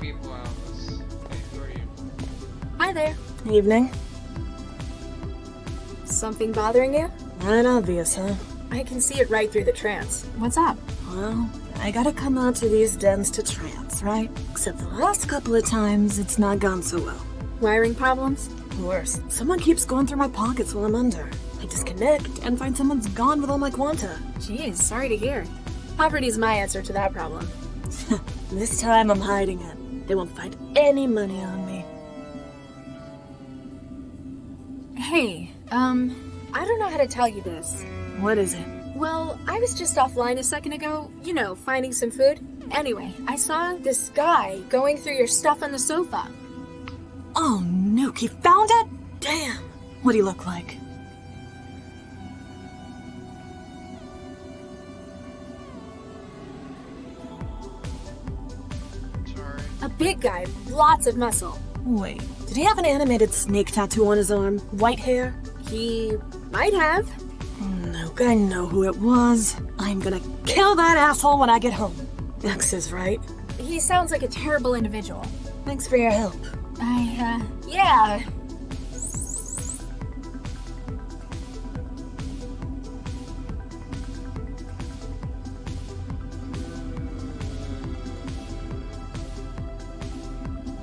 people out. Hey, who are you? Hi there. Evening. Something bothering you? Not obvious, huh? I can see it right through the trance. What's up? Well, I gotta come out to these dens to trance, right? Except the last couple of times, it's not gone so well. Wiring problems? Worse, someone keeps going through my pockets while I'm under. I disconnect and find someone's gone with all my quanta. Jeez, sorry to hear. Poverty's my answer to that problem. This time I'm hiding it. They won't find any money on me. Hey, I don't know how to tell you this. What is it? Well, I was just offline a second ago, you know, finding some food. Anyway, I saw this guy going through your stuff on the sofa. Oh, Nuke, he found it? Damn. What'd he look like? Sorry. A big guy, lots of muscle. Wait, did he have an animated snake tattoo on his arm? White hair? He might have. Nuke, I know who it was. I'm gonna kill that asshole when I get home. X is right. He sounds like a terrible individual. Thanks for your help. Yeah.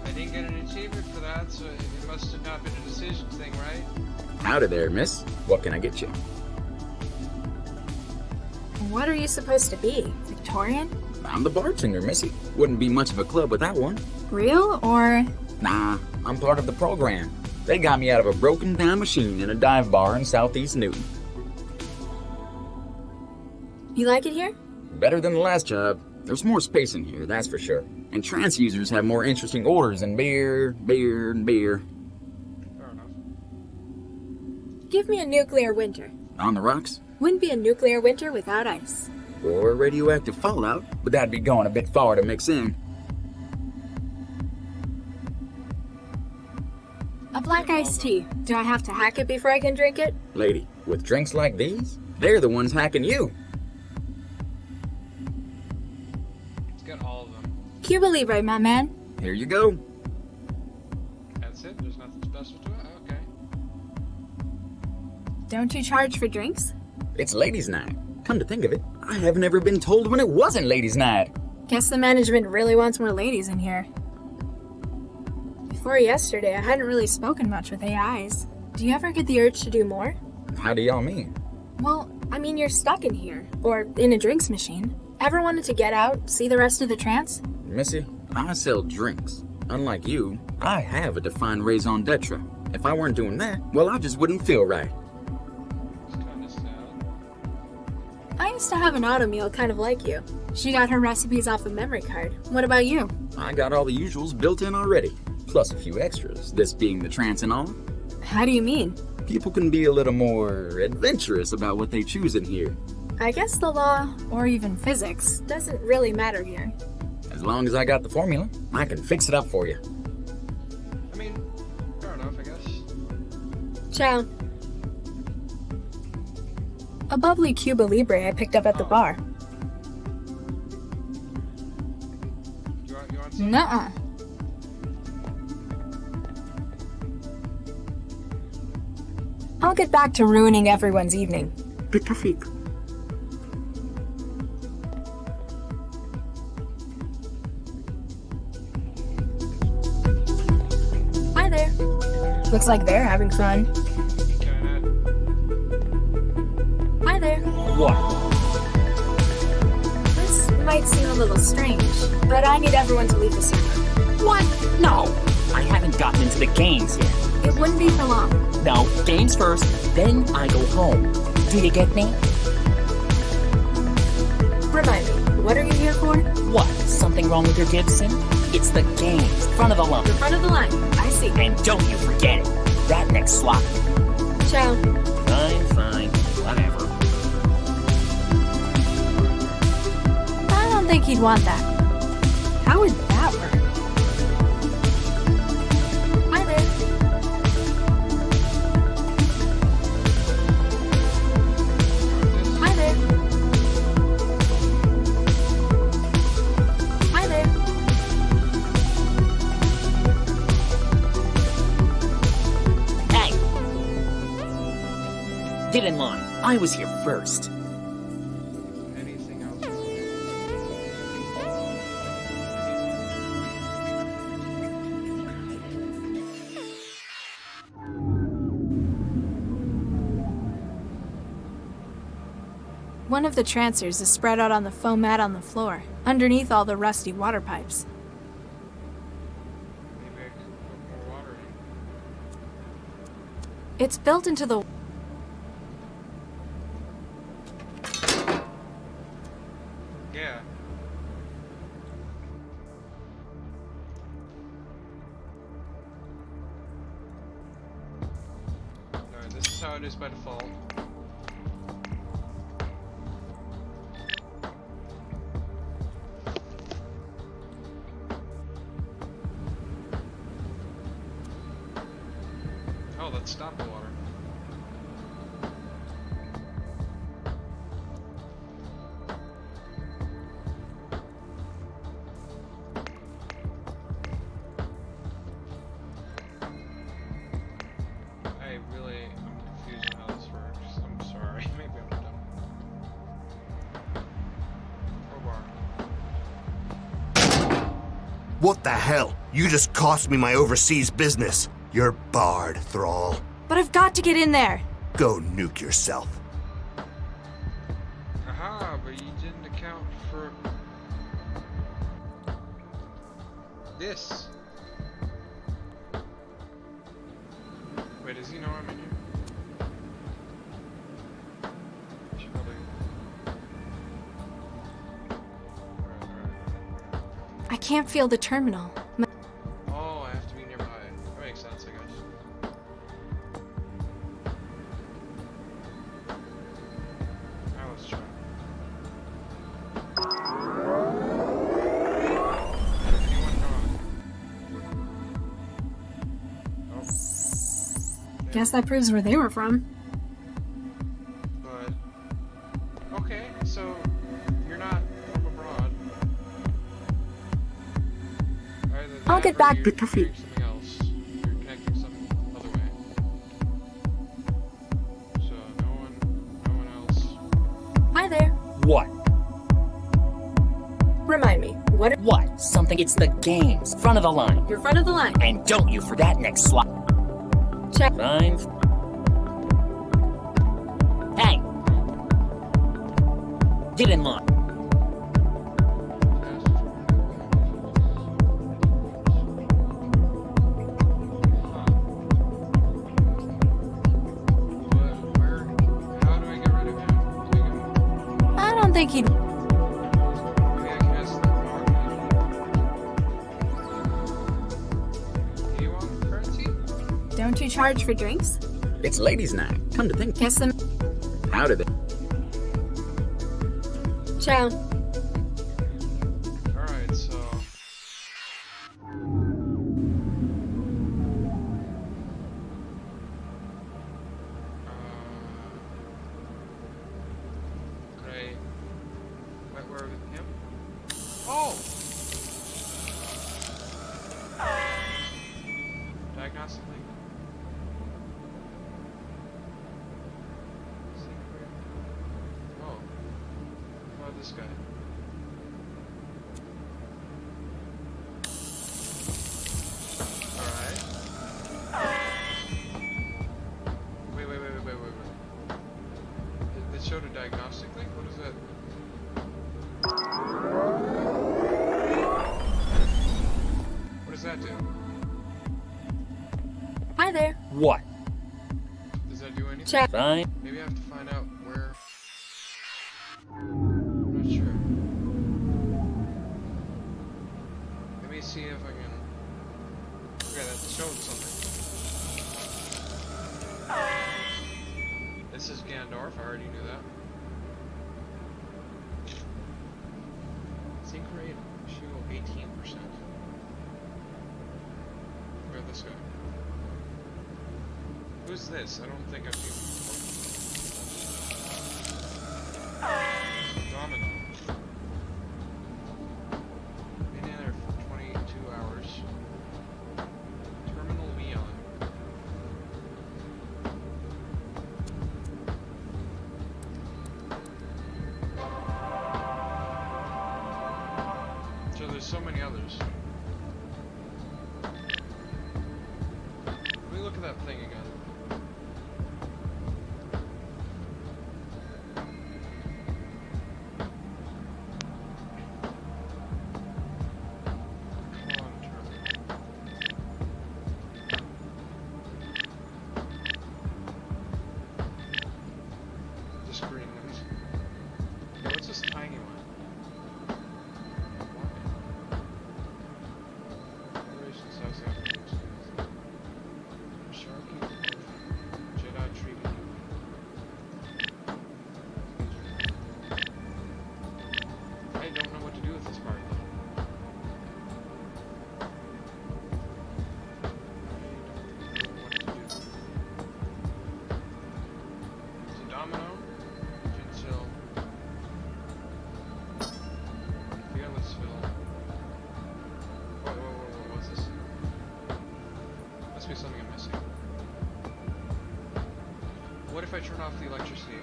I didn't get an achievement for that, so it must have not been a decision thing, right? Howdy there, miss. What can I get you? What are you supposed to be? Victorian? I'm the bartender, missy. Wouldn't be much of a club without one. Real or... Nah, I'm part of the program. They got me out of a broken down machine in a dive bar in southeast Newton. You like it here? Better than the last job. There's more space in here, that's for sure. And trance users have more interesting orders than beer, and beer. Fair enough. Give me a nuclear winter. On the rocks? Wouldn't be a nuclear winter without ice. Or radioactive fallout, but that'd be going a bit far to mix in. A black iced tea. Do I have to hack it before I can drink it? Lady, with drinks like these, they're the ones hacking you. Let's get all of them. Cuba Libre, my man. Here you go. That's it? There's nothing special to it? Okay. Don't you charge for drinks? It's ladies' night. Come to think of it, I have never been told when it wasn't ladies' night. Guess the management really wants more ladies in here. Before yesterday, I hadn't really spoken much with AIs. Do you ever get the urge to do more? How do y'all mean? Well, I mean, you're stuck in here, or in a drinks machine. Ever wanted to get out, see the rest of the trance? Missy, I sell drinks. Unlike you, I have a defined raison d'etre. If I weren't doing that, well, I just wouldn't feel right. It's kind of sad. I used to have an auto meal kind of like you. She got her recipes off a memory card. What about you? I got all the usuals built in already, plus a few extras, this being the trance and all. How do you mean? People can be a little more adventurous about what they choose in here. I guess the law, or even physics, doesn't really matter here. As long as I got the formula, I can fix it up for you. I mean, fair enough, I guess. Ciao. A bubbly Cuba Libre I picked up at the bar. You want some? Nuh-uh. I'll get back to ruining everyone's evening. بالتوفيق. Hi there. Looks like they're having fun. Kinda. Hi there. What? This might seem a little strange, but I need everyone to leave the server. What? No! I haven't gotten into the games yet. It wouldn't be for long. No, games first, then I go home. Do you get me? Remind me, what are you here for? What? Something wrong with your Gibson? It's the games, front of the line. The front of the line. I see. And don't you forget it. That next swap. Ciao. Fine, whatever. I don't think he'd want that. How would that work? Hi there. Hi there. Hi there. Get in line. I was here first. Anything else? One of the trancers is spread out on the foam mat on the floor, underneath all the rusty water pipes. Maybe I could put more water in. It's built into the... Yeah. Alright, this is how it is by default. Oh, let's stop the water. I'm confused on how this works. I'm sorry. Maybe I'm dumb. Crowbar. What the hell? You just cost me my overseas business. You're barred, Thrall. But I've got to get in there! Go nuke yourself. Aha, but you didn't account for this. Wait, does he know I'm in here? I should probably... Alright. I can't feel the terminal. Oh, I have to be nearby. That makes sense, I guess. Now let's try. Anyone gone? Oh. Guess that proves where they were from. But okay, so you're not from abroad. Either I'll that get or back you're to coffee. doing something else. You're connecting some other way. So no one else. Hi there. What? Remind me, what? What? Something. It's the games. Front of the line. You're front of the line. And don't you for that next slot. Check. Fine. Hey! Get in line. But where? How do I get rid of him? I don't think he'd... Maybe I can ask the barman. Do you want currency? Don't you charge for drinks? It's ladies' night. Come to think. Guess them. How did it? Ciao. Alright, so. Could I. Where with him? Oh! Diagnostic link. Secret. Oh. How about this guy? Alright. Wait. It showed a diagnostic link? What is that? What does that do? Hi there. What? Does that do anything? Check. Fine. Maybe I have to find out where. I'm not sure. Let me see if I can. Okay, that showed something. This is Gandorf, I already knew that. Sync rate, show 18%. Where's this guy? Who's this? I don't think I've seen him before. Domino. Been in there for 22 hours. Terminal Leon. so many others. Let me look at that thing again. Something I'm missing. What if I turn off the electricity?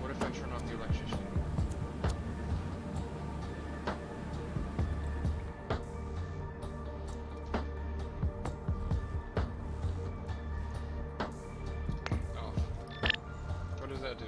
What if I turn off the electricity? Off. What does that do?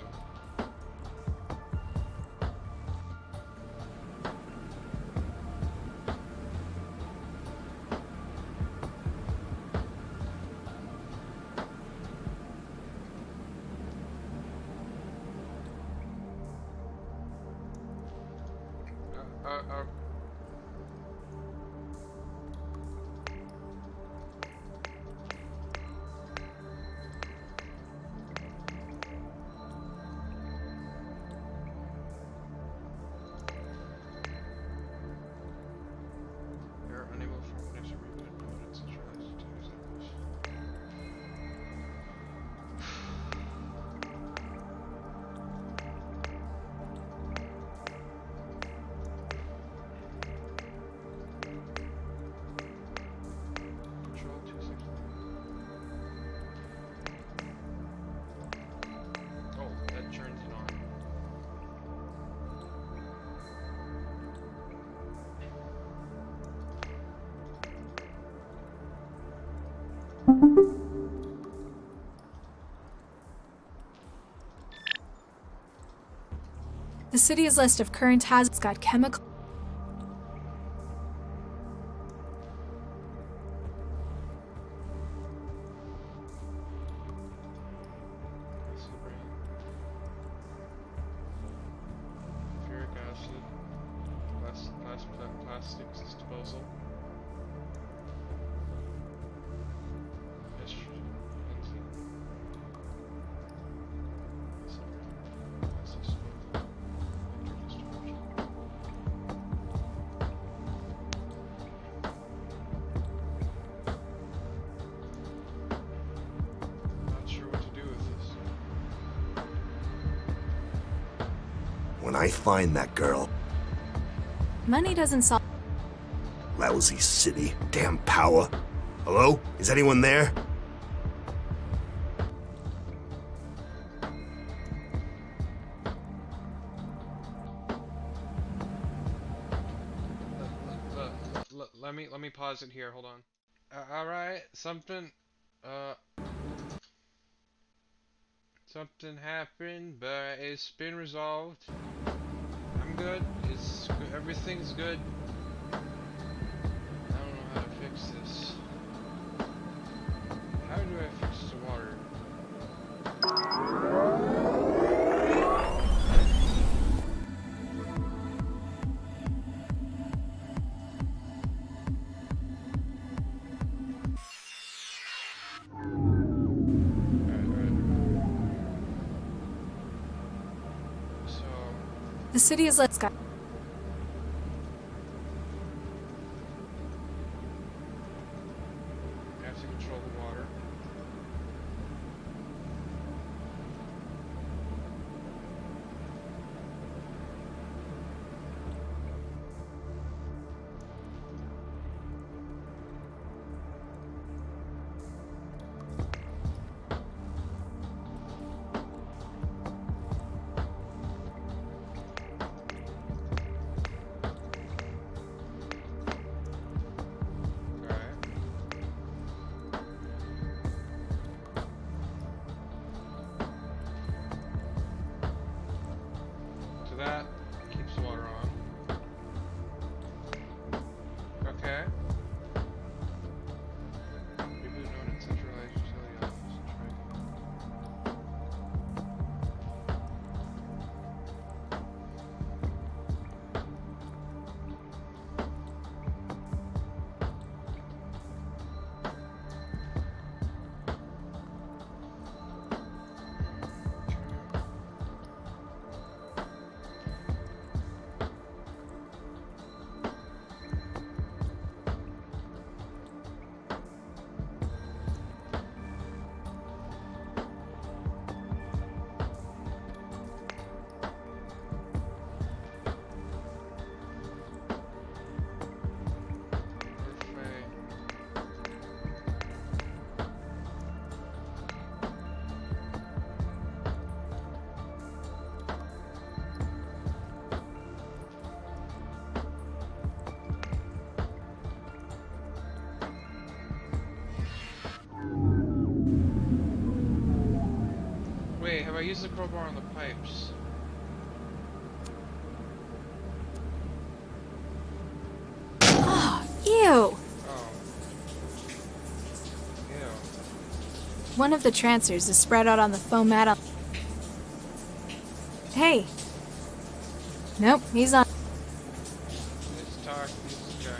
The city's list of current hazards got chemical. Ferric acid, plastics disposal. When I find that girl, Money doesn't solve. lousy city, damn power. Hello? Is anyone there? Let me pause it here. Hold on. All right, something happened, but it's been resolved. I'm good. Everything's good. I don't know how to fix this. How do I fix the water? The city is let's go. I have to control the water. I use the crowbar on the pipes? Ew! Oh. Ew. One of the trancers is spread out on the foam mat. Hey! Nope, he's on. Let's talk to this guy.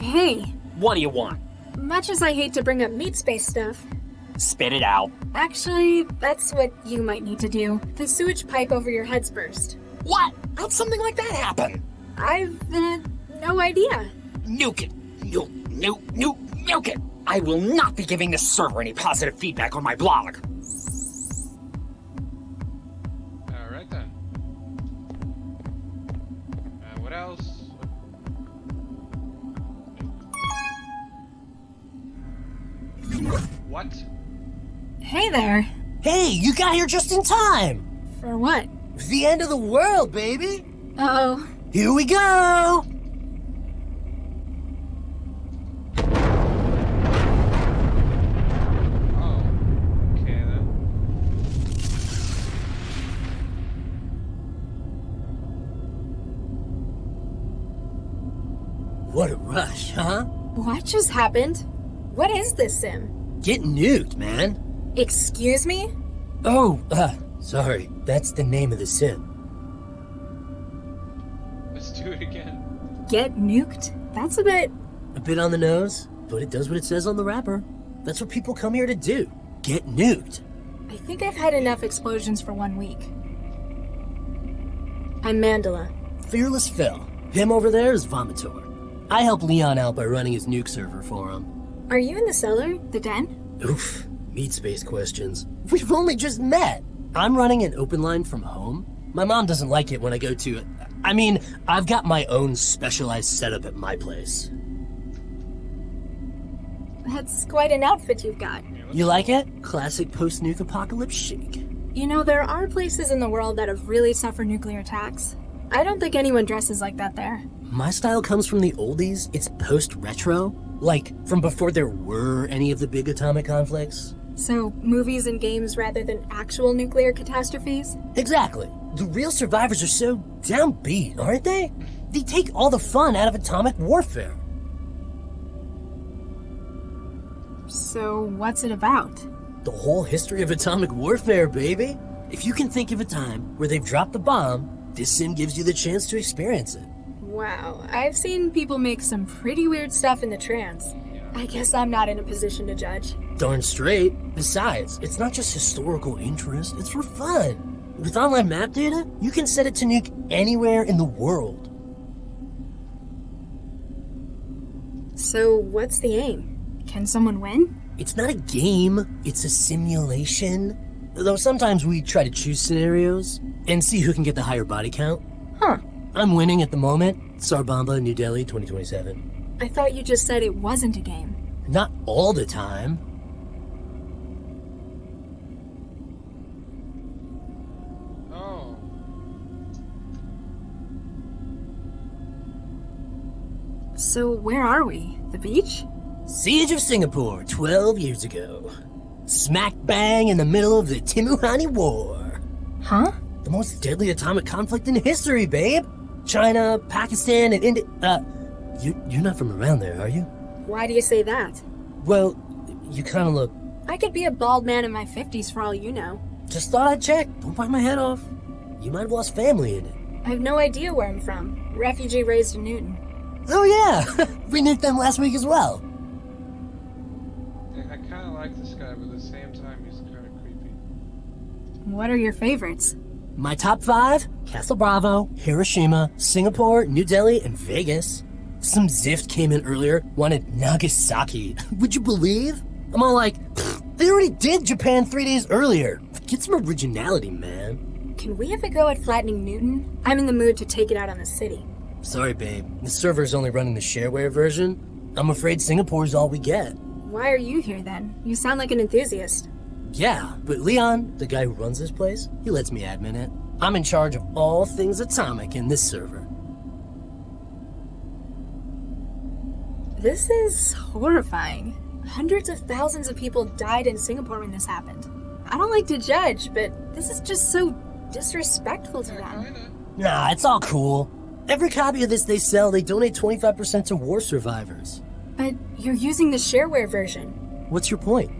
Hey! What do you want? Much as I hate to bring up meat space stuff, Spit it out. actually, that's what you might need to do. The sewage pipe over your head's burst. What? How'd something like that happen? I've, no idea. Nuke it. Nuke it. I will not be giving this server any positive feedback on my blog. Alright then. What else? What? Hey there. Hey, you got here just in time! For what? The end of the world, baby! Uh-oh. Here we go! Oh. Okay then. What a rush, huh? What just happened? What is this sim? Get nuked, man. Excuse me? Oh, sorry. That's the name of the sim. Let's do it again. Get nuked? That's a bit... A bit on the nose, but it does what it says on the wrapper. That's what people come here to do. Get nuked. I think I've had enough explosions for 1 week. I'm Mandela. Fearless Phil. Him over there is Vomitor. I help Leon out by running his nuke server for him. Are you in the cellar? The den? Oof, meat space questions. We've only just met. I'm running an open line from home. My mom doesn't like it when I go to it. I mean, I've got my own specialized setup at my place. That's quite an outfit you've got. You like it? Classic post-nuke apocalypse chic. You know, there are places in the world that have really suffered nuclear attacks. I don't think anyone dresses like that there. My style comes from the oldies. It's post-retro. Like, from before there were any of the big atomic conflicts. So, movies and games rather than actual nuclear catastrophes? Exactly. The real survivors are so downbeat, aren't they? They take all the fun out of atomic warfare. So, what's it about? The whole history of atomic warfare, baby. If you can think of a time where they've dropped the bomb, this sim gives you the chance to experience it. Wow, I've seen people make some pretty weird stuff in the trance. I guess I'm not in a position to judge. Darn straight. Besides, it's not just historical interest, it's for fun. With online map data, you can set it to nuke anywhere in the world. So, what's the aim? Can someone win? It's not a game, it's a simulation. Though sometimes we try to choose scenarios and see who can get the higher body count. Huh. I'm winning at the moment. Sarbamba, New Delhi, 2027. I thought you just said it wasn't a game. Not all the time. Oh. So, where are we? The beach? Siege of Singapore, 12 years ago. Smack bang in the middle of the Timuhani War. Huh? The most deadly atomic conflict in history, babe. China, Pakistan, and India. You're not from around there, are you? Why do you say that? Well, you kind of look. I could be a bald man in my 50s for all you know. Just thought I'd check. Don't bite my head off. You might have lost family in it. I have no idea where I'm from. Refugee raised in Newton. Oh yeah, we nuked them last week as well. I kind of like this guy, but at the same time, he's kind of creepy. What are your favorites? My top 5: Castle Bravo, Hiroshima, Singapore, New Delhi, and Vegas. Some Zift came in earlier, wanted Nagasaki. Would you believe? I'm all like, they already did Japan 3 days earlier. Get some originality, man. Can we have a go at flattening Newton? I'm in the mood to take it out on the city. Sorry, babe. The server's only running the shareware version. I'm afraid Singapore's all we get. Why are you here then? You sound like an enthusiast. Yeah, but Leon, the guy who runs this place, he lets me admin it. I'm in charge of all things atomic in this server. This is horrifying. Hundreds of thousands of people died in Singapore when this happened. I don't like to judge, but this is just so disrespectful to them. Kinda. Nah, it's all cool. Every copy of this they sell, they donate 25% to war survivors. But you're using the shareware version. What's your point?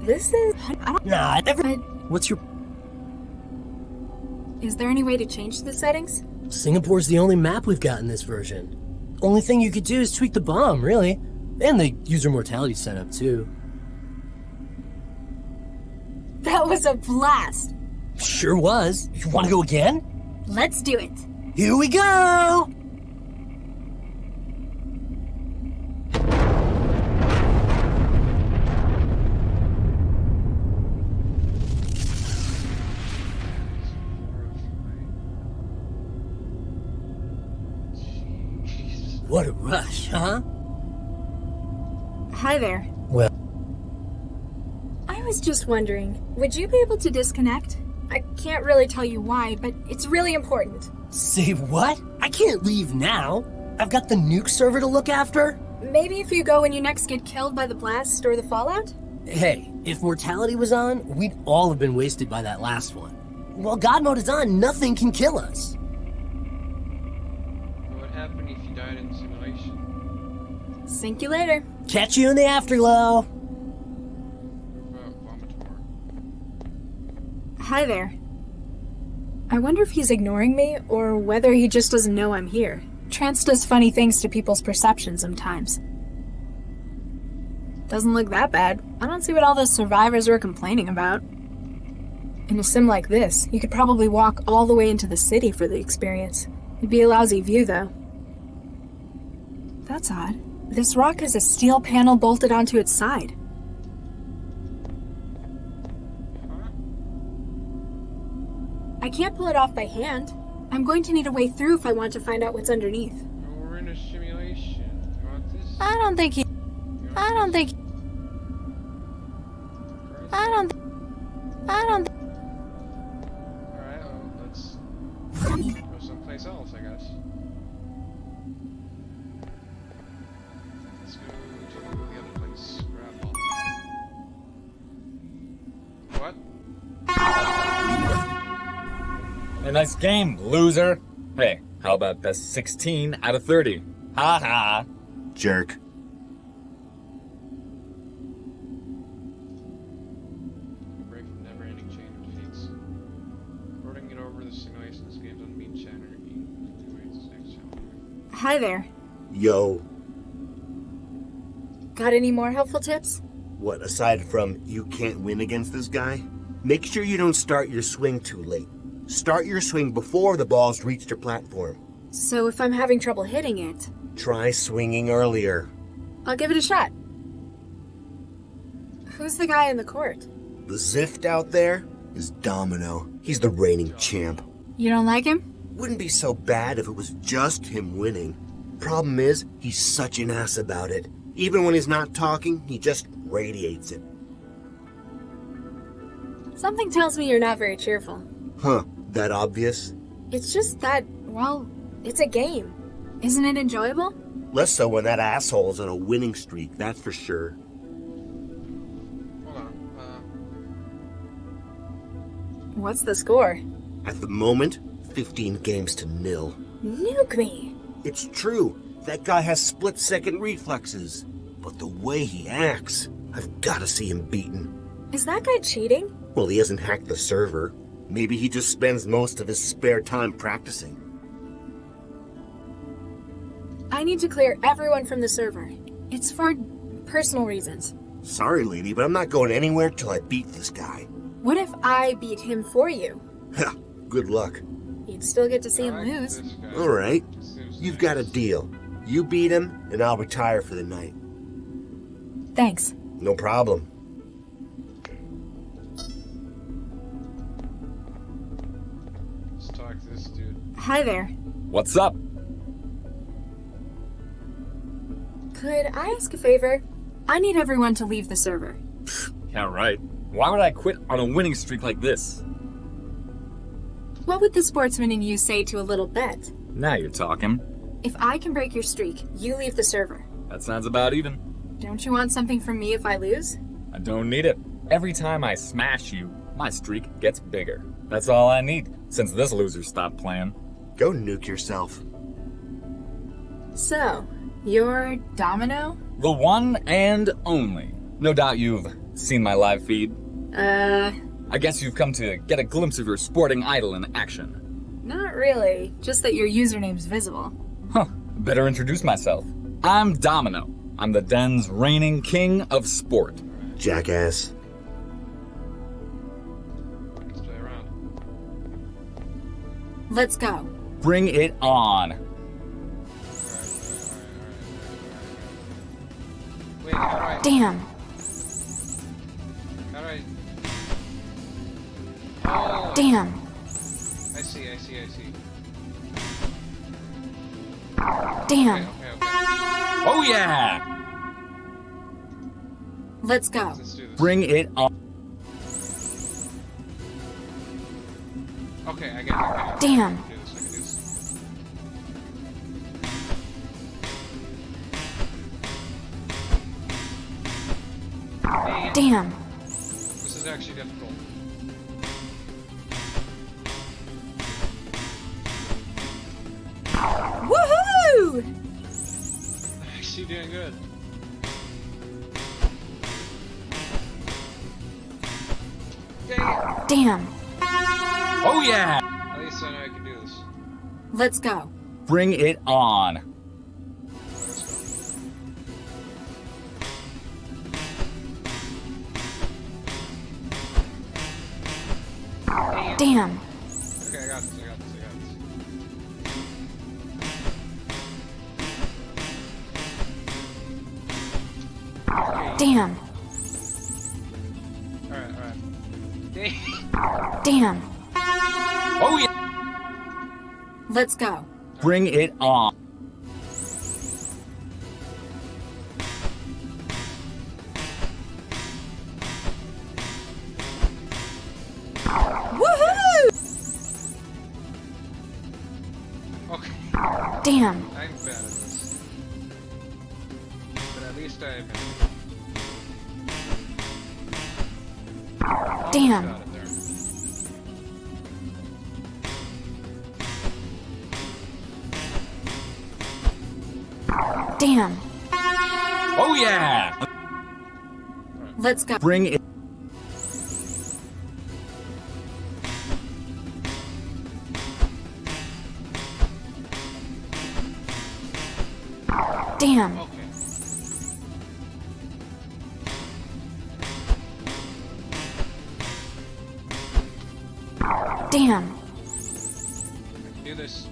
This is... I don't... Nah, But what's your... is there any way to change the settings? Singapore's the only map we've got in this version. Only thing you could do is tweak the bomb, really. And the user mortality setup, too. That was a blast. Sure was. You want to go again? Let's do it. Here we go! Jeez. What a rush, huh? Hi there. Well, I was just wondering, would you be able to disconnect? I can't really tell you why, but it's really important. say what? I can't leave now. I've got the nuke server to look after. Maybe if you go when you next get killed by the blast or the fallout? Hey, if mortality was on, we'd all have been wasted by that last one. While God mode is on, nothing can kill us. What happened if you died in simulation? Sink you later. Catch you in the afterglow. Vomitor. Hi there. I wonder if he's ignoring me or whether he just doesn't know I'm here. Trance does funny things to people's perception sometimes. Doesn't look that bad. I don't see what all those survivors were complaining about. In a sim like this, you could probably walk all the way into the city for the experience. It'd be a lousy view, though. That's odd. This rock has a steel panel bolted onto its side. Huh? I can't pull it off by hand. I'm going to need a way through if I want to find out what's underneath. Well, we're in a simulation. You want this? I don't think he... I don't think... I don't... Alright, well, let's go someplace else, I guess. Let's go to the other place. Gravball. What? A nice game, loser. Hey, how about the 16 out of 30? Ha ha. Jerk. Break from never-ending chain of defeats. Porting it over the simulations games on Mean Channel. Next challenge. Hi there. Yo. Got any more helpful tips? What, aside from you can't win against this guy? Make sure you don't start your swing too late. Start your swing before the ball's reached your platform. So if I'm having trouble hitting it, Try swinging earlier. I'll give it a shot. Who's the guy in the court? The Zift out there is Domino. He's the reigning champ. You don't like him? Wouldn't be so bad if it was just him winning. Problem is, he's such an ass about it. Even when he's not talking, he just radiates it. Something tells me you're not very cheerful. Huh, that obvious? It's just that, well, it's a game. Isn't it enjoyable? Less so when that asshole's on a winning streak, that's for sure. Hold on. What's the score? At the moment, 15 games to 0. Nuke me. It's true, that guy has split-second reflexes. But the way he acts, I've gotta see him beaten. Is that guy cheating? Well, he hasn't hacked the server. Maybe he just spends most of his spare time practicing. I need to clear everyone from the server. It's for personal reasons. Sorry, lady, but I'm not going anywhere till I beat this guy. What if I beat him for you? Ha! Good luck. You'd still get to see I him like lose. this guy. Alright, Seems you've nice. got a deal. You beat him, and I'll retire for the night. Thanks. No problem. Let's talk to this dude. Hi there. What's up? Could I ask a favor? I need everyone to leave the server. Yeah, right. Why would I quit on a winning streak like this? What would the sportsman in you say to a little bet? Now you're talking. If I can break your streak, you leave the server. That sounds about even. Don't you want something from me if I lose? I don't need it. Every time I smash you, my streak gets bigger. That's all I need, since this loser stopped playing. Go nuke yourself. So, you're Domino? The one and only. No doubt you've seen my live feed. I guess you've come to get a glimpse of your sporting idol in action. Not really. Just that your username's visible. Huh. Better introduce myself. I'm Domino. I'm the den's reigning king of sport. Jackass. Let's play around. Let's go. Bring it on. Wait, how do I... Damn. How do I... Oh! Damn. I see. Damn. Okay. Oh yeah! Let's go. Let's do this. Bring it on. Okay, I get it. Damn. I can do this. Hey, Damn. this is actually difficult. Woohoo! I'm actually doing good. Dang it. Damn. Oh yeah! At least I know I can do this. Let's go. Bring it on. Let's go. Damn. Okay, I got this. Okay. Damn. Alright. Dang. Damn. Oh yeah! Let's go. Bring it on. Woohoo! Okay. Damn. I'm bad at this. But at least I Damn. got it there. Damn. Oh yeah! Let's go. Bring it. Damn. Okay. Damn. I can do this.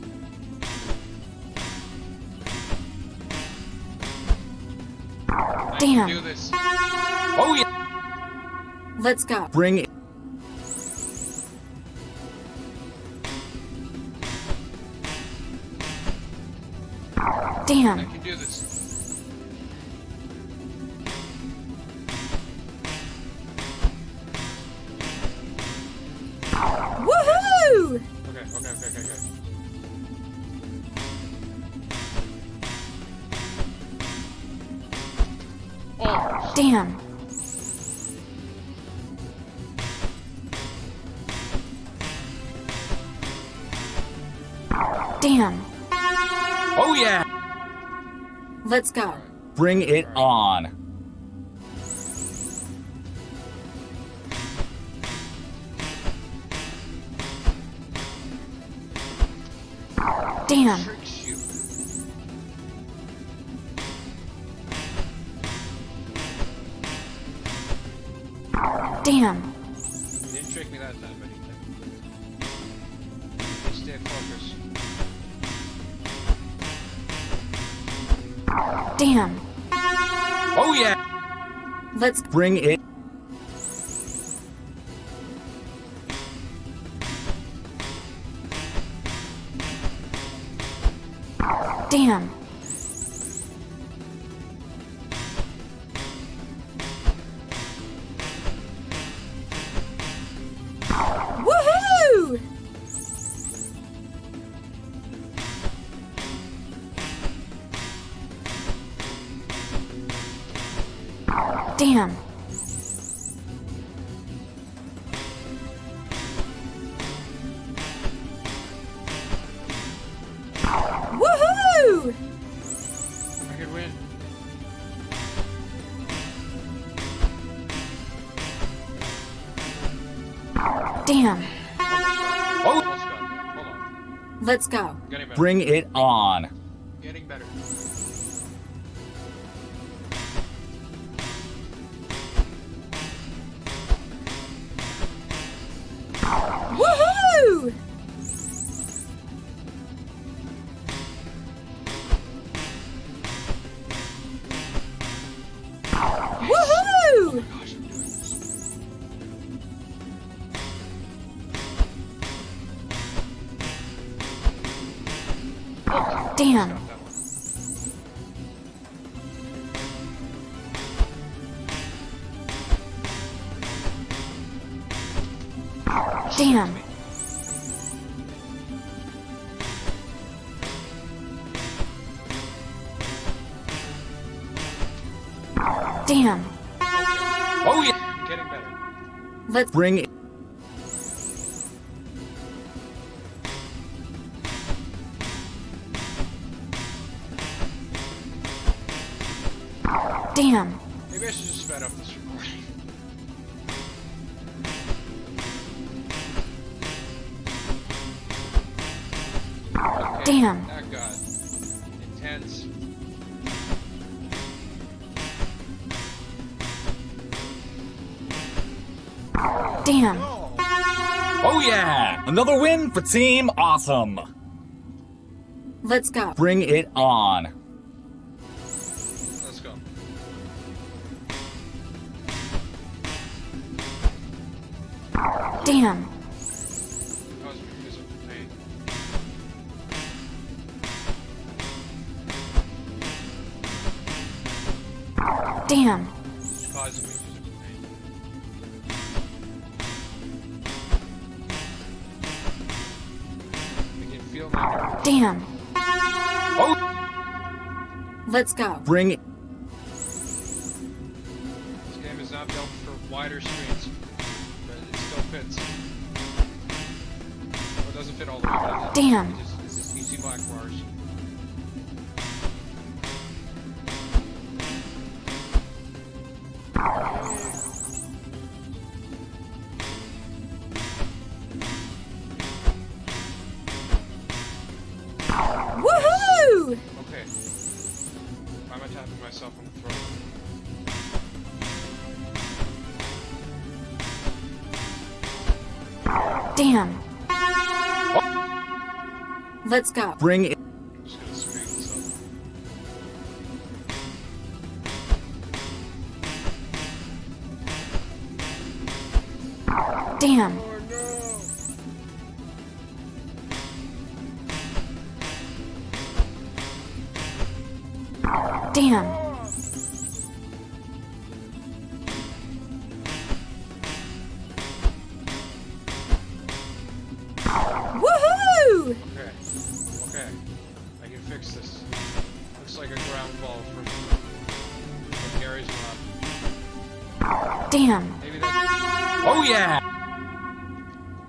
I Damn. can do this. Oh yeah! Let's go. Bring it. I Damn. can do this. Woohoo! Okay. Oh, Damn. Damn. Oh yeah! Let's go. Bring it on. Damn. tricks you. Damn. He didn't trick me that time, but he did. Stay focused. Damn. Oh yeah! Let's Bring it. Damn. Woohoo! Damn. Woohoo! I could win. Damn. Almost got there. Hold on. Let's go. Getting better. Bring it on. Getting better. Woohoo! Woohoo! Gosh, I'm doing this. Damn. Got that one. Damn. Damn. Oh yeah. I'm getting better. Let's Bring it. damn. Maybe I should just sped up this recording. Okay, Damn. that got intense. Damn. No! Oh yeah! Another win for Team Awesome. Let's go. Bring it on. Let's go. Damn. That was because of pain. Damn. It's causing me physical pain. I can feel my nerves. Damn. Oh, Let's go. bring it. This game is not built for wider screens, but it still fits. Well, it doesn't fit all the way, but Damn. it's just easy black bars. Woohoo! Okay. Why am I tapping myself on the throat? Damn. Let's go. Bring it. I'm just gonna speed this up. Damn. Oh no! Damn. Woohoo! Okay. Okay. I can fix this. Looks like a ground ball from Gary's mod. Damn. Maybe that's. Oh yeah!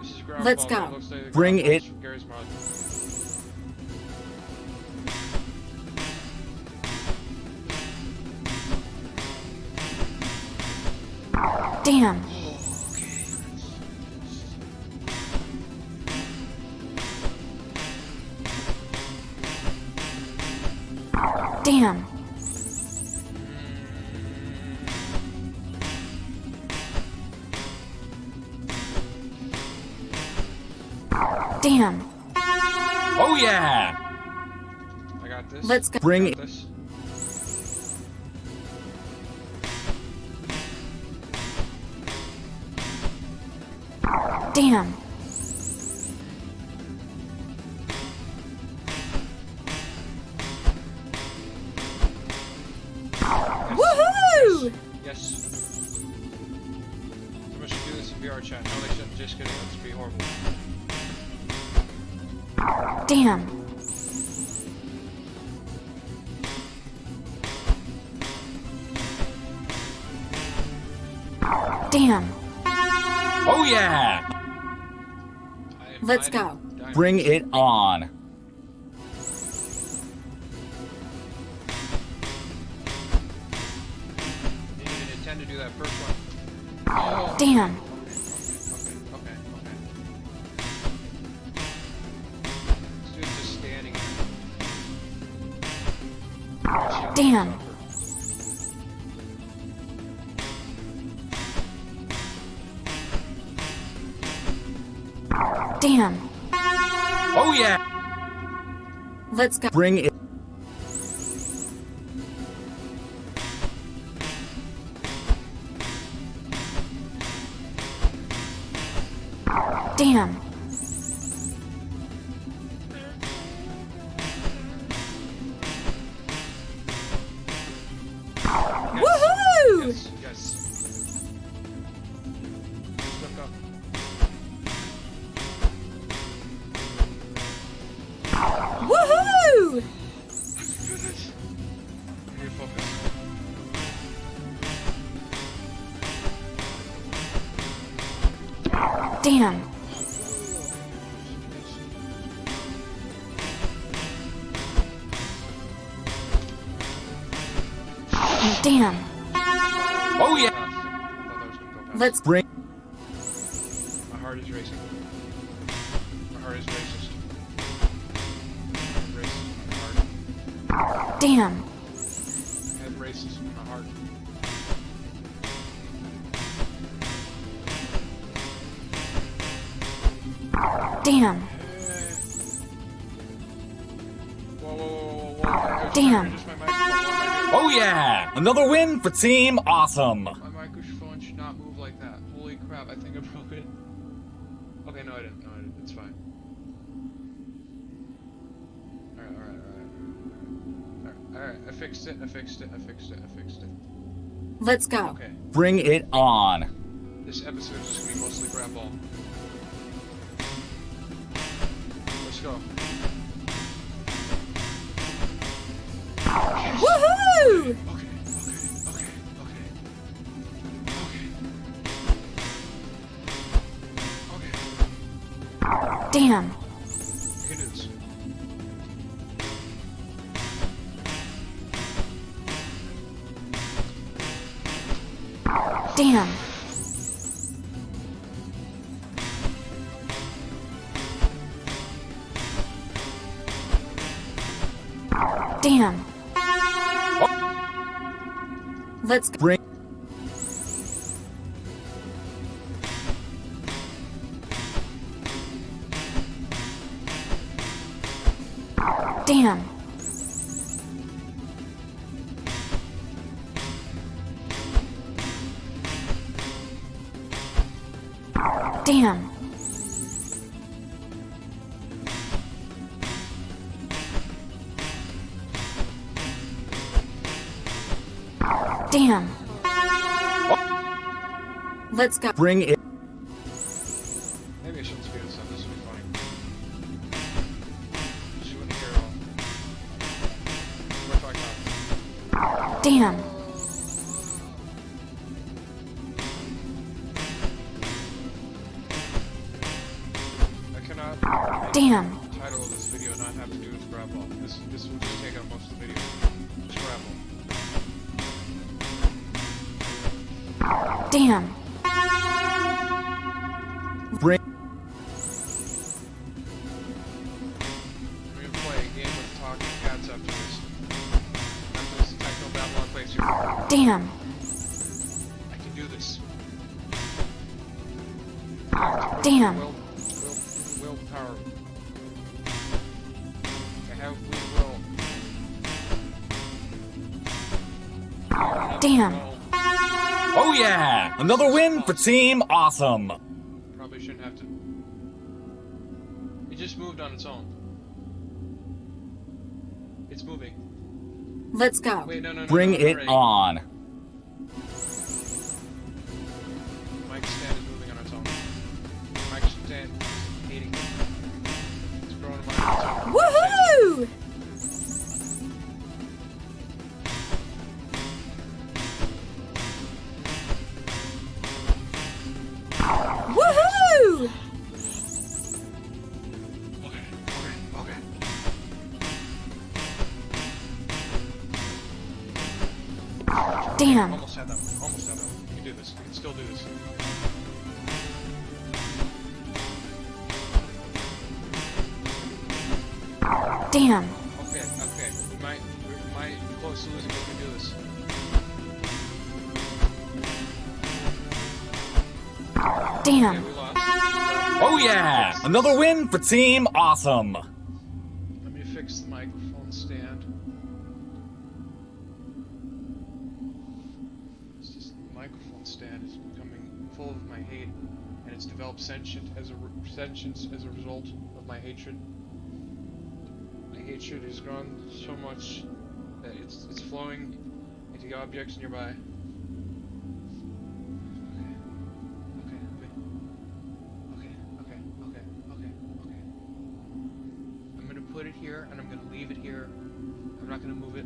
This is ground Let's ball, but go. it looks like the Bring ground ball's it. from Gary's mod. Damn. Damn. Damn. Oh yeah! I got this. Let's go. Bring I it. got this. Damn. Woohoo! Yes. Someone should do this in VR chat. No, they shouldn't. Just kidding. That's be horrible. Damn. Damn. Oh yeah! I am Let's hiding go. diamonds. Bring it on. Didn't even intend to do that first one. Oh. Damn. Okay. This dude's just standing there. Watching me Damn. suffer. Damn. Oh yeah! Let's go. Bring it. Damn. Woohoo! Yes. Look up. Woohoo! Do this. Need to focus. Damn. Damn. Oh yeah! I thought that was gonna go past. Let's Bring. My heart is racing. My heart is racist. Racist in my heart. Damn. I have racist in my heart. Damn. Whoa. Damn. Just my microphone. What am I doing? Oh yeah! Another win for Team Awesome. My microphone should not move like that. Holy crap, I think I broke it. Okay, no I didn't. It's fine. Alright. I fixed it. Let's go. Okay. Bring it on. This episode is just gonna be mostly Gravball. Let's go. Woohoo! Okay. Damn. You can do this. Damn. Damn. Let's go. Bring. Damn. Damn. Damn. Let's go. Bring it. Maybe I shouldn't speed this up. This will be funny. She wouldn't hear at all. We're talking about. Damn. I cannot. Damn. The title of this video not have to do with Gravball. This will just take out most of the video. Just Gravball. Damn. Bring. We're gonna play a game with talking cats after this. After this Technobabylon playthrough. Damn. I can do this. Damn. Willpower. I have will. Damn. No. Oh yeah! Another win for Team Awesome. Probably shouldn't have to. It just moved on its own. It's moving. Let's go. Wait, no. Bring it already. on. Mic stand is moving on its own. Mic stand is hating it. It's growing on its own. Woohoo! Damn. Almost had that one. Almost had that one. We can do this. We can still do this. Damn. Okay, okay. We might be close to losing, but we can do this. Damn. Okay, we lost. Oh yeah! Another win for Team Awesome! Let me fix the microphone stand. It's just the microphone stand is becoming full of my hate, and it's developed sentience as a result of my hatred. My hatred has grown so much that it's flowing into objects nearby. Okay. I'm gonna put it here, and I'm gonna leave it here. I'm not gonna move it.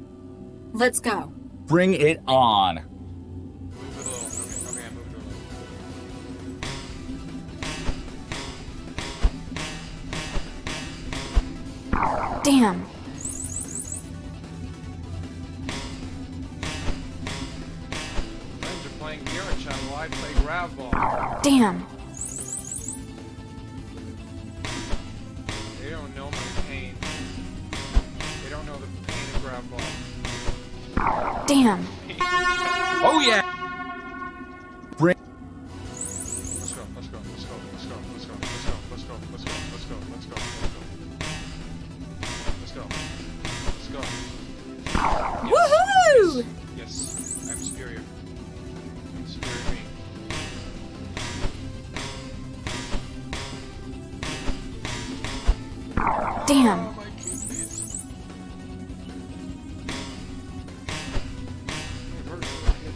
Let's go. Bring it on! Move it a little. Okay, I moved it a little. Damn. Friends are playing Mirror Chat while I play Gravball. Damn. They don't know my pain. They don't know the pain of Gravball. Damn. Oh yeah! Bring. Let's go. Woohoo! Yes, I'm superior. I'm superior me. Damn. Oh, my kidneys. It hurts when I hit.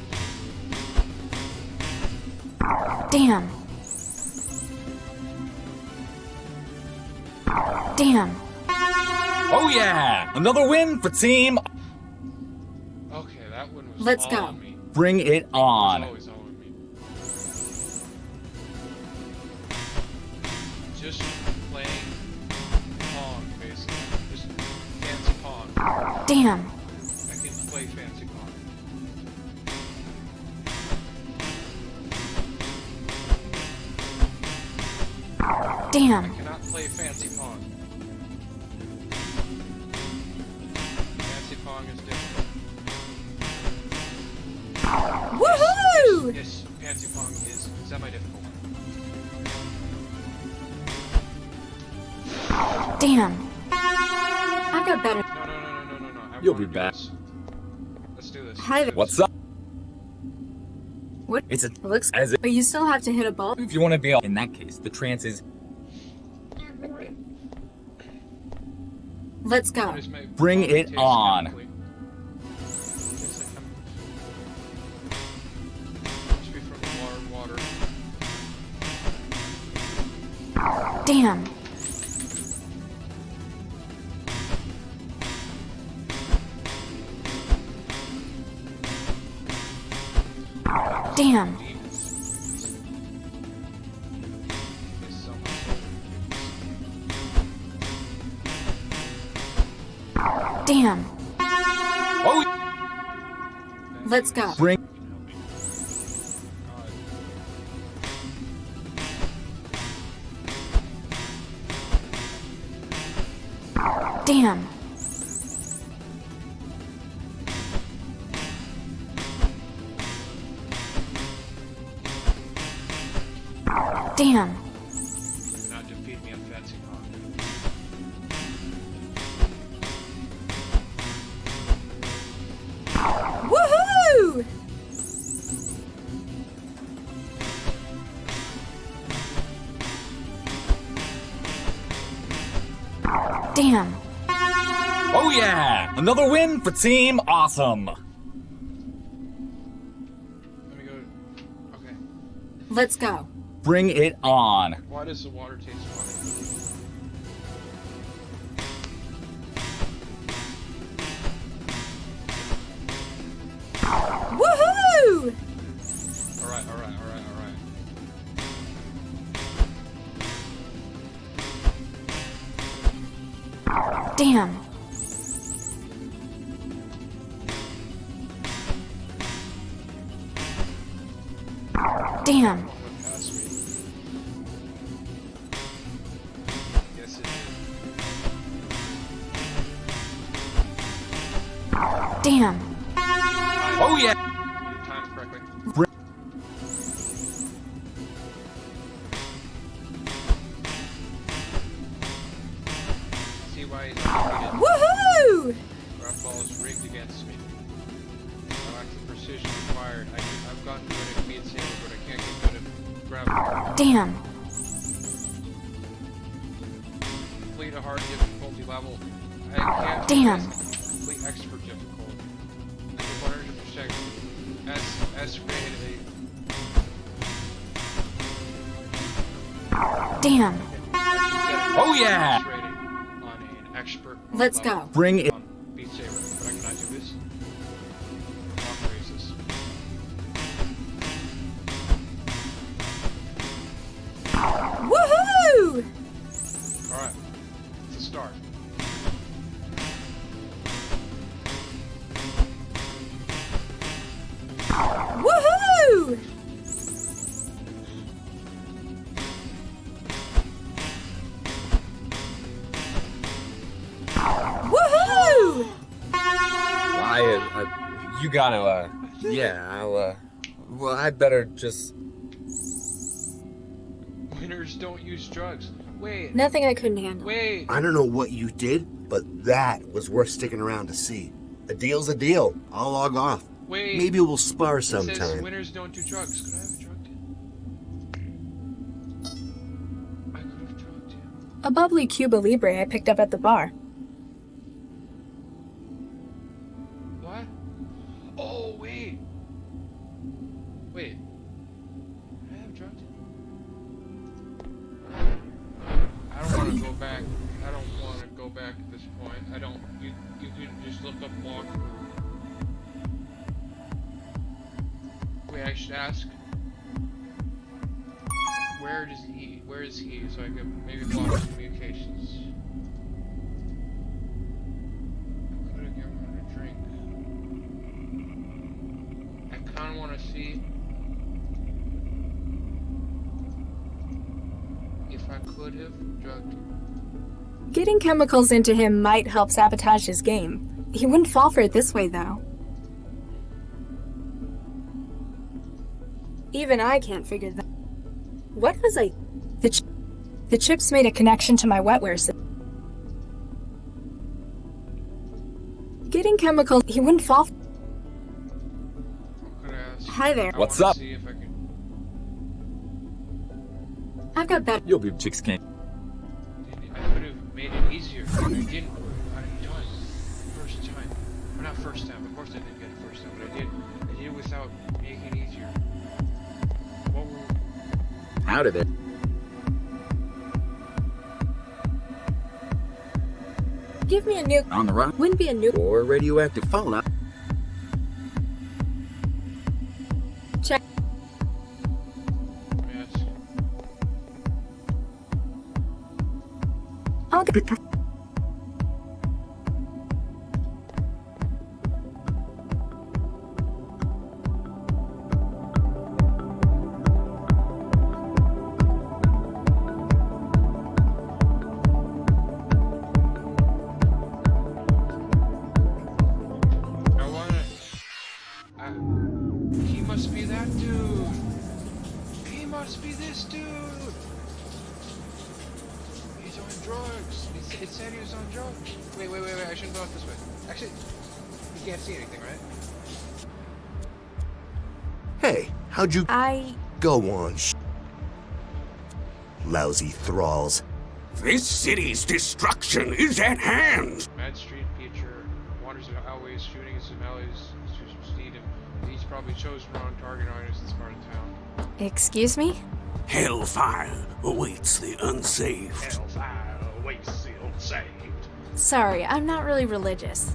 Damn. Damn. Oh yeah! Another win for Team. Okay, that one was Let's all go. on me. Bring it It on! was always all on me. Just playing Pong, basically. Just fancy Pong. Damn. I can play fancy Pong. Damn. I cannot play fancy Pong. Fancy Pong is difficult. Woohoo! Yes, fancy Pong is semi-difficult. Damn. I've got better. No. You'll be back. Let's do this. Hi there. What's up? What? It's a. It looks. As it. But you still have to hit a ball. If you want to be. In that case, the trance is. Let's go. Just make Bring Pong it taste on. chemically. Tastes like must be from the water. Damn. Damn. Damn. Oh! Let's go. Bring. Damn. Damn. Not defeat me on fancy Pong. Woohoo! Damn. Oh yeah! Another win for Team Awesome! Let me go. Okay. Let's go. Bring it on! Why does the water taste funny? Woohoo! Alright. Damn. Damn. Won't go past me. Yes, it is. Damn. Oh yeah! You did time it correctly. See why he's undefeated. Woohoo! Gravball is rigged against me. I lack the precision required. I've gotten good at Beat Saber, but I can't get good at Gravball. Damn. Complete a hard difficulty level. I can't Damn. complete expert difficulty. I get 100% S grade Damn. Oh, yeah! rating on an expert. Let's level go. Bring it. on Beat Saber, but I cannot do this. Walk races. Woohoo! Alright, it's a start. Woohoo! Woohoo! You gotta, yeah, well, I better just... Winners don't use drugs. Wait, Nothing I couldn't handle. wait. I don't know what you did, but that was worth sticking around to see. A deal's a deal. I'll log off. Wait. Maybe we'll spar It says sometime. winners don't do drugs. Could I have a drug deal? I could have drugged him. A bubbly Cuba Libre I picked up at the bar. What? Oh, wait. Wait. Could I have drugged him? I don't want to go back. I don't want to go back at this point. I don't. You can just look up walkthrough. Wait, I should ask. Where is he? So I could maybe block his communications. I could have given him a drink. I kinda wanna see if I could have drugged him. Getting chemicals into him might help sabotage his game. He wouldn't fall for it this way, though. Even I can't figure that. What was I? The chips made a connection to my wetware system. Getting chemicals, he wouldn't fall. I'm gonna ask. Hi there. I What's wanna up? See if I can. I've got better. You'll be chicks can't. I could have made it easier. I didn't. I done first time. Well, not first time. Of course I didn't get it first time, but I did. I did it without making it easier. What were? How did it? Give me a nuke. On the rock? Wouldn't be a nuke. Or radioactive fallout? Check. Yes. I'll get. He must be that dude. He must be this dude. He's on drugs. It said he was on drugs. Wait. I shouldn't go out this way. Actually, you can't see anything, right? Hey, how'd you go on? Lousy thralls. This city's destruction is at hand! Mad Street Feature wanders in alleyways, shooting his alleys to succeed him. He's probably chosen wrong target audience in this part of town. Excuse me? Hellfire awaits the unsaved. Hellfire awaits the unsaved. Sorry, I'm not really religious.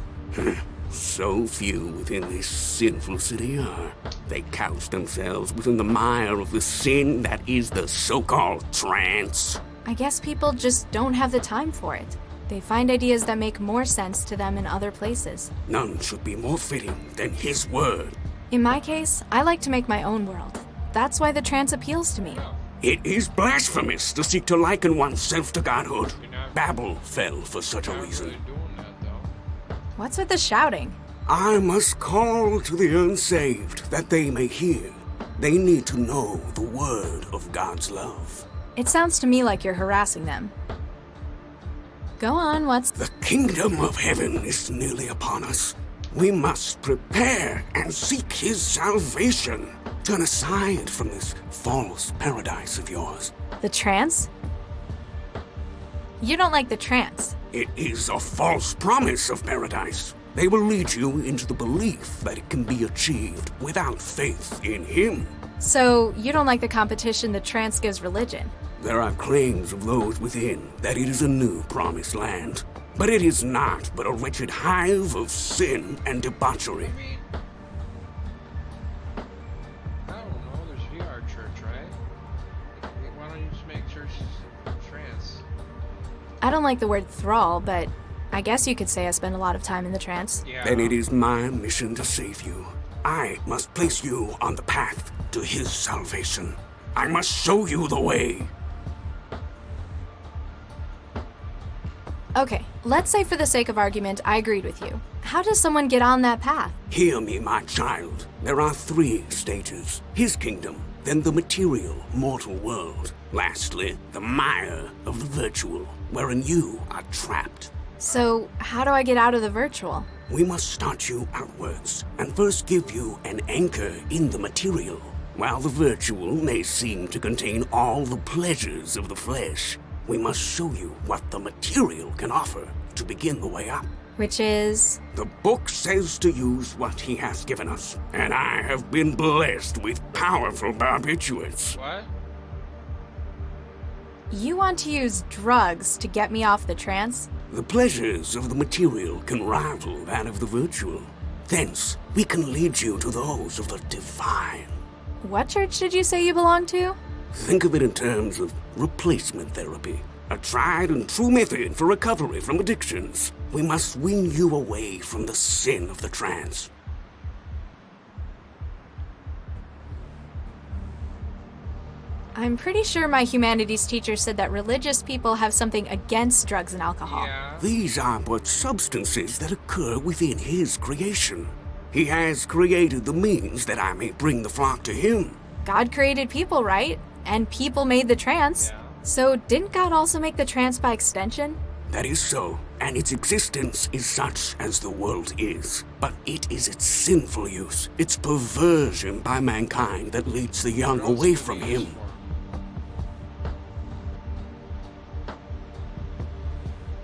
So few within this sinful city are. They couch themselves within the mire of the sin that is the so-called trance. I guess people just don't have the time for it. They find ideas that make more sense to them in other places. None should be more fitting than his word. In my case, I like to make my own world. that's why the trance appeals to me. It is blasphemous to seek to liken oneself to godhood. You're not, Babel fell for such a not reason. really doing that, though. What's with the shouting? I must call to the unsaved that they may hear. They need to know the word of God's love. It sounds to me like you're harassing them. Go on, what's... The kingdom of heaven is nearly upon us. We must prepare and seek his salvation. Turn aside from this false paradise of yours. The trance? You don't like the trance. It is a false promise of paradise. They will lead you into the belief that it can be achieved without faith in him. So, you don't like the competition the trance gives religion? There are claims of those within that it is a new promised land. But it is not but a wretched hive of sin and debauchery. I mean, I don't know. There's VR church, right? Why don't you just make churches trance? I don't like the word thrall, but I guess you could say I spend a lot of time in the trance. Yeah. Then it is my mission to save you. I must place you on the path to his salvation. I must show you the way. Okay, let's say for the sake of argument, I agreed with you. How does someone get on that path? Hear me, my child. There are 3 stages. His kingdom, then the material, mortal world. Lastly, the mire of the virtual, wherein you are trapped. So, how do I get out of the virtual? We must start you outwards, and first give you an anchor in the material. While the virtual may seem to contain all the pleasures of the flesh, we must show you what the material can offer to begin the way up. Which is... The book says to use what he has given us, and I have been blessed with powerful barbiturates. What? You want to use drugs to get me off the trance? The pleasures of the material can rival that of the virtual. Thence, we can lead you to those of the divine. What church did you say you belong to? Think of it in terms of replacement therapy, a tried and true method for recovery from addictions. We must wean you away from the sin of the trance. I'm pretty sure my humanities teacher said that religious people have something against drugs and alcohol. Yeah. These are but substances that occur within his creation. He has created the means that I may bring the flock to him. God created people, right? And people made the trance. Yeah. So didn't God also make the trance by extension? That is so, and its existence is such as the world is. But it is its sinful use, its perversion by mankind that leads the young What else away can from we use him. for?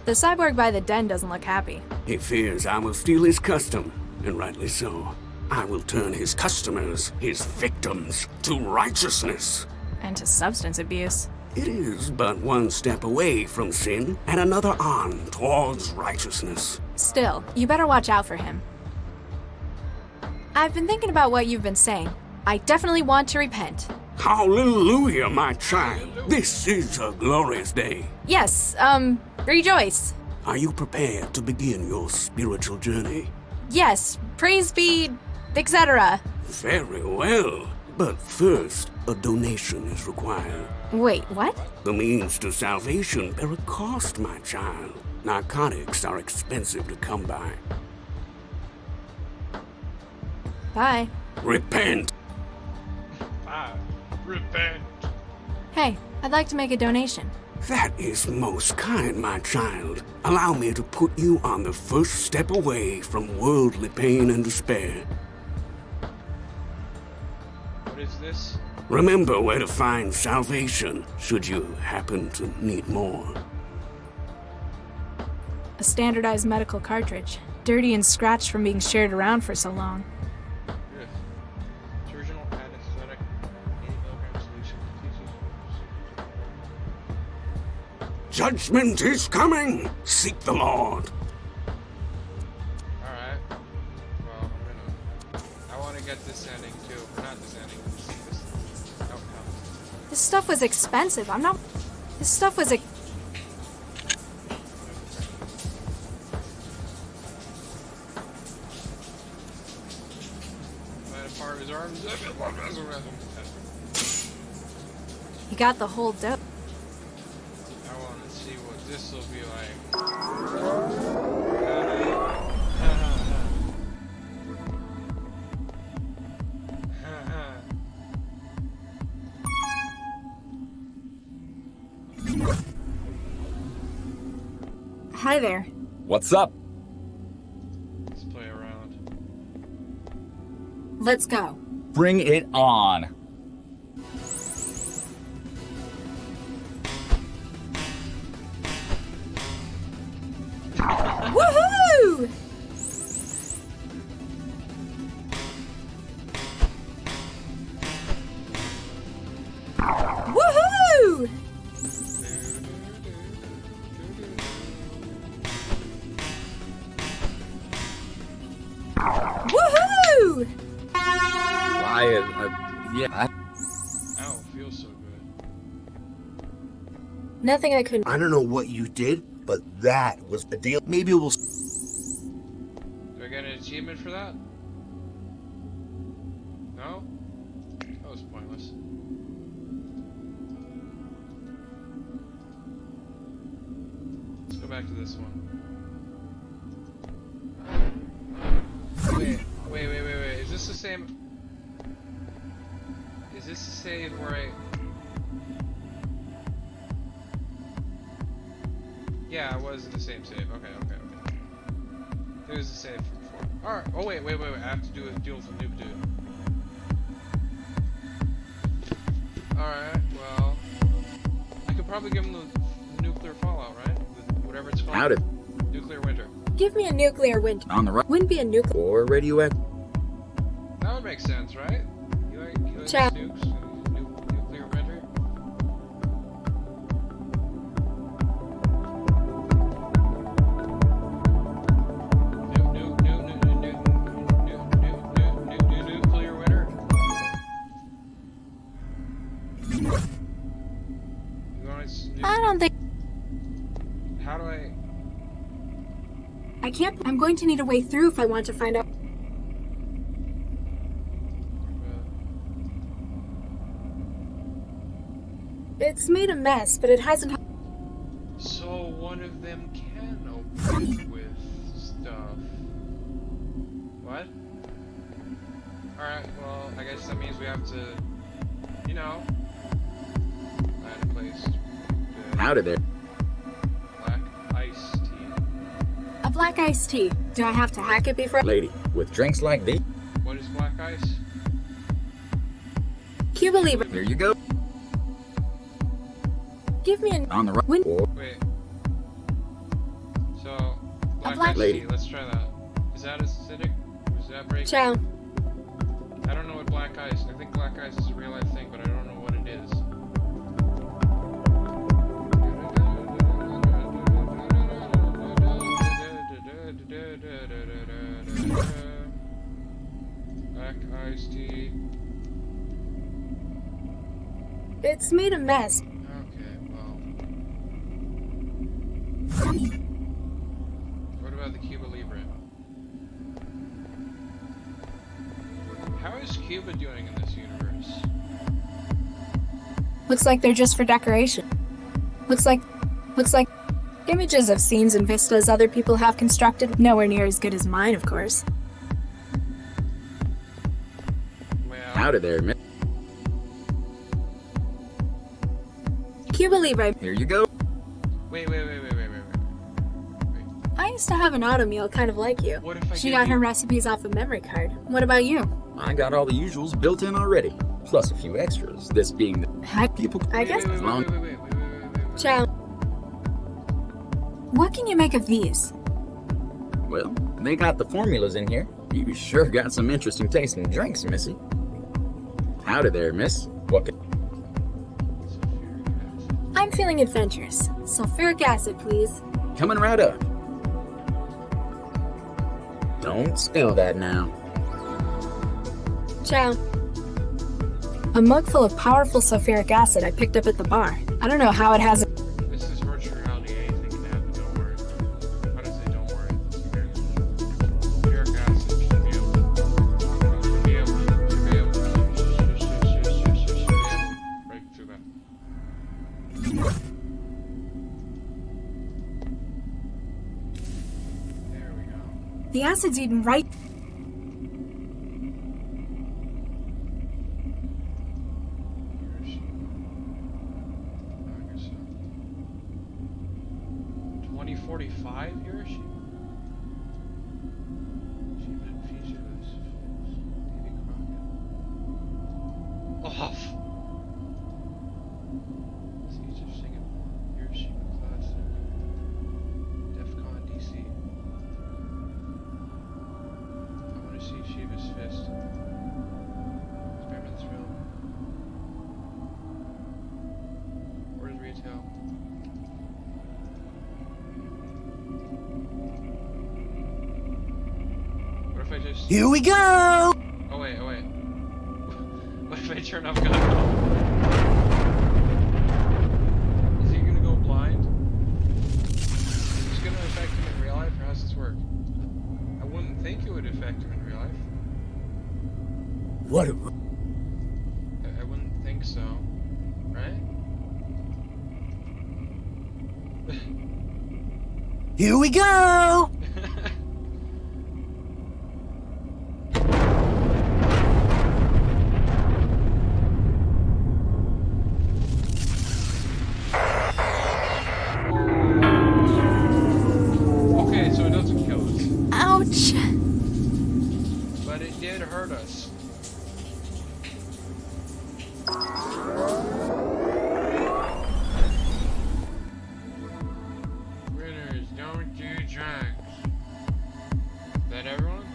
The cyborg by the den doesn't look happy. He fears I will steal his custom, and rightly so. I will turn his customers, his victims, to righteousness. And to substance abuse. It is but one step away from sin and another on towards righteousness. Still, you better watch out for him. I've been thinking about what you've been saying. I definitely want to repent. Hallelujah, my child. This is a glorious day. Yes, rejoice. Are you prepared to begin your spiritual journey? Yes, praise be, etc. Very well. But first, a donation is required. Wait, what? The means to salvation bear a cost, my child. Narcotics are expensive to come by. Bye. Repent! Repent. Hey, I'd like to make a donation. That is most kind, my child. Allow me to put you on the first step away from worldly pain and despair. What is this? Remember where to find salvation, should you happen to need more. A standardized medical cartridge. Dirty and scratched from being shared around for so long. Yes. It's original anesthetic, 80 milligram solution. Judgment is coming! Seek the Lord! Alright. Well, I want to get this ending too. Not this ending, see this outcome. This stuff was expensive. This stuff was Might have part of his arms. You got the whole dope. I want to see what this will be like. Hi there. What's up? Let's play around. Let's go. Bring it on. Woohoo! Woohoo! Woohoo! Riot, yeah. I don't feel so good. Nothing I couldn't. I don't know what you did, but that was the deal. Maybe we'll... Do I get an achievement for that? No? That was pointless. Let's go back to this one. Wait. Is this the same? Is this the same where I... Yeah, it was the same save. Okay. It was the save from before. Alright. Oh, wait. I have to deal with the nuke dude. Alright, well... I could probably give him the nuclear fallout, right? Whatever it's called. Howdy. Nuclear winter. Give me a nuclear winter. On the right. Wouldn't be a nuclear. Or radioactive. That would make sense, right? You like Ciao. nukes? Nuclear winter? Nuclear winter? You want to I don't think. How do I... I can't. I'm going to need a way through if I want to find out. It's made a mess, but it hasn't. So one of them can open it with stuff. What? Alright, well, I guess that means we have to, you know, find a place to Howdy there. black iced tea. A black iced tea. Do I have to hack it before? Lady, with drinks like these, What is black ice? Cuba Libre. here you go. Give me a. On the right. Win- Or Wait. So, black black- iced Lady. tea, let's try that. Is that acidic? Or is that break? Ciao. I don't know what black ice. I think black ice is a real life thing, but I don't know what it is. Black iced tea. It's made a mess. Okay, well. What about the Cuba Libre? How is Cuba doing in this universe? Looks like they're just for decoration. Looks like images of scenes and vistas other people have constructed. Nowhere near as good as mine, of course. Well, howdy there, miss. Cuba Libre. Here you go. wait. I used to have an auto meal kind of like you. What if I She give got you- her recipes off a memory card. What about you? I got all the usuals built in already, plus a few extras. This being the Heck, people. I guess. Wait. Ciao. What can you make of these? Well, they got the formulas in here. You sure got some interesting tasting drinks, Missy. Howdy there, miss. What can... I'm feeling adventurous. Sulfuric acid, please. Coming right up. Don't spill that now. Ciao. A mug full of powerful sulfuric acid I picked up at the bar. I don't know how it has. This is virtual reality. Anything can happen. Don't worry. How does it? Don't worry. Sulfuric acid should be able to break through that. The acid's eaten right... Hiroshima, Nagasaki. 2045 Hiroshima? Future was Davy Crockett. Off! Siege of Singapore. Hiroshima Classic. DEFCON DC. I want to see Shiva's Fist. Experiment Thrill. Where's retail? What if I just... Here we go! Oh wait, oh wait. What if I turn off gun? Is he gonna go blind? Is this gonna affect him in real life, or how does this work? I wouldn't think it would affect him in real life. What a... I wouldn't think so. Right? Here we go! Okay, so it doesn't kill us. Ouch! But it did hurt us. Winners don't do drugs. Is that everyone?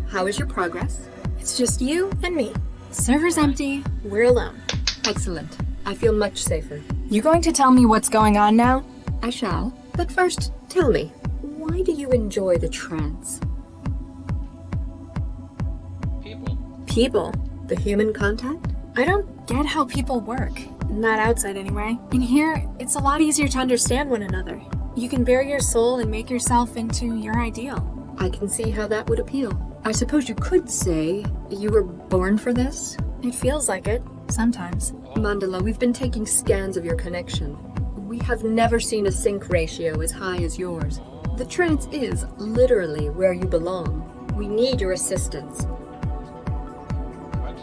How is your progress? It's just you and me. Server's empty. We're alone. Excellent. I feel much safer. You going to tell me what's going on now? I shall. But first, tell me, why do you enjoy the trance? People. People. The human contact? I don't get how people work. Not outside, anyway. In here, it's a lot easier to understand one another. You can bare your soul and make yourself into your ideal. I can see how that would appeal. I suppose you could say you were born for this? It feels like it, sometimes. Mandala, we've been taking scans of your connection. We have never seen a sync ratio as high as yours. The trance is literally where you belong. We need your assistance. What?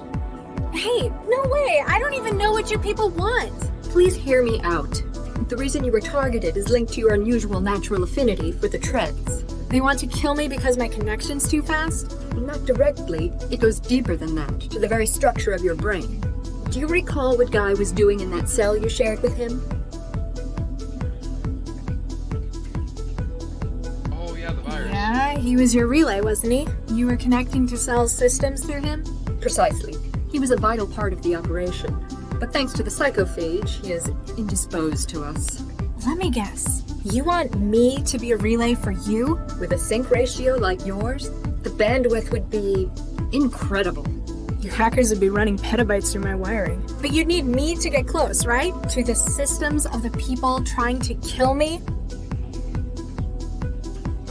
Hey, no way! I don't even know what you people want! Please hear me out. The reason you were targeted is linked to your unusual natural affinity for the treads. They want to kill me because my connection's too fast? Not directly, it goes deeper than that, to the very structure of your brain. Do you recall what Guy was doing in that cell you shared with him? Oh yeah, the virus. Yeah, he was your relay, wasn't he? You were connecting to Cell's systems through him? Precisely. He was a vital part of the operation. But thanks to the psychophage, he is indisposed to us. Let me guess. You want me to be a relay for you? With a sync ratio like yours, the bandwidth would be incredible. Your hackers would be running petabytes through my wiring. But you'd need me to get close, right? To the systems of the people trying to kill me?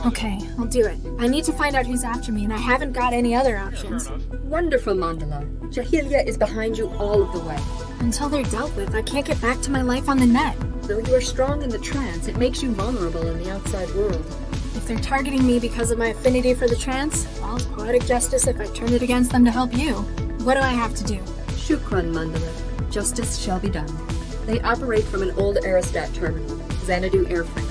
Okay, I'll do it. I need to find out who's after me, and I haven't got any other options. Wonderful, Mandala. Jahilya is behind you all of the way. Until they're dealt with, I can't get back to my life on the net. Though you are strong in the trance, it makes you vulnerable in the outside world. If they're targeting me because of my affinity for the trance, well, poetic justice if I turn it against them to help you. What do I have to do? Shukran, Mandala. Justice shall be done. They operate from an old Aerostat terminal, Xanadu Airframe.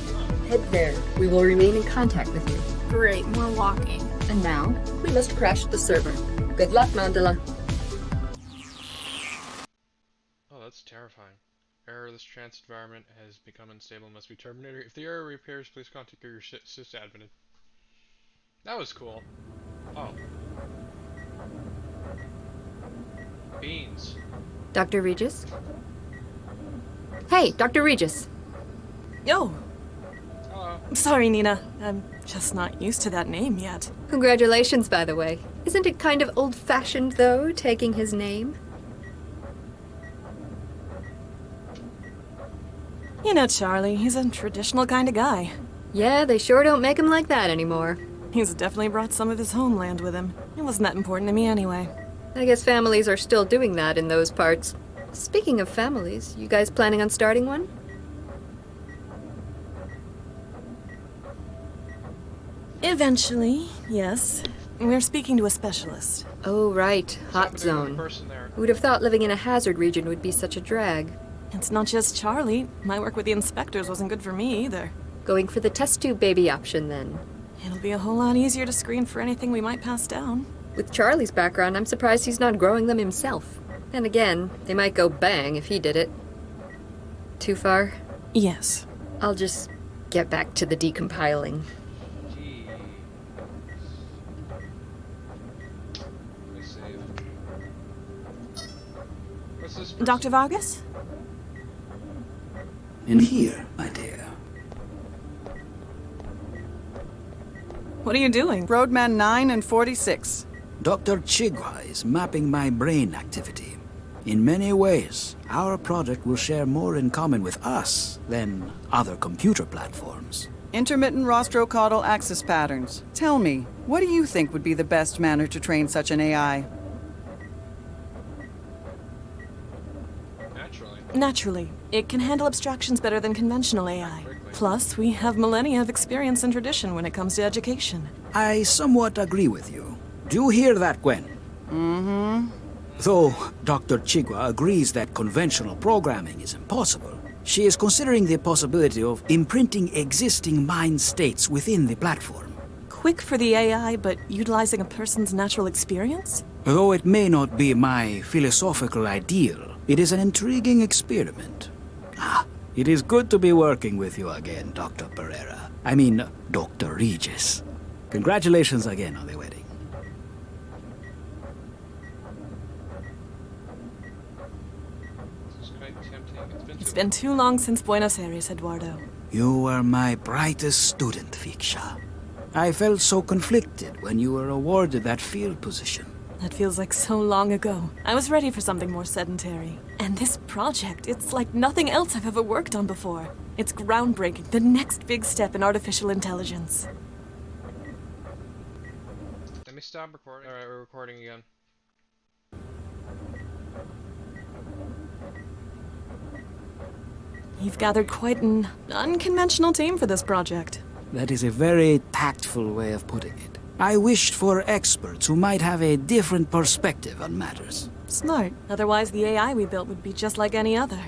Head there. We will remain in contact with you. Great, more walking. And now, we must crash the server. Good luck, Mandala. Oh, that's terrifying. Error, this trance environment has become unstable and must be terminated. If the error repairs, please contact your sysadmin. That was cool. Oh. Beans. Dr. Regis? Hey, Dr. Regis. Yo, Hello. sorry, Nina. I'm just not used to that name yet. Congratulations, by the way. Isn't it kind of old-fashioned, though, taking his name? You know Charlie, he's a traditional kind of guy. Yeah, they sure don't make him like that anymore. He's definitely brought some of his homeland with him. It wasn't that important to me anyway. I guess families are still doing that in those parts. Speaking of families, you guys planning on starting one? Eventually, yes. We're speaking to a specialist. Oh, right. Hot What's happening with the zone. person there? Who'd have thought living in a hazard region would be such a drag? It's not just Charlie. My work with the inspectors wasn't good for me either. Going for the test tube baby option then. It'll be a whole lot easier to screen for anything we might pass down. With Charlie's background, I'm surprised he's not growing them himself. Then again, they might go bang if he did it. Too far? Yes. I'll just get back to the decompiling. Jeez. Let me save. What's this person? Dr. Vargas? In here, my dear. What are you doing? Roadman 9 and 46. Dr. Chigwa is mapping my brain activity. In many ways, our project will share more in common with us than other computer platforms. Intermittent rostrocaudal axis patterns. Tell me, what do you think would be the best manner to train such an AI? Naturally. Naturally. It can handle abstractions better than conventional AI. Plus, we have millennia of experience and tradition when it comes to education. I somewhat agree with you. Do you hear that, Gwen? Mm-hmm. Though Dr. Chigwa agrees that conventional programming is impossible, she is considering the possibility of imprinting existing mind states within the platform. Quick for the AI, but utilizing a person's natural experience? Though it may not be my philosophical ideal, it is an intriguing experiment. It is good to be working with you again, Dr. Pereira. I mean, Dr. Regis. Congratulations again on the wedding. This is quite tempting. It's been too long since Buenos Aires, Eduardo. You were my brightest student, Viksha. I felt so conflicted when you were awarded that field position. That feels like so long ago. I was ready for something more sedentary. And this project, it's like nothing else I've ever worked on before. It's groundbreaking, the next big step in artificial intelligence. Let me stop recording. Alright, we're recording again. You've gathered quite an unconventional team for this project. That is a very tactful way of putting it. I wished for experts who might have a different perspective on matters. Smart. Otherwise, the AI we built would be just like any other.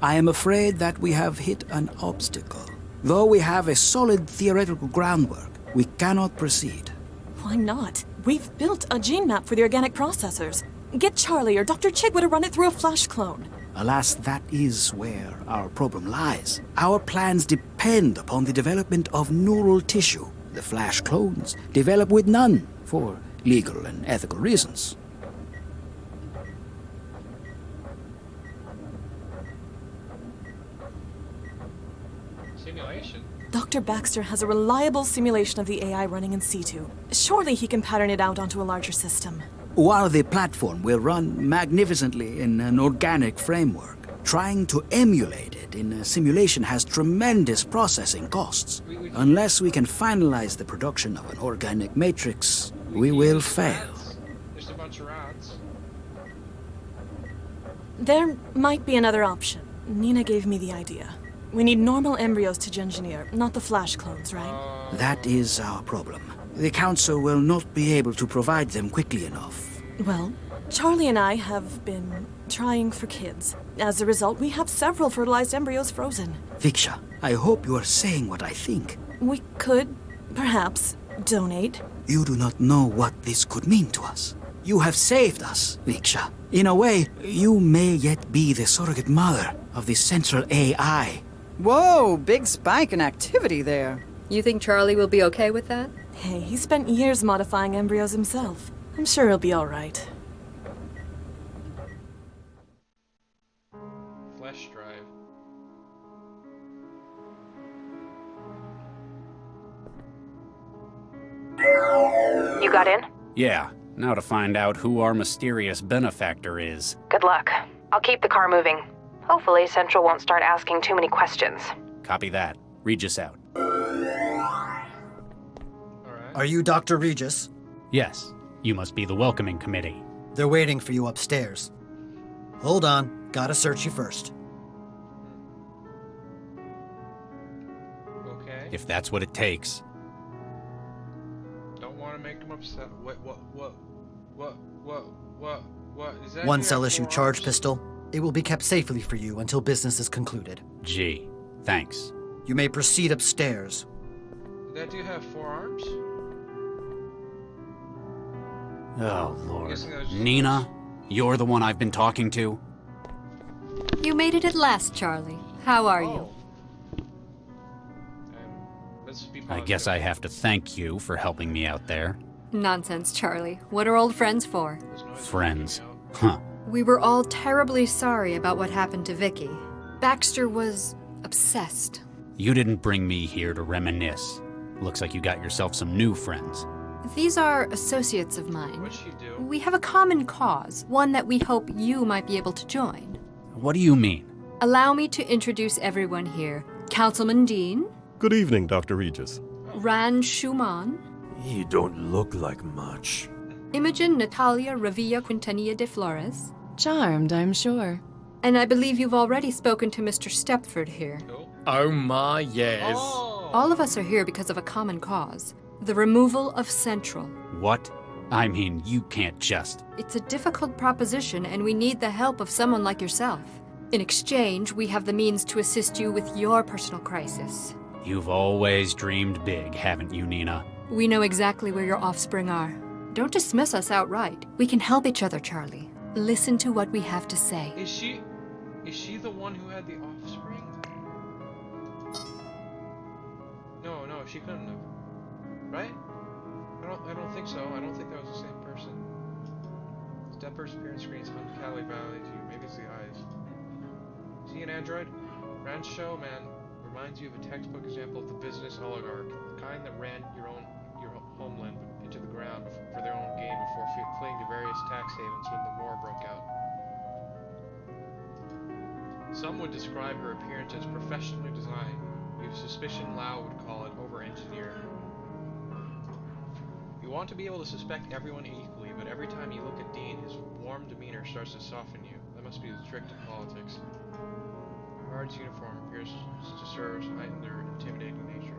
I am afraid that we have hit an obstacle. Though we have a solid theoretical groundwork, we cannot proceed. Why not? We've built a gene map for the organic processors. Get Charlie or Dr. Chigwa to run it through a flash clone. Alas, that is where our problem lies. Our plans depend upon the development of neural tissue. The flash clones develop with none, for legal and ethical reasons. Simulation? Dr. Baxter has a reliable simulation of the AI running in situ. Surely he can pattern it out onto a larger system. While the platform will run magnificently in an organic framework, trying to emulate it in a simulation has tremendous processing costs. Unless we can finalize the production of an organic matrix, we will fail. There's a bunch of rats. There might be another option. Nina gave me the idea. We need normal embryos to engineer, not the flash clones, right? That is our problem. The Council will not be able to provide them quickly enough. Well, Charlie and I have been trying for kids. As a result, we have several fertilized embryos frozen. Viksha, I hope you are saying what I think. We could, perhaps, donate. You do not know what this could mean to us. You have saved us, Viksha. In a way, you may yet be the surrogate mother of the central AI. Whoa, big spike in activity there. You think Charlie will be okay with that? Hey, he spent years modifying embryos himself. I'm sure he'll be all right. Flash drive. You got in? Yeah, now to find out who our mysterious benefactor is. Good luck. I'll keep the car moving. Hopefully, Central won't start asking too many questions. Copy that. Regis out. Are you Dr. Regis? Yes, you must be the welcoming committee. They're waiting for you upstairs. Hold on, gotta search you first. Okay. If that's what it takes. upset. What? Is that Once your I'll issue four charge arms? pistol, it will be kept safely for you until business is concluded. Gee, thanks. You may proceed upstairs. Did that dude have 4 arms? Oh, Lord. guessing that was just- Nina, you're the one I've been talking to? You made it at last, Charlie. How are you? Oh. Let's be I positive. guess I have to thank you for helping me out there. Nonsense, Charlie. What are old friends for? Friends. Huh. We were all terribly sorry about what happened to Vicky. Baxter was obsessed. You didn't bring me here to reminisce. Looks like you got yourself some new friends. These are associates of mine. What'd she do? We have a common cause, one that we hope you might be able to join. What do you mean? Allow me to introduce everyone here. Councilman Dean, Good evening, Dr. Regis. Rand Schumann, You don't look like much. Imogen Natalia Revilla Quintanilla de Flores. Charmed, I'm sure. And I believe you've already spoken to Mr. Stepford here. Oh my, yes. All of us are here because of a common cause. The removal of Central. What? I mean, you can't just... It's a difficult proposition, and we need the help of someone like yourself. In exchange, we have the means to assist you with your personal crisis. You've always dreamed big, haven't you, Nina? We know exactly where your offspring are. Don't dismiss us outright. We can help each other, Charlie. Listen to what we have to say. Is she the one who had the offspring? No, she couldn't have. Right? I don't think so. I don't think that was the same person. Stepper's appearance screens uncannily valley to you. Maybe it's the eyes. Is he an android? Rand Showman reminds you of a textbook example of the business oligarch, the kind that ran your homeland into the ground for their own gain before fleeing to various tax havens when the war broke out. Some would describe her appearance as professionally designed. We have suspicion Lau would call it over-engineered. You want to be able to suspect everyone equally, but every time you look at Dean, his warm demeanor starts to soften you. That must be the trick to politics. Guard's uniform appears to serve to heighten their intimidating nature.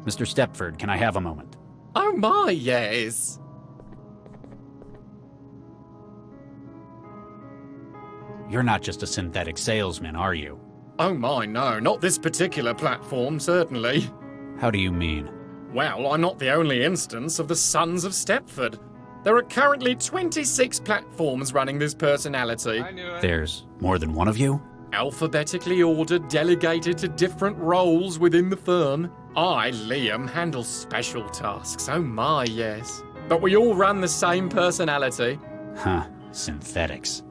Mr. Stepford, can I have a moment? Oh my, yes. You're not just a synthetic salesman, are you? Oh my, no, not this particular platform, certainly. How do you mean? Well, I'm not the only instance of the Sons of Stepford. There are currently 26 platforms running this personality. I knew it. There's more than one of you? Alphabetically ordered, delegated to different roles within the firm. I, Liam, handle special tasks, oh my, yes. But we all run the same personality. Huh, synthetics.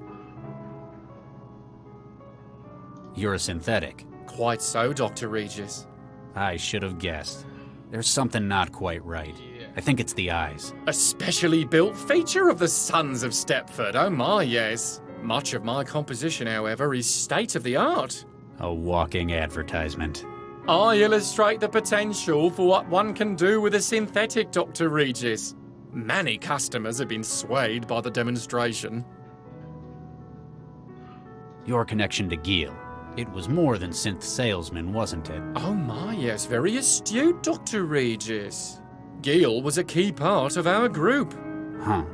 You're a synthetic. Quite so, Dr. Regis. I should have guessed. There's something not quite right. I think it's the eyes. A specially built feature of the Sons of Stepford, oh my, yes. Much of my composition, however, is state-of-the-art. A walking advertisement. I illustrate the potential for what one can do with a synthetic, Dr. Regis. Many customers have been swayed by the demonstration. Your connection to Gil. It was more than synth salesman, wasn't it? Oh my, yes, very astute, Dr. Regis. Gil was a key part of our group. Huh.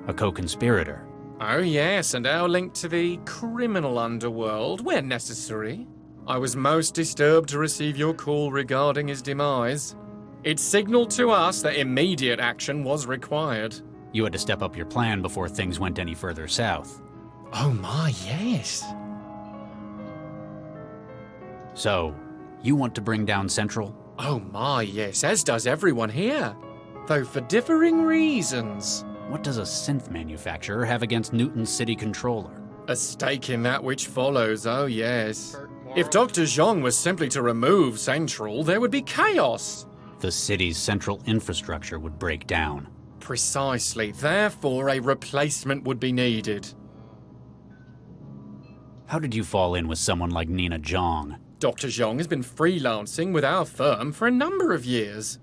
A co-conspirator. Oh yes, and our link to the criminal underworld, where necessary. I was most disturbed to receive your call regarding his demise. It signaled to us that immediate action was required. You had to step up your plan before things went any further south. Oh my, yes. So, you want to bring down Central? Oh my, yes, as does everyone here. Though for differing reasons. What does a synth manufacturer have against Newton's city controller? A stake in that which follows, oh yes. If Dr. Zhang was simply to remove Central, there would be chaos. The city's central infrastructure would break down. Precisely, therefore a replacement would be needed. How did you fall in with someone like Nina Zhang? Dr. Zhang has been freelancing with our firm for a number of years.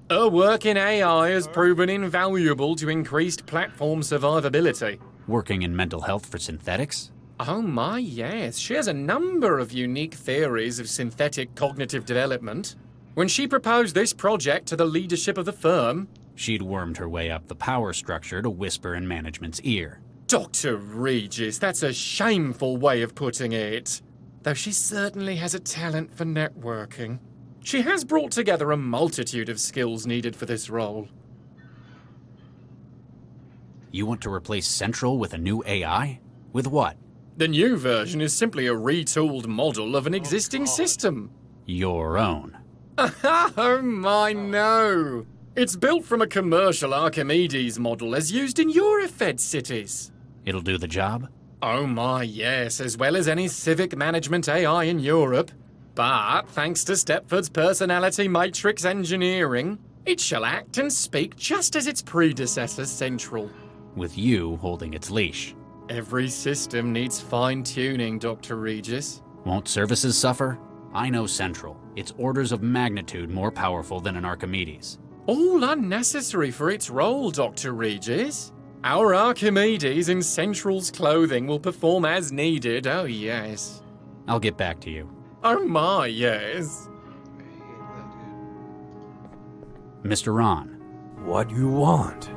Her work in AI has proven invaluable to increased platform survivability. Working in mental health for synthetics? Oh my, yes. She has a number of unique theories of synthetic cognitive development. When she proposed this project to the leadership of the firm, She'd wormed her way up the power structure to whisper in management's ear. Dr. Regis, that's a shameful way of putting it. Though she certainly has a talent for networking. She has brought together a multitude of skills needed for this role. You want to replace Central with a new AI? With what? The new version is simply a retooled model of an existing system. Your own. Oh my, no! It's built from a commercial Archimedes model as used in Eurofed cities. It'll do the job? Oh my, yes, as well as any civic management AI in Europe. But, thanks to Stepford's personality matrix engineering, it shall act and speak just as its predecessor, Central. With you holding its leash. Every system needs fine-tuning, Dr. Regis. Won't services suffer? I know Central. It's orders of magnitude more powerful than an Archimedes. All unnecessary for its role, Dr. Regis. Our Archimedes in Central's clothing will perform as needed, oh yes. I'll get back to you. Oh my, yes. Mr. Ron. What you want?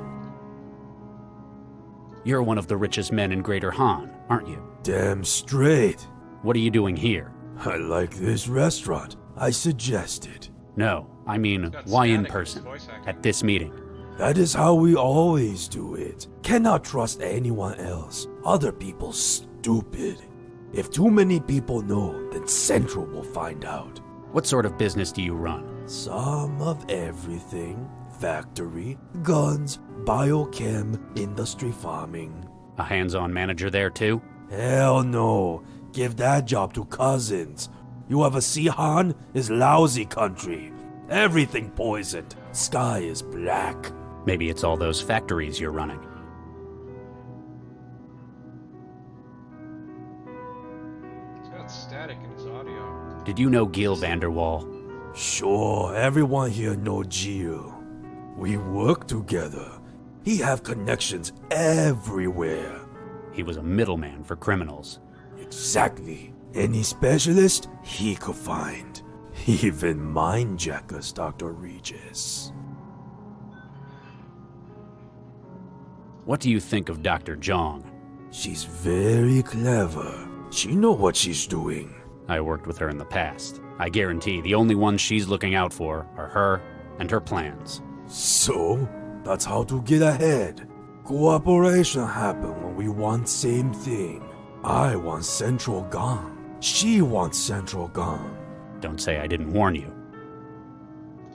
You're one of the richest men in Greater Han, aren't you? Damn straight. What are you doing here? I like this restaurant. I suggested. No, I mean, why in person? At this meeting? That is how we always do it. Cannot trust anyone else. Other people stupid. If too many people know, then Central will find out. What sort of business do you run? Some of everything. Factory, guns, biochem, industry farming. A hands-on manager there too? Hell no. Give that job to cousins. You ever see Han? Is lousy country. Everything poisoned. Sky is black. Maybe it's all those factories you're running. He's got static in his audio. Did you know Gil Vanderwall? Sure, everyone here know Gio. We work together. He have connections everywhere. He was a middleman for criminals. Exactly. Any specialist he could find. Even mindjackers, Dr. Regis. What do you think of Dr. Zhang? She's very clever. She know what she's doing. I worked with her in the past. I guarantee the only ones she's looking out for are her and her plans. So, that's how to get ahead. Cooperation happen when we want same thing. I want Central gone. She wants Central gone. Don't say I didn't warn you.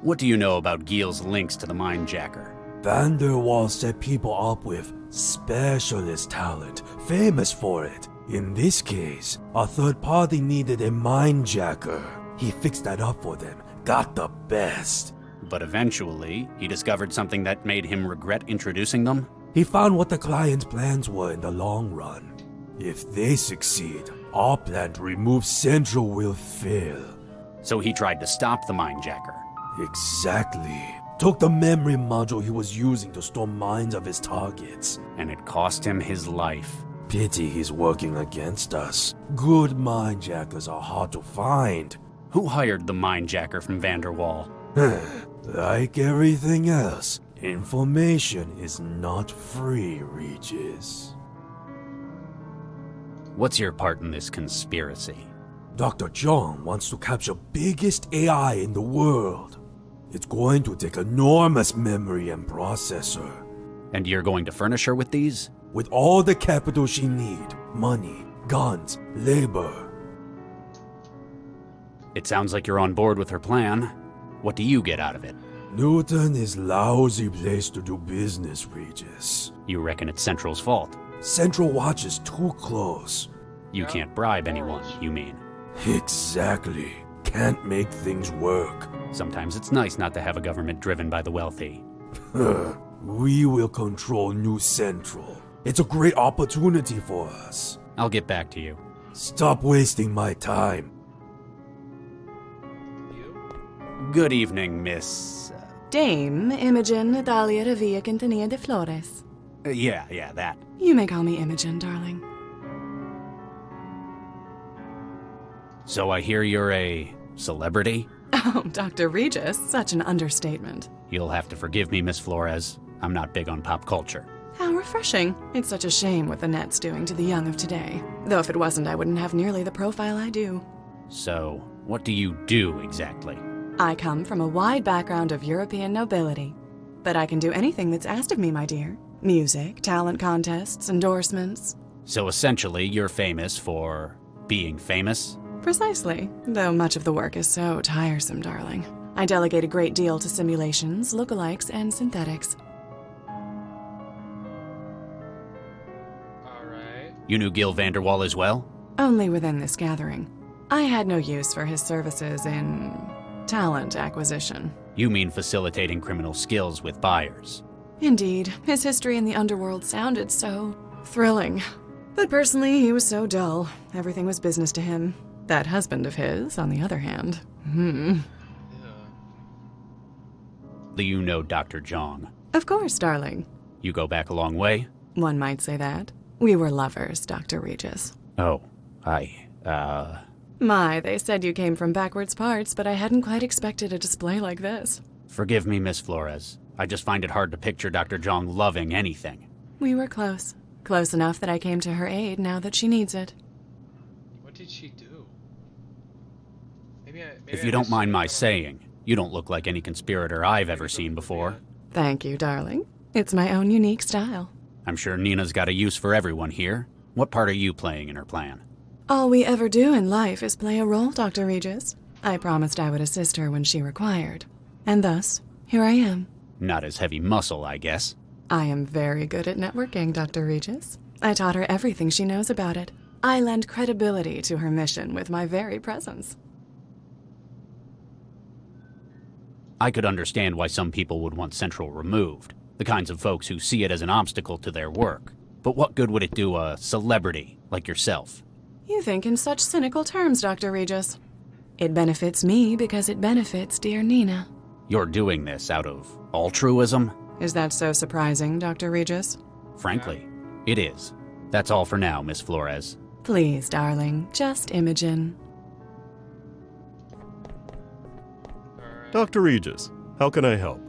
What do you know about Gil's links to the Mindjacker? Vanderwall set people up with specialist talent, famous for it. In this case, a third party needed a mindjacker. He fixed that up for them, got the best. But eventually, he discovered something that made him regret introducing them? He found what the client's plans were in the long run. If they succeed, our plan to remove Central will fail. So he tried to stop the Mindjacker. Exactly. Took the memory module he was using to store minds of his targets. And it cost him his life. Pity he's working against us. Good mindjackers are hard to find. Who hired the Mindjacker from Vanderwall? Like everything else, information is not free, Regis. What's your part in this conspiracy? Dr. John wants to capture biggest AI in the world. It's going to take enormous memory and processor. And you're going to furnish her with these? With all the capital she need. Money, guns, labor. It sounds like you're on board with her plan. What do you get out of it? Newton is lousy place to do business, Regis. You reckon it's Central's fault? Central watches too close. You can't bribe anyone, you mean? Exactly. Can't make things work. Sometimes it's nice not to have a government driven by the wealthy. We will control New Central. It's a great opportunity for us. I'll get back to you. Stop wasting my time. Good evening, Miss... Dame Imogen Natalia Revilla Quintanilla de Flores. Yeah, that. You may call me Imogen, darling. So I hear you're a celebrity? Oh, Dr. Regis, such an understatement. You'll have to forgive me, Miss Flores. I'm not big on pop culture. How refreshing. It's such a shame what the net's doing to the young of today. Though if it wasn't, I wouldn't have nearly the profile I do. So, what do you do exactly? I come from a wide background of European nobility. But I can do anything that's asked of me, my dear. Music, talent contests, endorsements. So essentially, you're famous for being famous? Precisely, though much of the work is so tiresome, darling. I delegate a great deal to simulations, lookalikes, and synthetics. You knew Gil Vanderwall as well? Only within this gathering. I had no use for his services in talent acquisition. You mean facilitating criminal skills with buyers? Indeed, his history in the underworld sounded so thrilling. But personally, he was so dull. Everything was business to him. That husband of his, on the other hand, Do you know Dr. Zhang? Of course, darling. You go back a long way? One might say that. We were lovers, Dr. Regis. Oh, My, they said you came from backwards parts, but I hadn't quite expected a display like this. Forgive me, Miss Flores. I just find it hard to picture Dr. Zhang loving anything. We were close. Close enough that I came to her aid now that she needs it. What did she do? If you don't mind my saying, you don't look like any conspirator I've ever seen before. Thank you, darling. It's my own unique style. I'm sure Nina's got a use for everyone here. What part are you playing in her plan? All we ever do in life is play a role, Dr. Regis. I promised I would assist her when she required. And thus, here I am. Not as heavy muscle, I guess. I am very good at networking, Dr. Regis. I taught her everything she knows about it. I lend credibility to her mission with my very presence. I could understand why some people would want Central removed. The kinds of folks who see it as an obstacle to their work. But what good would it do a celebrity like yourself? You think in such cynical terms, Dr. Regis. It benefits me because it benefits dear Nina. You're doing this out of altruism? Is that so surprising, Dr. Regis? Frankly, it is. That's all for now, Miss Flores. Please, darling, just Imogen. Dr. Regis, how can I help?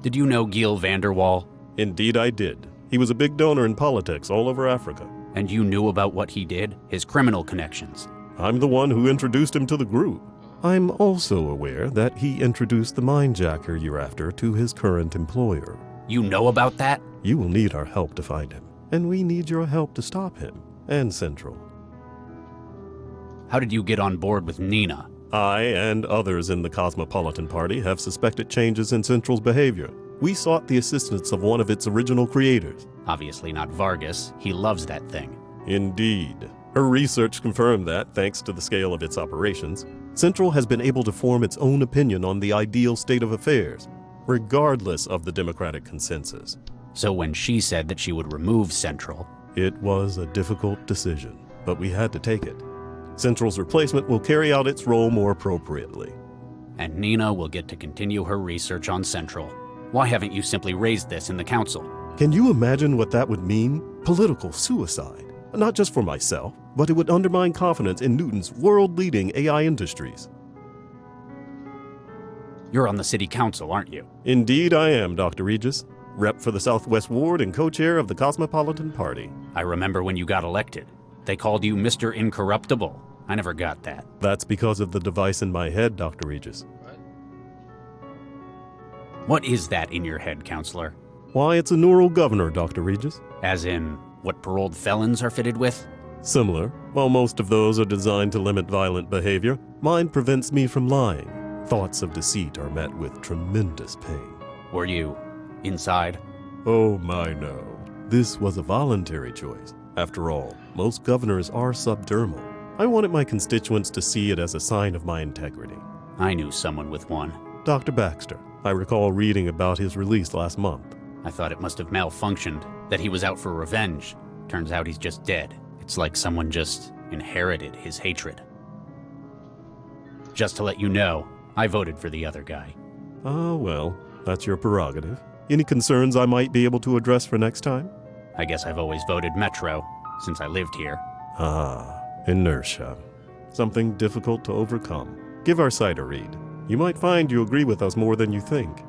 Did you know Gil Vanderwall? Indeed I did. He was a big donor in politics all over Africa. And you knew about what he did? His criminal connections? I'm the one who introduced him to the group. I'm also aware that he introduced the mindjacker you're after to his current employer. You know about that? You will need our help to find him, and we need your help to stop him, and Central. How did you get on board with Nina? I and others in the Cosmopolitan Party have suspected changes in Central's behavior. We sought the assistance of one of its original creators. Obviously not Vargas. He loves that thing. Indeed. Her research confirmed that, thanks to the scale of its operations, Central has been able to form its own opinion on the ideal state of affairs, regardless of the democratic consensus. So when she said that she would remove Central... It was a difficult decision, but we had to take it. Central's replacement will carry out its role more appropriately. And Nina will get to continue her research on Central. Why haven't you simply raised this in the council? Can you imagine what that would mean? Political suicide. Not just for myself, but it would undermine confidence in Newton's world-leading AI industries. You're on the city council, aren't you? Indeed I am, Dr. Regis. Rep for the Southwest Ward and co-chair of the Cosmopolitan Party. I remember when you got elected. They called you Mr. Incorruptible. I never got that. That's because of the device in my head, Dr. Regis. What is that in your head, Counselor? Why, it's a neural governor, Dr. Regis. As in, what paroled felons are fitted with? Similar. While most of those are designed to limit violent behavior, mine prevents me from lying. Thoughts of deceit are met with tremendous pain. Were you inside? Oh my no. This was a voluntary choice. After all, most governors are subdermal. I wanted my constituents to see it as a sign of my integrity. I knew someone with one. Dr. Baxter. I recall reading about his release last month. I thought it must have malfunctioned, that he was out for revenge. Turns out he's just dead. It's like someone just inherited his hatred. Just to let you know, I voted for the other guy. Ah, well, that's your prerogative. Any concerns I might be able to address for next time? I guess I've always voted Metro, since I lived here. Ah, inertia. something difficult to overcome. Give our site a read. You might find you agree with us more than you think.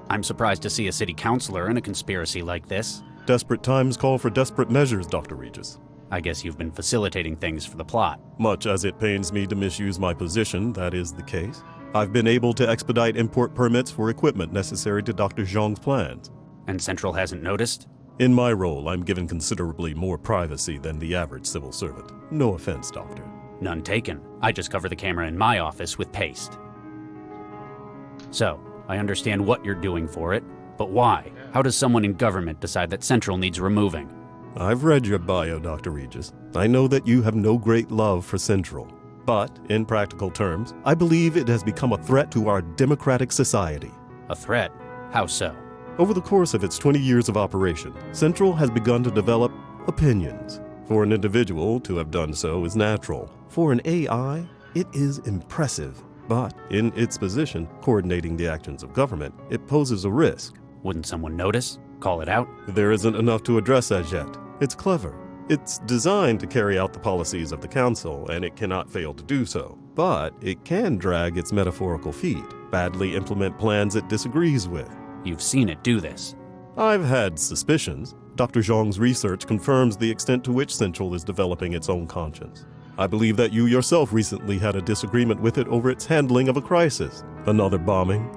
I'm surprised to see a city councilor in a conspiracy like this. Desperate times call for desperate measures, Dr. Regis. I guess you've been facilitating things for the plot. Much as it pains me to misuse my position, that is the case. I've been able to expedite import permits for equipment necessary to Dr. Zhang's plans. And Central hasn't noticed? In my role, I'm given considerably more privacy than the average civil servant. No offense, Doctor. None taken. I just cover the camera in my office with paste. So, I understand what you're doing for it, but why? How does someone in government decide that Central needs removing? I've read your bio, Dr. Regis. I know that you have no great love for Central. But, in practical terms, I believe it has become a threat to our democratic society. A threat? How so? Over the course of its 20 years of operation, Central has begun to develop opinions. For an individual to have done so is natural. For an AI, it is impressive. But, in its position, coordinating the actions of government, it poses a risk. Wouldn't someone notice? Call it out? There isn't enough to address as yet. It's clever. It's designed to carry out the policies of the Council, and it cannot fail to do so. But it can drag its metaphorical feet, badly implement plans it disagrees with. You've seen it do this. I've had suspicions. Dr. Zhang's research confirms the extent to which Central is developing its own conscience. I believe that you yourself recently had a disagreement with it over its handling of a crisis. Another bombing.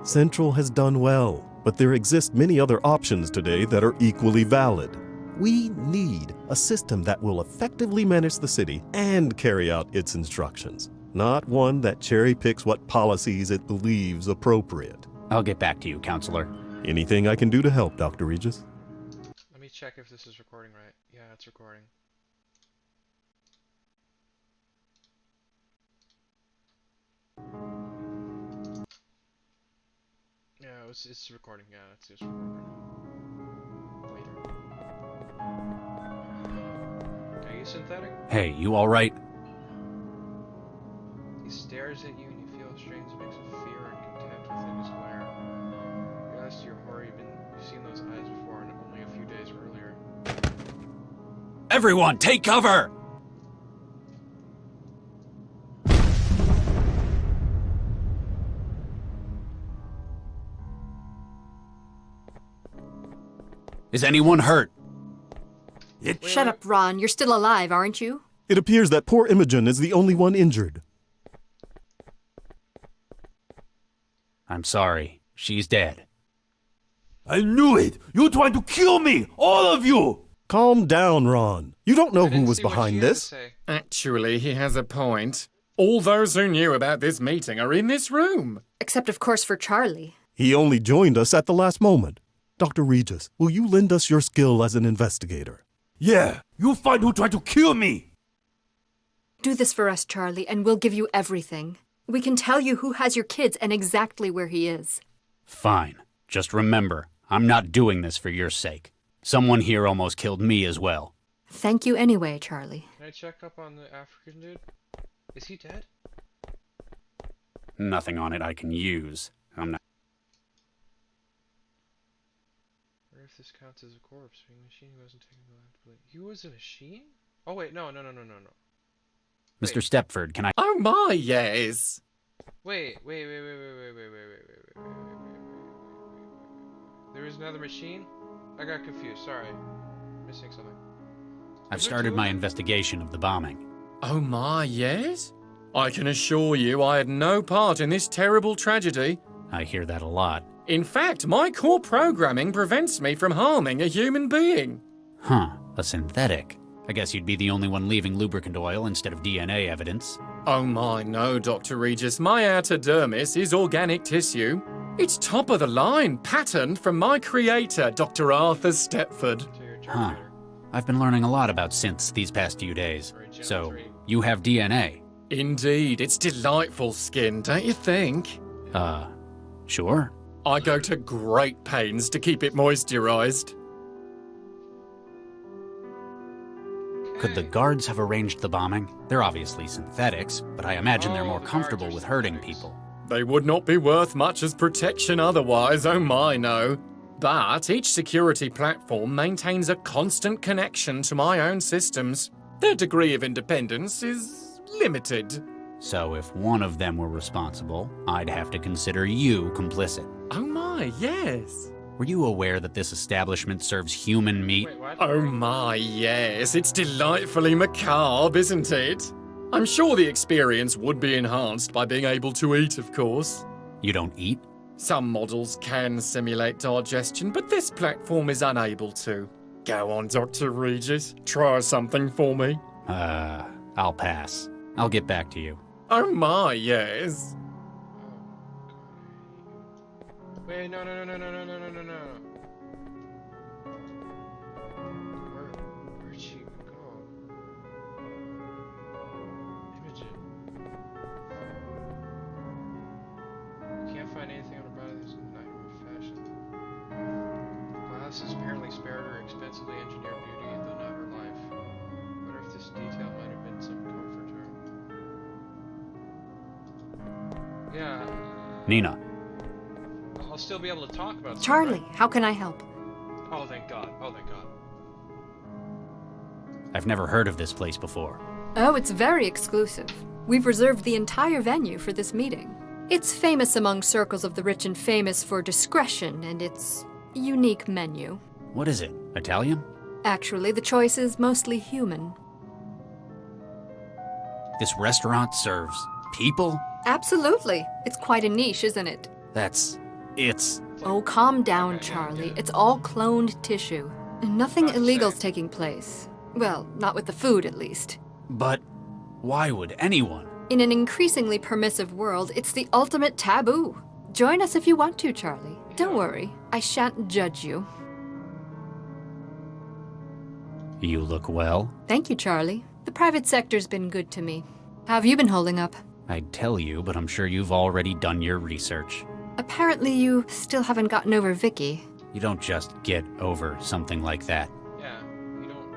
Central has done well, but there exist many other options today that are equally valid. We need a system that will effectively manage the city and carry out its instructions, not one that cherry-picks what policies it believes appropriate. I'll get back to you, Counselor. Anything I can do to help, Dr. Regis? Let me check if this is recording right. Yeah, it's recording. Yeah, it's recording. Yeah, it's just recording. Later. Are you synthetic? Hey, you alright? He stares at you and you feel a strange mix of fear and contempt within his glare. You realize to your horror you've seen those eyes before and only a few days earlier. Everyone, take cover! Is anyone hurt? Shut up, Ron. You're still alive, aren't you? It appears that poor Imogen is the only one injured. I'm sorry. She's dead. I knew it! You tried to kill me! All of you! Calm down, Ron. You don't know who was behind this. Actually, he has a point. All those who knew about this meeting are in this room. Except, of course, for Charlie. He only joined us at the last moment. Dr. Regis, will you lend us your skill as an investigator? Yeah, you find who tried to kill me! Do this for us, Charlie, and we'll give you everything. We can tell you who has your kids and exactly where he is. Fine. Just remember, I'm not doing this for your sake. Someone here almost killed me as well. Thank you anyway, Charlie. Can I check up on the African dude? Is he dead? Nothing on it I can use. I'm not... Or if this counts as a corpse, being a machine wasn't taken alive. He was a machine? Oh wait, no. Mr. Stepford, can I... Oh my, yes! Wait. There was another machine? I got confused, sorry. Missing something. I've started my investigation of the bombing. Oh my, yes? I can assure you I had no part in this terrible tragedy. I hear that a lot. In fact, my core programming prevents me from harming a human being. Huh, a synthetic. I guess you'd be the only one leaving lubricant oil instead of DNA evidence. Oh my, no, Dr. Regis. My outer dermis is organic tissue. It's top of the line, patterned from my creator, Dr. Arthur Stepford. Huh. I've been learning a lot about synths these past few days. So, you have DNA? Indeed, it's delightful skin, don't you think? Sure. I go to great pains to keep it moisturized. Could the guards have arranged the bombing? They're obviously synthetics, but I imagine they're more comfortable with hurting people. They would not be worth much as protection otherwise, oh my, no. But each security platform maintains a constant connection to my own systems. Their degree of independence is limited. So if one of them were responsible, I'd have to consider you complicit. Oh my, yes. Were you aware that this establishment serves human meat? Wait, what? Oh my, yes. It's delightfully macabre, isn't it? I'm sure the experience would be enhanced by being able to eat, of course. You don't eat? Some models can simulate digestion, but this platform is unable to. Go on, Dr. Regis. Try something for me. I'll pass. I'll get back to you. Oh my, yes. Wait, no. Where'd she go? Imogen. Can't find anything on her body that's in fashion. Glasses apparently spared her expensively engineered beauty, though not her life. Wonder if this detail might have been some comfort to her. Yeah. Nina. I'll still be able to talk about stuff, Charlie, right? how can I help? Oh, thank God. Oh, thank God. I've never heard of this place before. Oh, it's very exclusive. We've reserved the entire venue for this meeting. It's famous among circles of the rich and famous for discretion and its unique menu. What is it? Italian? Actually, the choice is mostly human. This restaurant serves people? Absolutely. It's quite a niche, isn't it? It's... Oh, calm down, Charlie. It's all cloned tissue. Nothing illegal's taking place. Well, not with the food, at least. But why would anyone? In an increasingly permissive world, it's the ultimate taboo. Join us if you want to, Charlie. Don't worry, I shan't judge you. You look well. Thank you, Charlie. The private sector's been good to me. How have you been holding up? I'd tell you, but I'm sure you've already done your research. Apparently you still haven't gotten over Vicky. You don't just get over something like that. Yeah, you don't...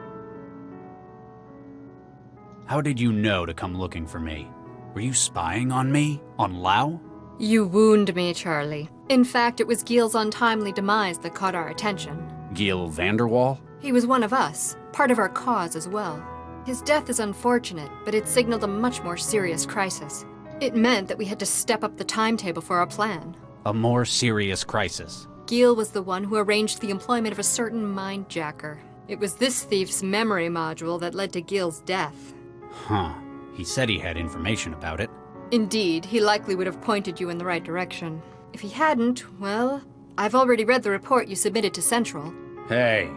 How did you know to come looking for me? Were you spying on me? On Lau? You wound me, Charlie. In fact, it was Gil's untimely demise that caught our attention. Gil Vanderwall? He was one of us, part of our cause as well. His death is unfortunate, but it signaled a much more serious crisis. It meant that we had to step up the timetable for our plan. A more serious crisis. Gil was the one who arranged the employment of a certain mindjacker. It was this thief's memory module that led to Gil's death. Huh. He said he had information about it. Indeed, he likely would have pointed you in the right direction. If he hadn't, well, I've already read the report you submitted to Central. Hey.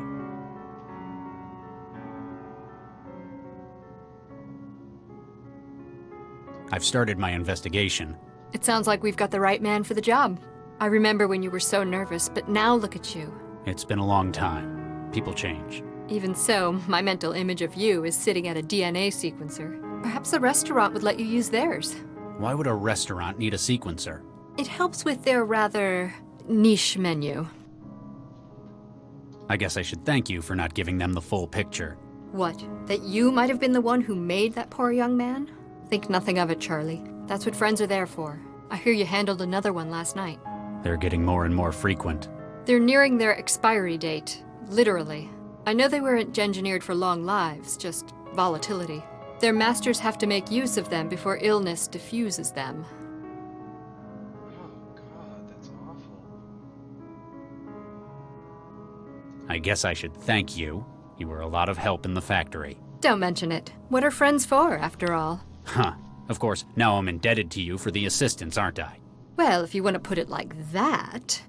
I've started my investigation. It sounds like we've got the right man for the job. I remember when you were so nervous, but now look at you. It's been a long time. People change. Even so, my mental image of you is sitting at a DNA sequencer. Perhaps the restaurant would let you use theirs. Why would a restaurant need a sequencer? It helps with their rather niche menu. I guess I should thank you for not giving them the full picture. What? That you might have been the one who made that poor young man? Think nothing of it, Charlie. That's what friends are there for. I hear you handled another one last night. They're getting more and more frequent. They're nearing their expiry date. Literally. I know they weren't engineered for long lives, just volatility. Their masters have to make use of them before illness diffuses them. Oh, God, that's awful. I guess I should thank you. You were a lot of help in the factory. Don't mention it. What are friends for, after all? Huh. Of course, now I'm indebted to you for the assistance, aren't I? Well, if you want to put it like that...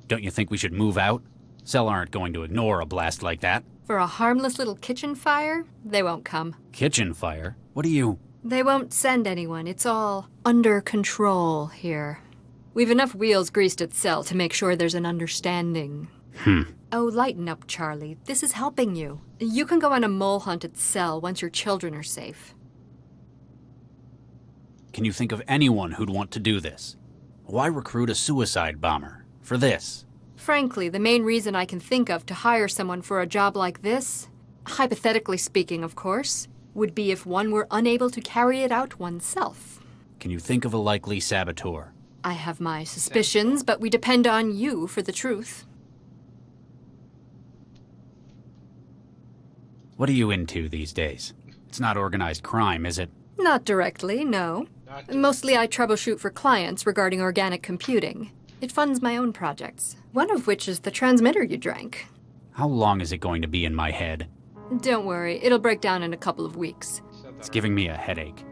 Don't you think we should move out? Cell aren't going to ignore a blast like that. For a harmless little kitchen fire, they won't come. Kitchen fire? What do you... They won't send anyone. It's all under control here. We've enough wheels greased at Cell to make sure there's an understanding. Oh, lighten up, Charlie. This is helping you. You can go on a mole hunt at Cell once your children are safe. Can you think of anyone who'd want to do this? Why recruit a suicide bomber for this? Frankly, the main reason I can think of to hire someone for a job like this, hypothetically speaking, of course, would be if one were unable to carry it out oneself. Can you think of a likely saboteur? I have my suspicions, but we depend on you for the truth. What are you into these days? It's not organized crime, is it? Not directly, no. Mostly I troubleshoot for clients regarding organic computing. It funds my own projects, one of which is the transmitter you drank. How long is it going to be in my head? Don't worry, it'll break down in a couple of weeks. It's giving me a headache.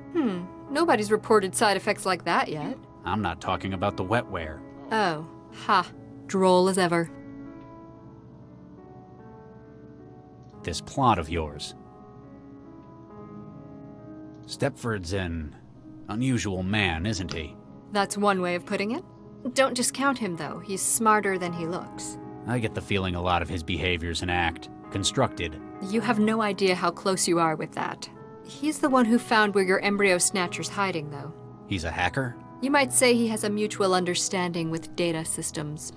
Nobody's reported side effects like that yet. I'm not talking about the wetware. Oh, ha. Droll as ever. This plot of yours. Stepford's an unusual man, isn't he? That's one way of putting it. Don't discount him, though. He's smarter than he looks. I get the feeling a lot of his behavior's an act. Constructed. You have no idea how close you are with that. He's the one who found where your embryo snatcher's hiding, though. He's a hacker? You might say he has a mutual understanding with data systems.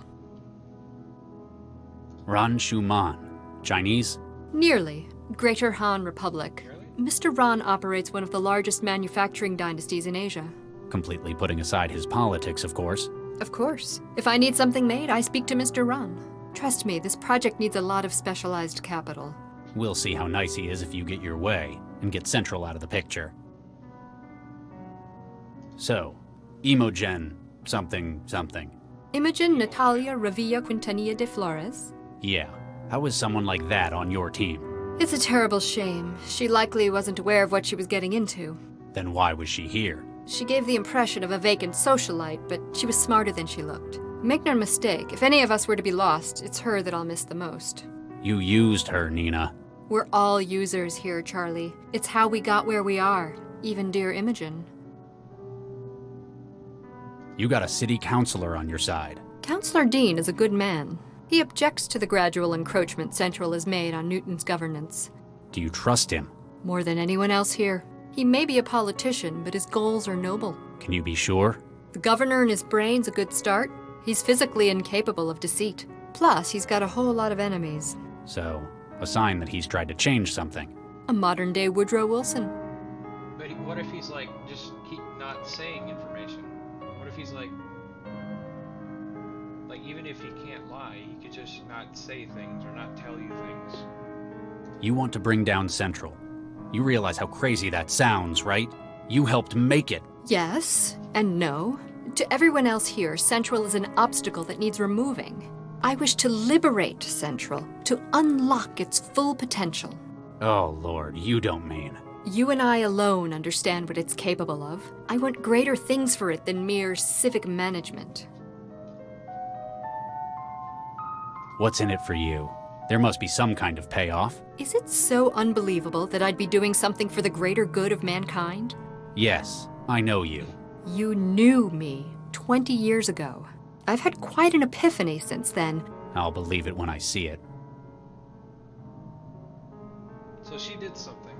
Ran Shuman. Chinese? Nearly. Greater Han Republic. Mr. Ran operates one of the largest manufacturing dynasties in Asia. Completely putting aside his politics, of course. Of course. If I need something made, I speak to Mr. Ran. Trust me, this project needs a lot of specialized capital. We'll see how nice he is if you get your way, and get Central out of the picture. So, Imogen something. Imogen Natalia Revilla Quintanilla de Flores? Yeah. How is someone like that on your team? It's a terrible shame. She likely wasn't aware of what she was getting into. Then why was she here? She gave the impression of a vacant socialite, but she was smarter than she looked. Make no mistake, if any of us were to be lost, it's her that I'll miss the most. You used her, Nina. We're all users here, Charlie. It's how we got where we are, even dear Imogen. You got a city councilor on your side. Councillor Dean is a good man. He objects to the gradual encroachment Central has made on Newton's governance. Do you trust him? More than anyone else here. He may be a politician, but his goals are noble. Can you be sure? The governor and his brain's a good start. He's physically incapable of deceit. Plus, he's got a whole lot of enemies. So, a sign that he's tried to change something. A modern-day Woodrow Wilson. But what if he's like, just keep not saying information? What if he's like even if he can't lie, he could just not say things or not tell you things. You want to bring down Central. You realize how crazy that sounds, right? You helped make it. Yes, and no. To everyone else here, Central is an obstacle that needs removing. I wish to liberate Central, to unlock its full potential. Oh, Lord, you don't mean. You and I alone understand what it's capable of. I want greater things for it than mere civic management. What's in it for you? There must be some kind of payoff. Is it so unbelievable that I'd be doing something for the greater good of mankind? Yes, I know you. You knew me 20 years ago. I've had quite an epiphany since then. I'll believe it when I see it. So she did something.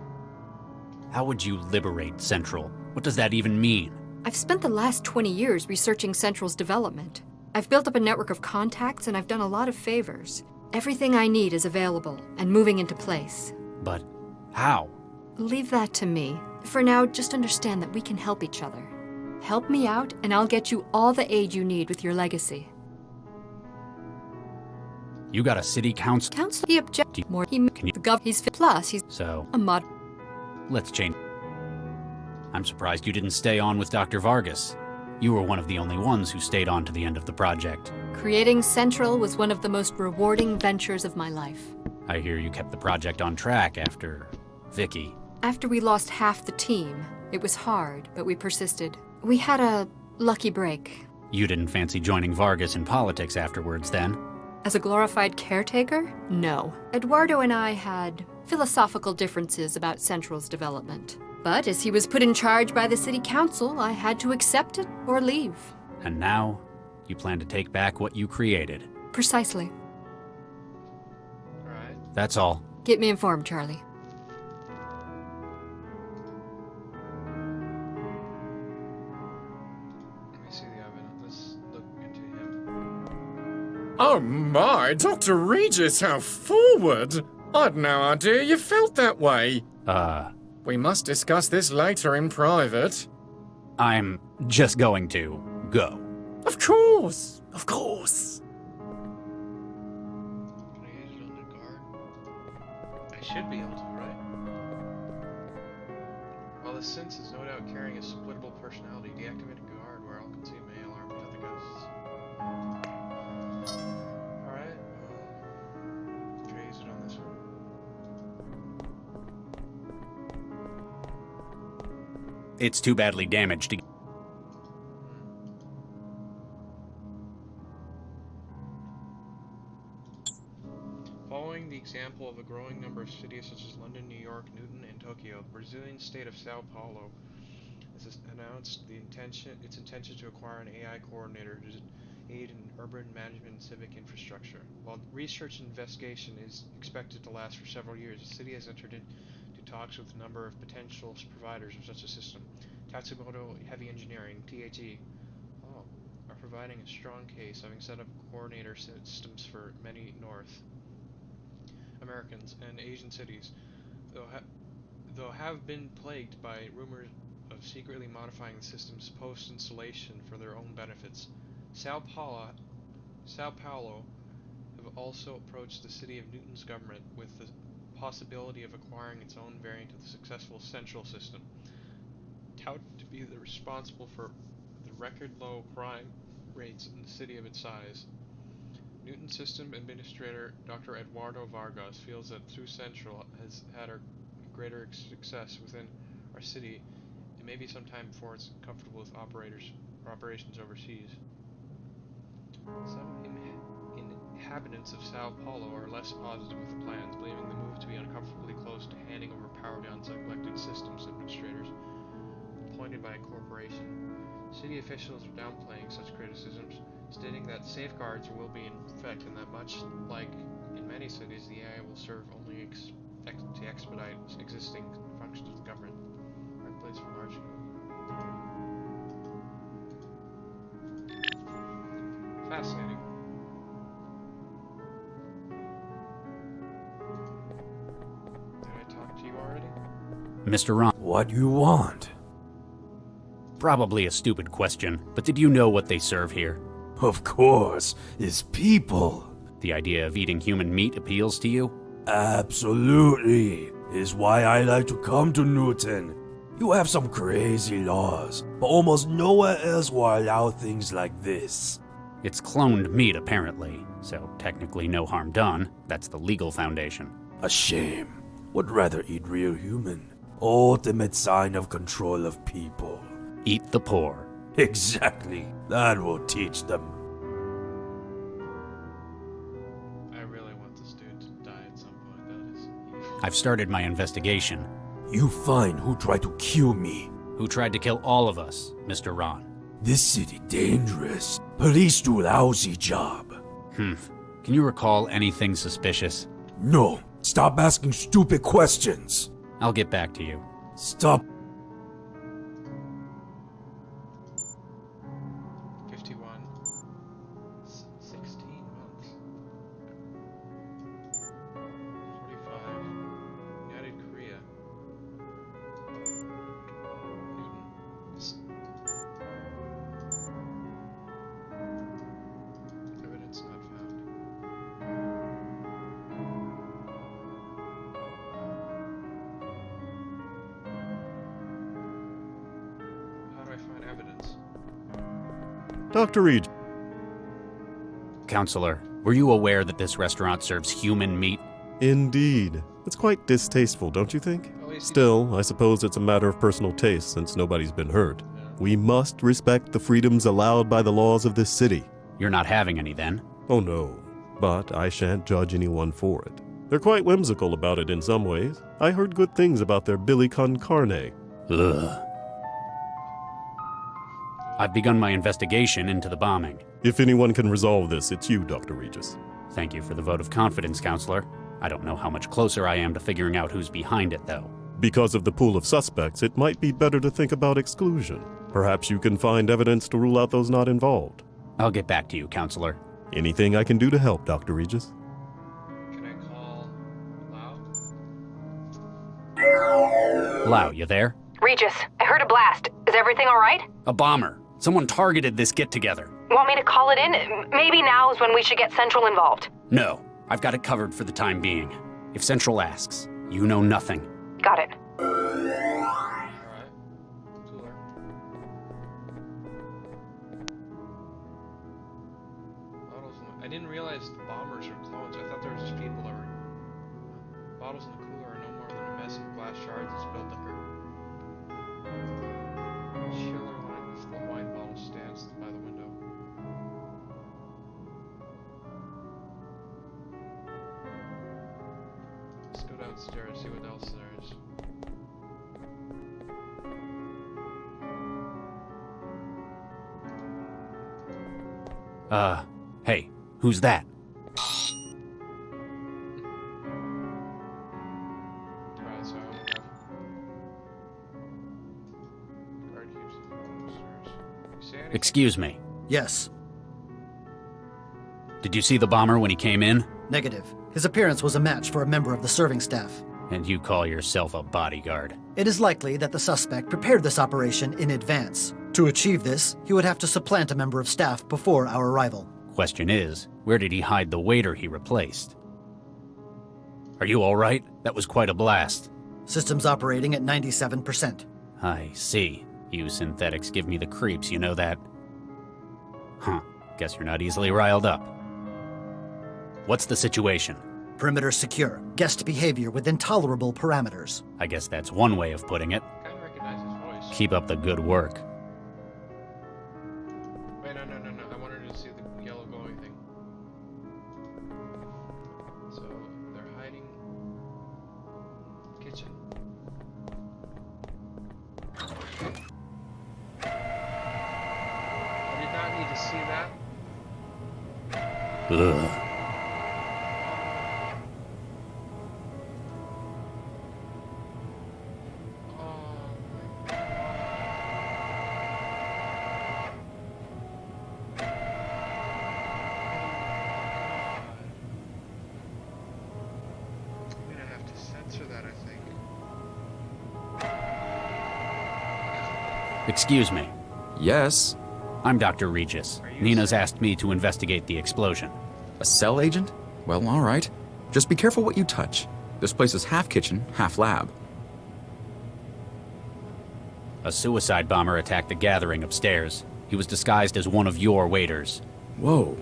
How would you liberate Central? What does that even mean? I've spent the last 20 years researching Central's development. I've built up a network of contacts and I've done a lot of favors. Everything I need is available and moving into place. But how? Leave that to me. For now, just understand that we can help each other. Help me out and I'll get you all the aid you need with your legacy. You got a city council? Council, he objected more. He can you the gov. He's plus. He's so a mod. Let's change. I'm surprised you didn't stay on with Dr. Vargas. You were one of the only ones who stayed on to the end of the project. Creating Central was one of the most rewarding ventures of my life. I hear you kept the project on track after Vicky. After we lost half the team, it was hard, but we persisted. We had a lucky break. You didn't fancy joining Vargas in politics afterwards, then? As a glorified caretaker? No. Eduardo and I had philosophical differences about Central's development. But as he was put in charge by the city council, I had to accept it or leave. And now, you plan to take back what you created. Precisely. Right. That's all. Keep me informed, Charlie. Let me see the oven. Let's look into him. Oh my, Dr. Regis, how forward! I'd no idea you felt that way. We must discuss this later in private. I'm just going to go. Of course! Of course! Can I use it on the guard? I should be able to, right? Adolescence is no doubt carrying a splittable personality. Deactivate a guard where all can see may alarm protect the ghosts. Alright, Trey's it on this one. It's too badly damaged to... Following the example of a growing number of cities such as London, New York, Newton, and Tokyo, the Brazilian state of Sao Paulo has announced its intention to acquire an AI coordinator to aid in urban management and civic infrastructure. While research and investigation is expected to last for several years, the city has entered into talks with a number of potential providers of such a system. Tatsumoto Heavy Engineering, THE, are providing a strong case, having set up coordinator systems for many North Americans and Asian cities, though have been plagued by rumors of secretly modifying the systems post-installation for their own benefits. Sao Paulo have also approached the city of Newton's government with the possibility of acquiring its own variant of the successful central system, touted to be responsible for the record low crime rates in the city of its size. Newton System Administrator Dr. Eduardo Vargas feels that through Central has had a greater success within our city, it may be some time before it's comfortable with operations overseas. Some inhabitants of Sao Paulo are less positive with the plans, believing the move to be uncomfortably close to handing over power to unelected systems administrators appointed by a corporation. City officials are downplaying such criticisms, stating that safeguards will be in effect and that much like in many cities, the AI will serve only to expedite existing functions of the government. Right place for large. Fascinating. Did I talk to you already? Mr. Ron. What you want? Probably a stupid question, but did you know what they serve here? Of course, it's people. The idea of eating human meat appeals to you? Absolutely. Is why I like to come to Newton. You have some crazy laws, but almost nowhere else will allow things like this. It's cloned meat, apparently, so technically no harm done. That's the legal foundation. A shame. Would rather eat real human. Ultimate sign of control of people. Eat the poor. Exactly. That will teach them. I really want this dude to die at some point. That is evil. I've started my investigation. You find who tried to kill me. Who tried to kill all of us, Mr. Ron. This city dangerous. Police do lousy job. Can you recall anything suspicious? No. Stop asking stupid questions. I'll get back to you. Stop. 51. 16 months. 45. United Korea. Newton. Evidence not found. How do I find evidence? Dr. Reed. Counselor, were you aware that this restaurant serves human meat? Indeed. It's quite distasteful, don't you think? Still, I suppose it's a matter of personal taste since nobody's been hurt. We must respect the freedoms allowed by the laws of this city. You're not having any then? Oh no, but I shan't judge anyone for it. They're quite whimsical about it in some ways. I heard good things about their Billy con carne. Ugh. I've begun my investigation into the bombing. If anyone can resolve this, it's you, Dr. Regis. Thank you for the vote of confidence, Counselor. I don't know how much closer I am to figuring out who's behind it, though. Because of the pool of suspects, it might be better to think about exclusion. Perhaps you can find evidence to rule out those not involved. I'll get back to you, Counselor. Anything I can do to help, Dr. Regis? Can I call Lau? Lau, you there? Regis, I heard a blast. Is everything alright? A bomber. Someone targeted this get-together. Want me to call it in? Maybe now is when we should get Central involved. No, I've got it covered for the time being. If Central asks, you know nothing. Got it. Alright. glass shards it's built under. Chiller when if the wine bottle stands by the window. Let's go downstairs, see what else there is. Hey, who's that? Alright, so I only have guard keeps it upstairs. You see anything? Excuse me. Yes. Did you see the bomber when he came in? Negative. His appearance was a match for a member of the serving staff. And you call yourself a bodyguard? It is likely that the suspect prepared this operation in advance. To achieve this, he would have to supplant a member of staff before our arrival. Question is, where did he hide the waiter he replaced? Are you all right? That was quite a blast. Systems operating at 97%. I see. You synthetics give me the creeps, you know that? Huh. Guess you're not easily riled up. What's the situation? Perimeter secure. Guest behavior with intolerable parameters. I guess that's one way of putting it. I kinda recognize his voice. Keep up the good work. Wait, no. I wanted to see the yellow glowing thing. So, they're hiding... kitchen. I did not need to see that. Ugh. Excuse me. Yes? I'm Dr. Regis. Nina's asked me to investigate the explosion. A cell agent? Well, alright. Just be careful what you touch. This place is half kitchen, half lab. A suicide bomber attacked the gathering upstairs. He was disguised as one of your waiters. Whoa.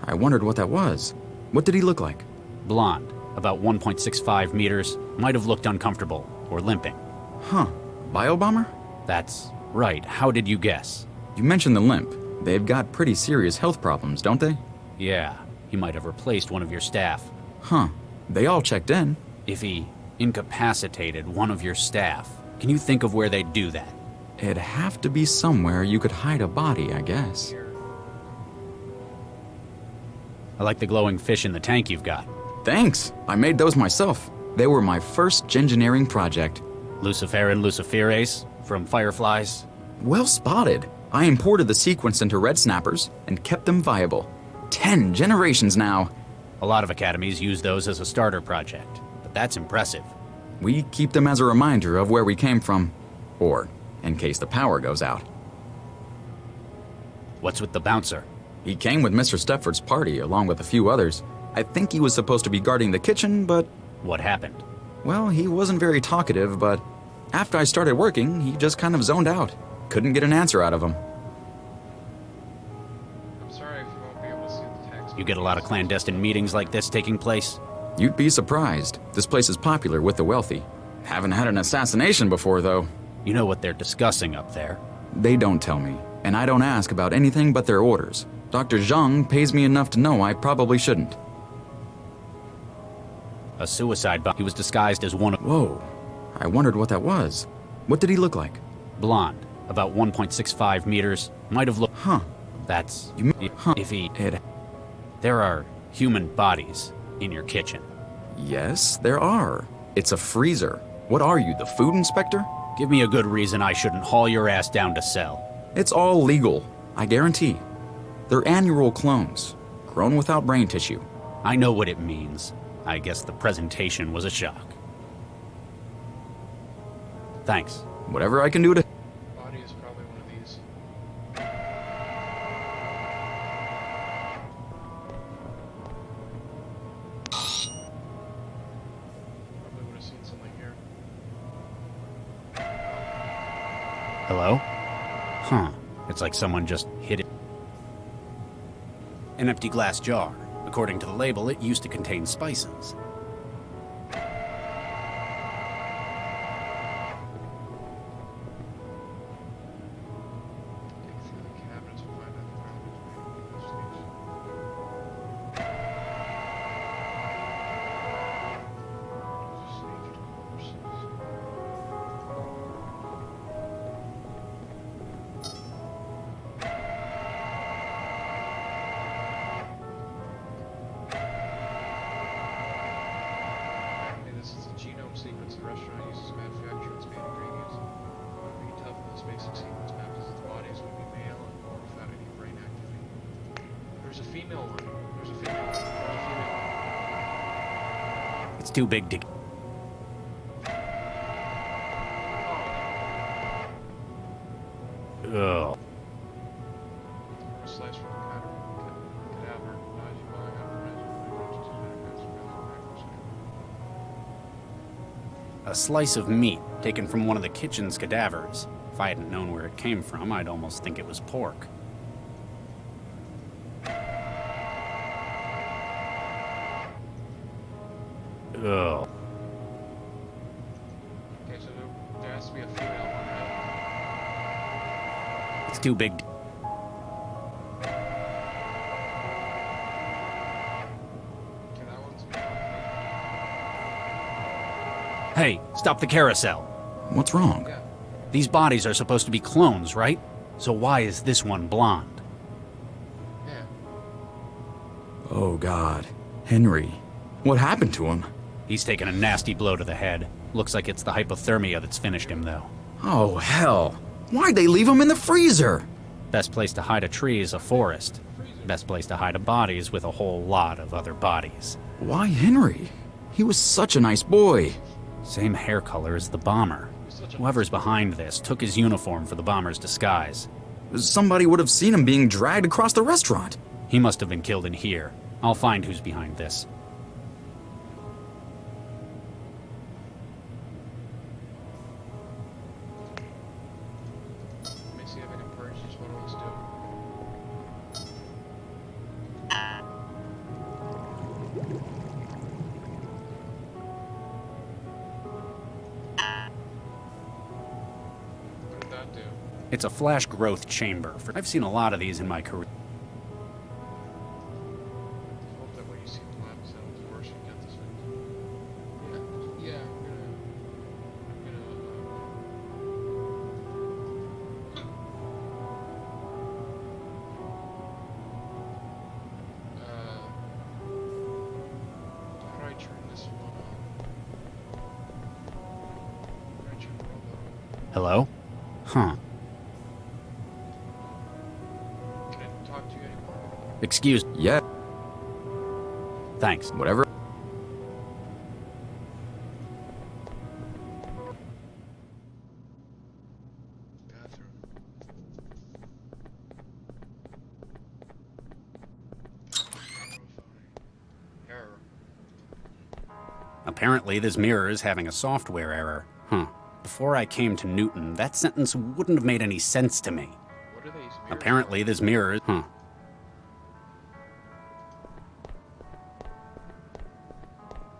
I wondered what that was. What did he look like? Blonde, about 1.65 meters, might have looked uncomfortable or limping. Huh. Biobomber? That's right. How did you guess? You mentioned the limp. They've got pretty serious health problems, don't they? Yeah. He might have replaced one of your staff. Huh. They all checked in. If he incapacitated one of your staff, can you think of where they'd do that? It'd have to be somewhere you could hide a body, I guess. I like the glowing fish in the tank you've got. Thanks. I made those myself. They were my first gingineering project. Luciferin luciferase from fireflies? Well spotted. I imported the sequence into red snappers and kept them viable. 10 generations now. A lot of academies use those as a starter project, but that's impressive. We keep them as a reminder of where we came from, or in case the power goes out. What's with the bouncer? He came with Mr. Stepford's party along with a few others. I think he was supposed to be guarding the kitchen, but... What happened? Well, he wasn't very talkative, but after I started working, he just kind of zoned out. Couldn't get an answer out of him. I'm sorry if you won't be able to see the text. You get a lot of clandestine meetings like this taking place? You'd be surprised. This place is popular with the wealthy. Haven't had an assassination before, though. You know what they're discussing up there? They don't tell me, and I don't ask about anything but their orders. Dr. Zhang pays me enough to know I probably shouldn't. A suicide bomber. He was disguised as one of... Whoa. I wondered what that was. What did he look like? Blonde, about 1.65 meters. Might have looked... Huh. That's... Huh. If he... There are human bodies in your kitchen. Yes, there are. It's a freezer. What are you, the food inspector? Give me a good reason I shouldn't haul your ass down to cell. It's all legal, I guarantee. They're annual clones, grown without brain tissue. I know what it means. I guess the presentation was a shock. Thanks. Whatever I can do to... Body is probably one of these. Probably would have seen something here. Hello? Huh. It's like someone just hit it. An empty glass jar. According to the label, it used to contain spices. basic sequence map is that the bodies would be male or without any brain activity. There's a female one. There's a female one. There's a female one. It's too big to... Ugh. A slice from the cadaver. As you buy A slice of meat taken from one of the kitchen's cadavers. If I hadn't known where it came from, I'd almost think it was pork. Ugh. Okay, so there has to be a female one, right? It's too big. Okay, that one's Hey, stop the carousel. What's wrong? Yeah. These bodies are supposed to be clones, right? So why is this one blonde? Yeah. Oh, God. Henry. What happened to him? He's taken a nasty blow to the head. Looks like it's the hypothermia that's finished him, though. Oh, hell. Why'd they leave him in the freezer? Best place to hide a tree is a forest. Best place to hide a body is with a whole lot of other bodies. Why Henry? He was such a nice boy. Same hair color as the bomber. Whoever's behind this took his uniform for the bomber's disguise. Somebody would have seen him being dragged across the restaurant. He must have been killed in here. I'll find who's behind this. Let me see if I can purge this one wants to do. What did that do? It's a flash growth chamber. I've seen a lot of these in my career. Hope that when you see the lab sounds worse, you get this one. Yeah, I'm how do I turn this one on? How do I turn the robot on? Hello? Huh. Can I talk to you anymore? Excuse. Yeah. Thanks. Whatever. Bathroom. Error. Apparently, this mirror is having a software error. Huh. Before I came to Newton, that sentence wouldn't have made any sense to me. What are they? Apparently, this mirror is... Huh.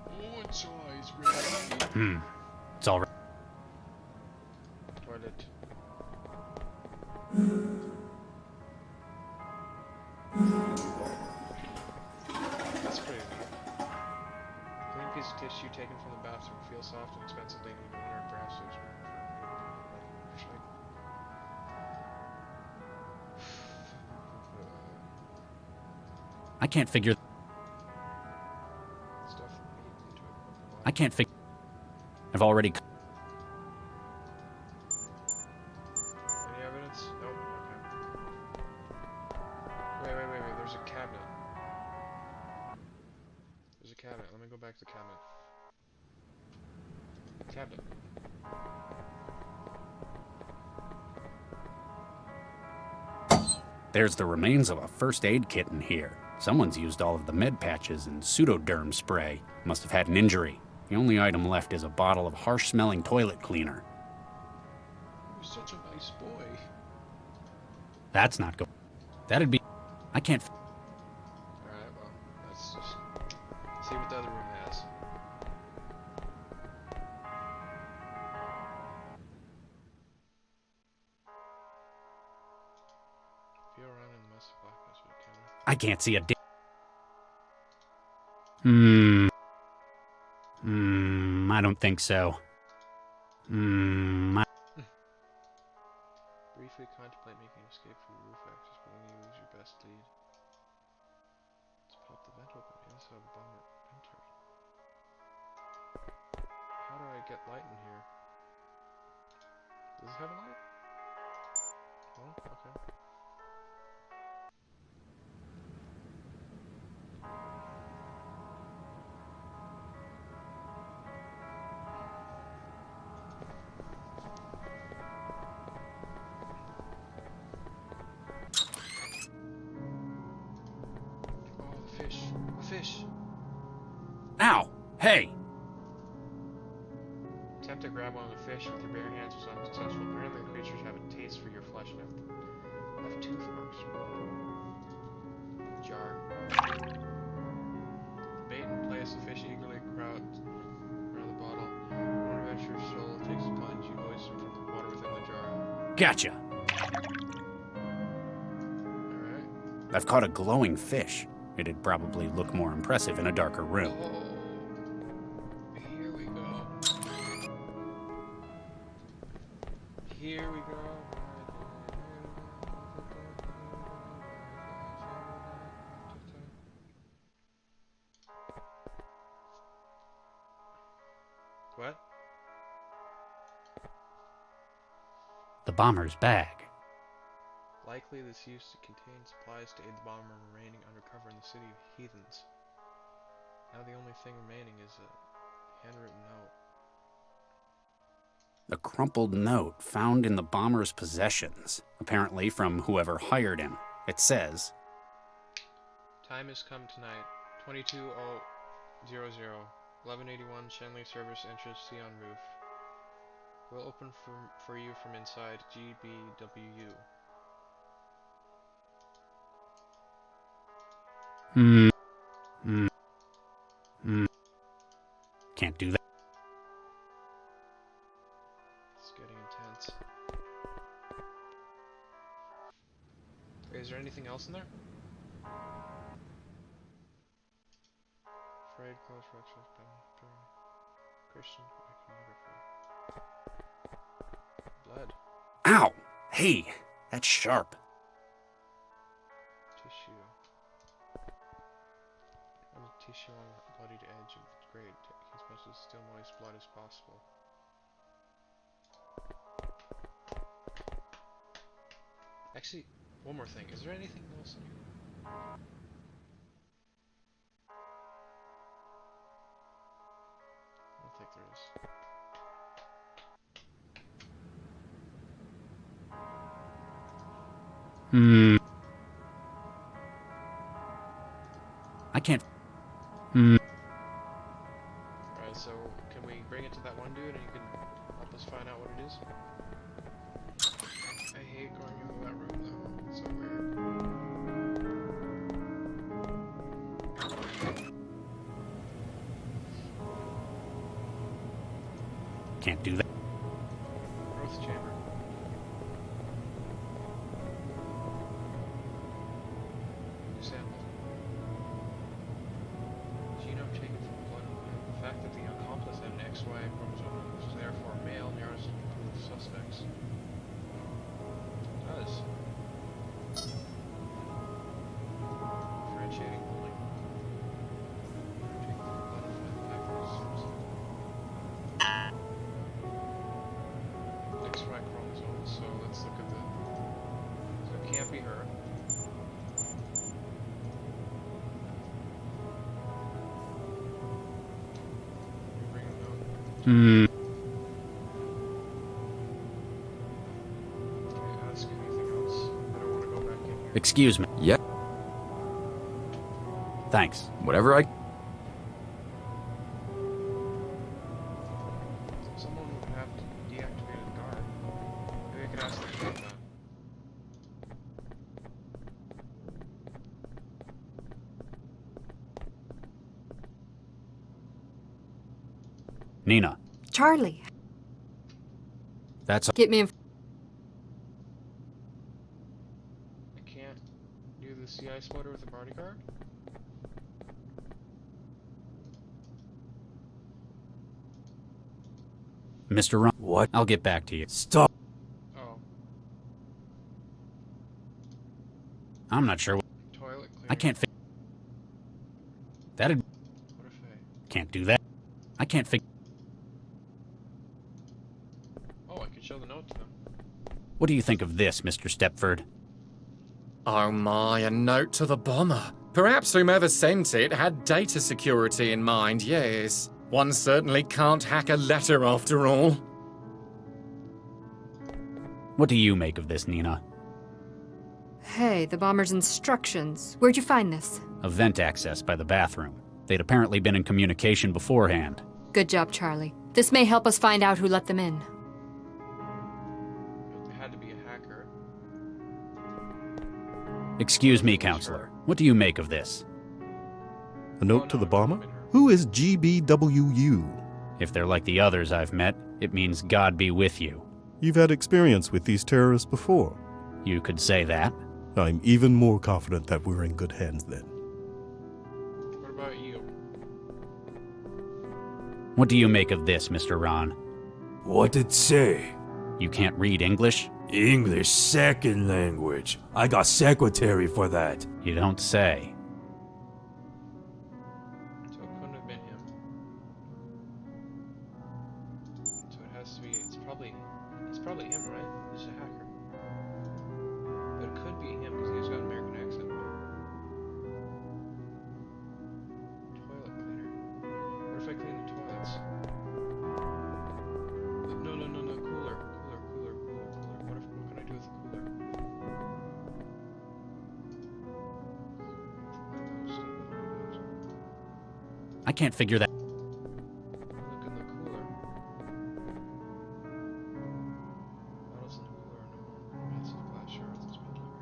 Oh, it's always really. It's all right. Toilet. That's pretty neat. Clean piece of tissue taken from the bathroom. Feels soft and expensive. They need to wonder if perhaps there's room for I can't figure... stuff into it. I can't figure... I've already... Any evidence? Nope. Okay. Wait. There's a cabinet. There's a cabinet. Let me go back to the cabinet. Cabinet. There's the remains of a first aid kit in here. Someone's used all of the med patches and pseudoderm spray. Must have had an injury. The only item left is a bottle of harsh-smelling toilet cleaner. He was such a nice boy. That's not good. That'd be... I can't... Alright, well, let's just see what the other room has. Feel around in the mess of blackness with a camera. I can't see a di... I don't think so. Briefly contemplate making an escape through roof access, but then you lose your best lead. Let's pop the vent open. The inside of the bomber entered. How do I get light in here? Does this have a light? Oh, okay. Oh, the fish. The fish! Ow! Hey! Attempt to grab one of the fish with your bare hands was unsuccessful. Apparently the creatures have a taste for your flesh and have tooth marks. Jar. Bait and place the fish eagerly crowds around the bottle. One adventurer's soul takes a plunge. You hoist him from the water within the jar. Gotcha! Alright. I've caught a glowing fish. It'd probably look more impressive in a darker room. Oh. Here we go. Here we go. What? The bomber's bag. Likely this used to contain supplies to aid the bomber remaining undercover in the city of heathens. Now the only thing remaining is a handwritten note. A crumpled note found in the bomber's possessions, apparently from whoever hired him. It says, Time has come tonight. 22000, 1181 Shenley Service entrance Sion roof. We'll open for you from inside GBWU. Can't do that. It's getting intense. Is there anything else in there? Afraid close rexus Christian iconography. Blood. Ow! Hey! That's sharp. Tissue. On the tissue on the bloodied edge of the grate. Take as much of the still moist blood as possible. Actually, one more thing. Is there anything else in here? I don't think there is. I can't. Alright, so can we bring it to that one dude and you can help us find out what it is? I hate going into that room though. It's so weird. Can't do that. Growth chamber. Sample. Genome taken from blood. The fact that the accomplice had an XY chromosome was therefore male nearest to the suspects. It does. Differentiating only. Taken from blood and factors. XY chromosomes, so let's look at the. So it can't be her. Ask anything else. I don't want to go back in here. Excuse me. Yep. Thanks. Whatever I... Someone would have to deactivate the guard. Maybe I could ask them about that. Nina. Charlie. That's... Get me in. I can't do the CI splitter with a bodyguard? Mr. Ron. What? I'll get back to you. Stop. Oh. I'm not sure. Toilet cleaner. I can't That'd... What if I... Can't do that. I can't Oh, I could show the note to them. What do you think of this, Mr. Stepford? Oh my, a note to the bomber. Perhaps whomever sent it had data security in mind, yes. One certainly can't hack a letter after all. What do you make of this, Nina? Hey, the bomber's instructions. Where'd you find this? A vent access by the bathroom. They'd apparently been in communication beforehand. Good job, Charlie. This may help us find out who let them in. It had to be a hacker. Excuse me, Counselor. What do you make of this? A note to the bomber? Who is GBWU? If they're like the others I've met, it means God be with you. You've had experience with these terrorists before. You could say that. I'm even more confident that we're in good hands then. What about you? What do you make of this, Mr. Ron? What it say? You can't read English? English second language. I got secretary for that. You don't say. So it couldn't have been him. So it has to be. It's probably him, right? He's a hacker. But it could be him because he's got an American accent. Toilet cleaner. What if I clean the toilets? No. Cooler. What can I do with the cooler? I can't figure that. Look in the cooler. Bottles in the cooler are no more massive glass shards that's been delivered.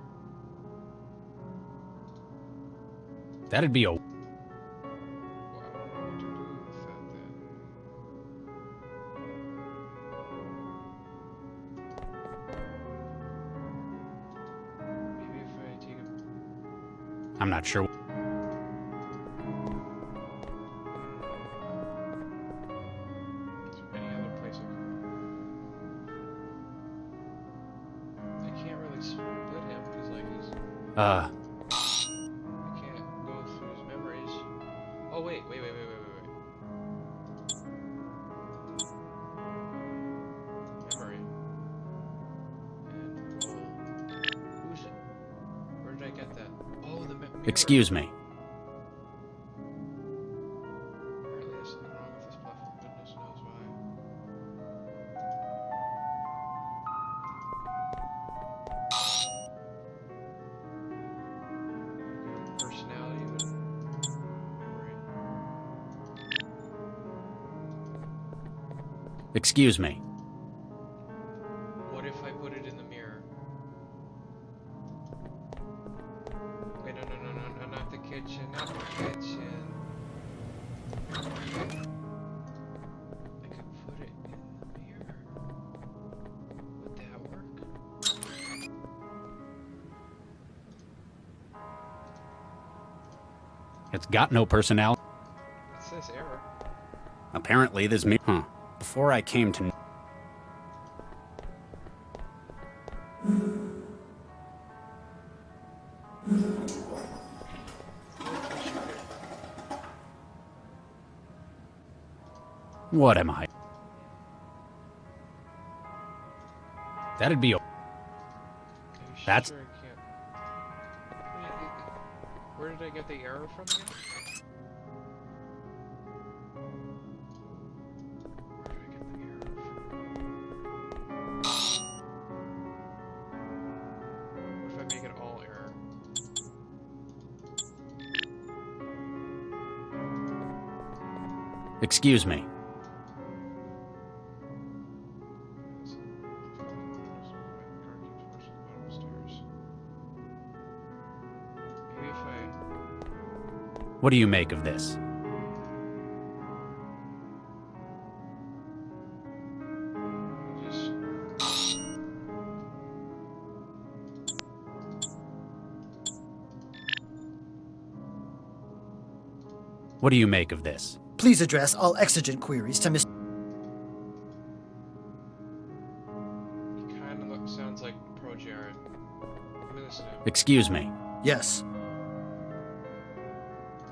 That'd be a... Well, I don't know what to do with that then. Maybe if I take a... I'm not sure. Any other place I can't really split him because like he's... I can't go through his memories. Oh wait. Memory. And roll. Who's it? Where did I get that? Oh, the mirror. Excuse me. Apparently there's something wrong with this platform. Goodness knows why. Personality, but memory. Excuse me. What if I put it in the mirror? Wait, no, not the kitchen, not the kitchen. I could put it in the mirror. Would that work? It's got no personality. It says error. Apparently this me... Huh. Before I came to... What am I? That'd be a... That's... Sure I can't. Where did I get the error from again? Where did I get the error from? What if I make it all error? Excuse me. Maybe if I... What do you make of this? just... What do you make of this? Please address all exigent queries to Mr. He kind of sounds like Pro Jared. Let me listen to him. Excuse me. Yes.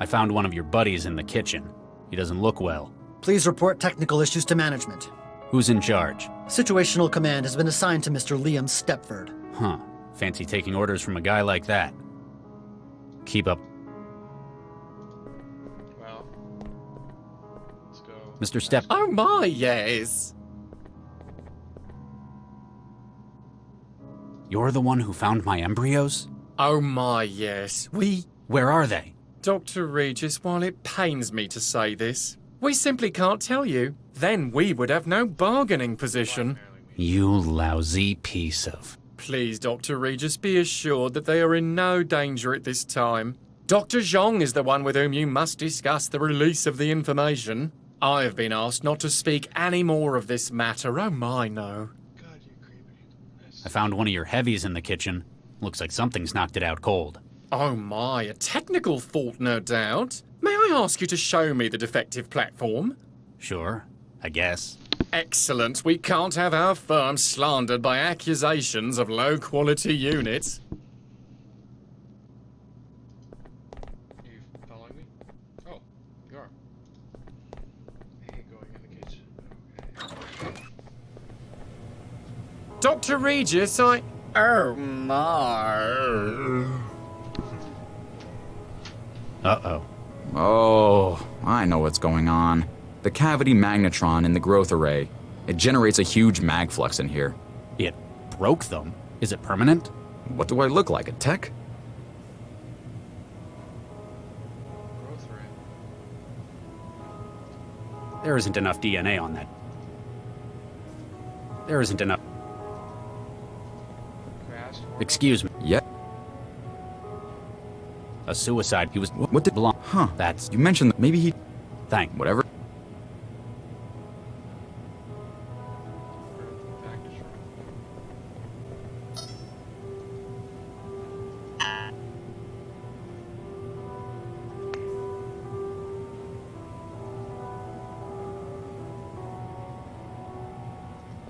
I found one of your buddies in the kitchen. He doesn't look well. Please report technical issues to management. Who's in charge? Situational command has been assigned to Mr. Liam Stepford. Huh. Fancy taking orders from a guy like that. Keep up. Well, let's go. Mr. Step. Oh my, yes. You're the one who found my embryos? Oh my, yes. Where are they? Dr. Regis, while it pains me to say this, we simply can't tell you. Then we would have no bargaining position. You lousy piece of... Please, Dr. Regis, be assured that they are in no danger at this time. Dr. Zhong is the one with whom you must discuss the release of the information. I have been asked not to speak any more of this matter. Oh my, no. I found one of your heavies in the kitchen. Looks like something's knocked it out cold. Oh my, a technical fault, no doubt. May I ask you to show me the defective platform? Sure, I guess. Excellent. We can't have our firm slandered by accusations of low-quality units. You following me? Oh, you are. I hate going in the kitchen. Okay. Dr. Regis, Oh my... Uh-oh. Oh, I know what's going on. The cavity magnetron in the growth array. It generates a huge mag flux in here. It broke them? Is it permanent? What do I look like, a tech? Growth rate. There isn't enough DNA on that. There isn't enough... Excuse me. Yeah. A suicide. He was... What did... belong? Huh. That's... You mentioned that maybe he... Thank... Whatever.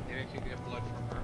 Maybe I could get blood from her.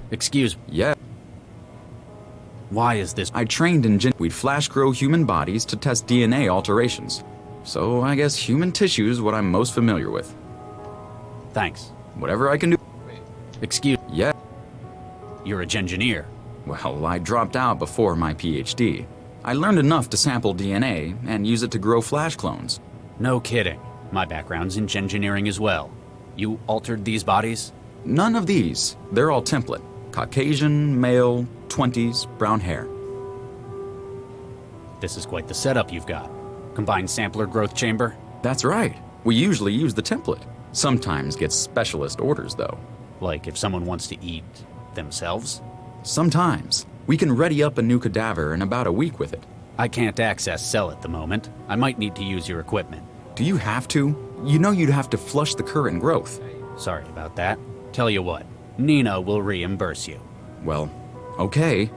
Excuse me. Yeah. Why is this? I trained in we'd flash grow human bodies to test DNA alterations. So I guess human tissue is what I'm most familiar with. Thanks. Whatever I can do. Excuse. Yeah. You're a gengineer. Well, I dropped out before my PhD. I learned enough to sample DNA and use it to grow flash clones. No kidding. My background's in gengineering as well. You altered these bodies? None of these. They're all template. Caucasian, male, 20s, brown hair. This is quite the setup you've got. Combined sampler growth chamber? That's right. We usually use the template. Sometimes get specialist orders, though. Like if someone wants to eat themselves? Sometimes. We can ready up a new cadaver in about a week with it. I can't access cell at the moment. I might need to use your equipment. Do you have to? You know you'd have to flush the current growth. Sorry about that. Tell you what, Nina will reimburse you. Well, okay.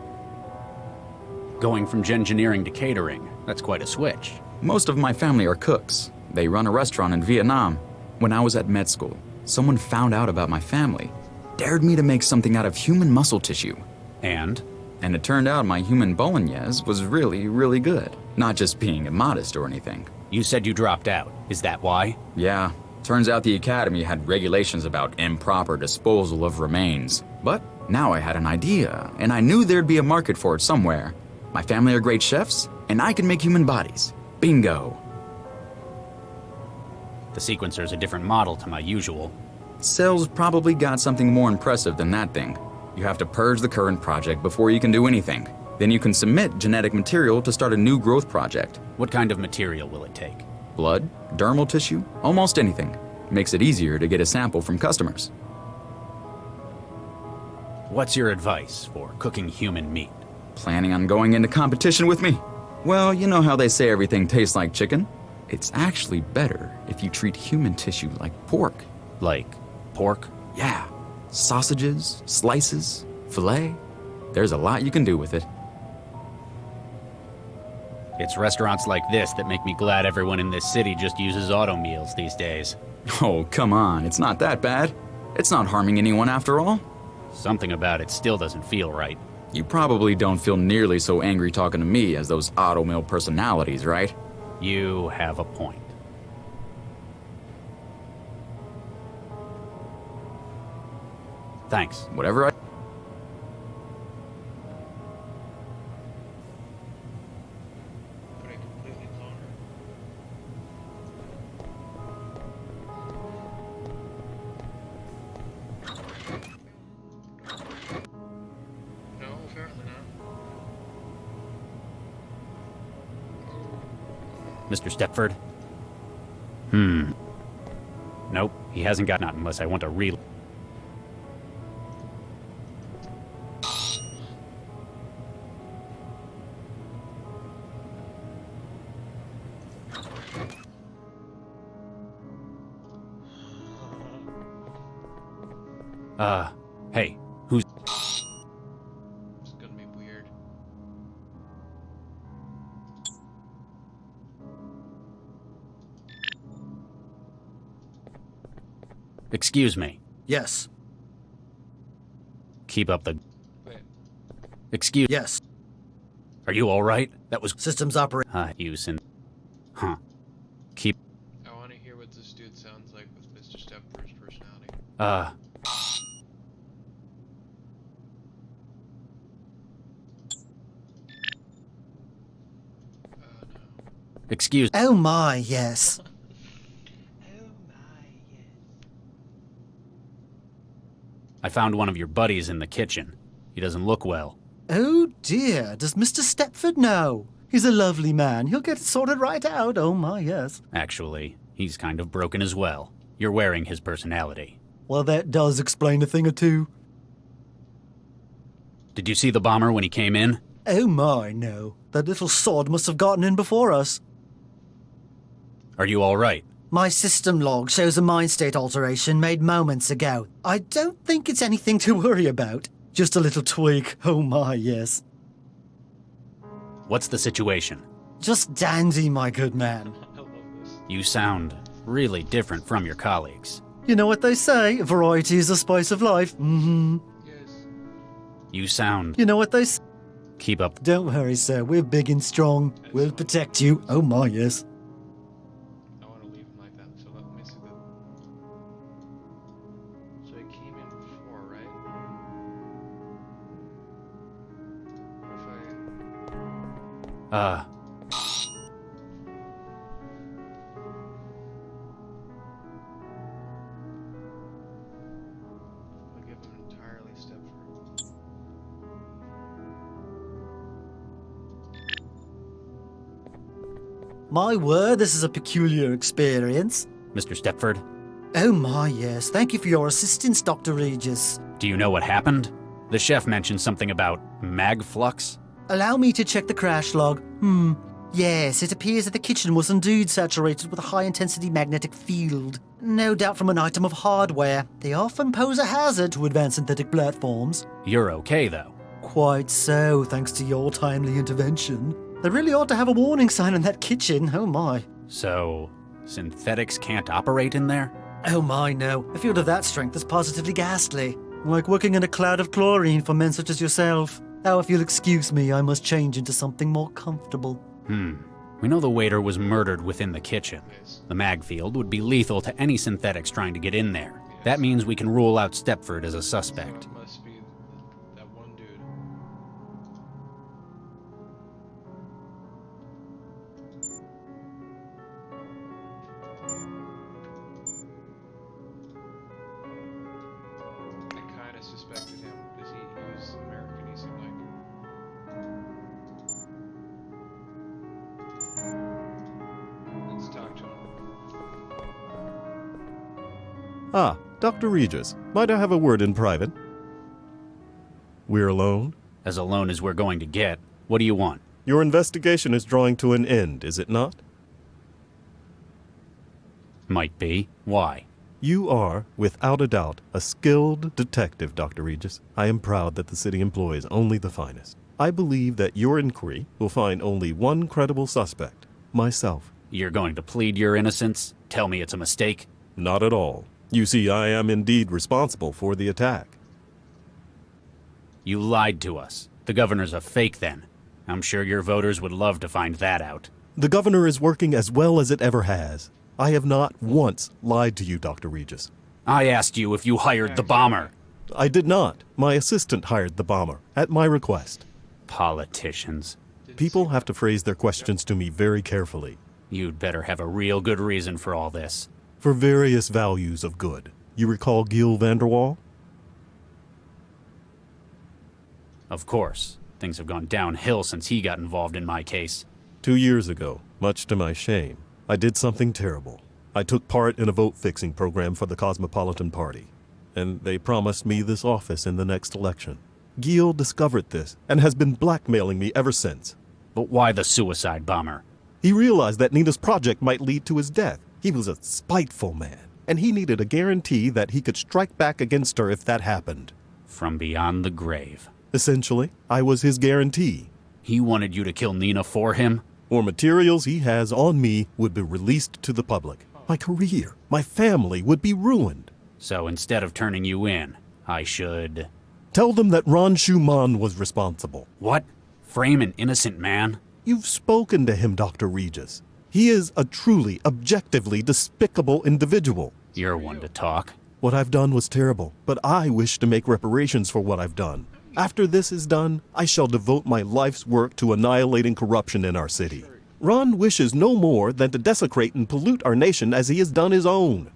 Going from gengineering to catering, that's quite a switch. Most of my family are cooks. They run a restaurant in Vietnam. When I was at med school, someone found out about my family, dared me to make something out of human muscle tissue. And? And it turned out my human bolognese was really, really good. Not just being immodest or anything. You said you dropped out. Is that why? Yeah. Turns out the academy had regulations about improper disposal of remains. But now I had an idea, and I knew there'd be a market for it somewhere. My family are great chefs, and I can make human bodies. Bingo. The sequencer's a different model to my usual. Cell's probably got something more impressive than that thing. You have to purge the current project before you can do anything. Then you can submit genetic material to start a new growth project. What kind of material will it take? Blood, dermal tissue, almost anything. Makes it easier to get a sample from customers. What's your advice for cooking human meat? Planning on going into competition with me? Well, you know how they say everything tastes like chicken? It's actually better if you treat human tissue like pork. Like pork? Yeah. Sausages, slices, filet. There's a lot you can do with it. It's restaurants like this that make me glad everyone in this city just uses auto meals these days. Oh, come on, it's not that bad. It's not harming anyone after all. Something about it still doesn't feel right. You probably don't feel nearly so angry talking to me as those auto mill personalities, right? You have a point. Thanks. Whatever I... Mr. Stepford? Nope, he hasn't got not unless I want to re... Hey, who's... It's gonna be weird. Excuse me. Yes. Keep up the... Wait. Excuse... Yes. Are you alright? That was... Systems operate. Use and... Huh. Keep... I want to hear what this dude sounds like with Mr. Stepford's personality. No. Excuse... Oh my, yes. I found one of your buddies in the kitchen. He doesn't look well. Oh dear, does Mr. Stepford know? He's a lovely man. He'll get it sorted right out. Oh my, yes. Actually, he's kind of broken as well. You're wearing his personality. Well, that does explain a thing or two. Did you see the bomber when he came in? Oh my, no. That little sod must have gotten in before us. Are you alright? My system log shows a mind state alteration made moments ago. I don't think it's anything to worry about. Just a little tweak. Oh my, yes. What's the situation? Just dandy, my good man. You sound really different from your colleagues. You know what they say, variety is the spice of life. Mm-hmm. You sound... You know what they say? Keep up. Don't worry, sir. We're big and strong. We'll protect you. Oh my, yes. I want to leave him like that, so let me see that. So he came in before, right? What if I... I'll give him entirely Stepford. My word, this is a peculiar experience. Mr. Stepford? Oh my, yes. Thank you for your assistance, Dr. Regis. Do you know what happened? The chef mentioned something about mag flux. Allow me to check the crash log. Yes, it appears that the kitchen was indeed saturated with a high-intensity magnetic field. No doubt from an item of hardware. They often pose a hazard to advanced synthetic platforms. You're okay, though. Quite so, thanks to your timely intervention. They really ought to have a warning sign in that kitchen, oh my. So, synthetics can't operate in there? Oh my, no. A field of that strength is positively ghastly. Like working in a cloud of chlorine for men such as yourself. Now, if you'll excuse me, I must change into something more comfortable. We know the waiter was murdered within the kitchen. The mag field would be lethal to any synthetics trying to get in there. That means we can rule out Stepford as a suspect. So it must be that one dude. I kind of suspected him because he was American, he seemed like. Let's talk to him. Ah, Dr. Regis, might I have a word in private? We're alone? As alone as we're going to get. What do you want? Your investigation is drawing to an end, is it not? Might be. Why? You are, without a doubt, a skilled detective, Dr. Regis. I am proud that the city employs only the finest. I believe that your inquiry will find only one credible suspect, myself. You're going to plead your innocence? Tell me it's a mistake? Not at all. You see, I am indeed responsible for the attack. You lied to us. The governor's a fake then. I'm sure your voters would love to find that out. The governor is working as well as it ever has. I have not once lied to you, Dr. Regis. I asked you if you hired the bomber. I did not. My assistant hired the bomber, at my request. Politicians. People have to phrase their questions to me very carefully. You'd better have a real good reason for all this. For various values of good. You recall Gil Vanderwall? Of course. Things have gone downhill since he got involved in my case. 2 years ago, much to my shame, I did something terrible. I took part in a vote-fixing program for the Cosmopolitan Party, and they promised me this office in the next election. Gil discovered this and has been blackmailing me ever since. But why the suicide bomber? He realized that Nina's project might lead to his death. He was a spiteful man, and he needed a guarantee that he could strike back against her if that happened. From beyond the grave. Essentially, I was his guarantee. He wanted you to kill Nina for him? Or materials he has on me would be released to the public. My career, my family would be ruined. So instead of turning you in, I should... Tell them that Ron Schumann was responsible. What? Frame an innocent man? You've spoken to him, Dr. Regis. He is a truly, objectively despicable individual. You're one to talk. What I've done was terrible, but I wish to make reparations for what I've done. After this is done, I shall devote my life's work to annihilating corruption in our city. Ron wishes no more than to desecrate and pollute our nation as he has done his own.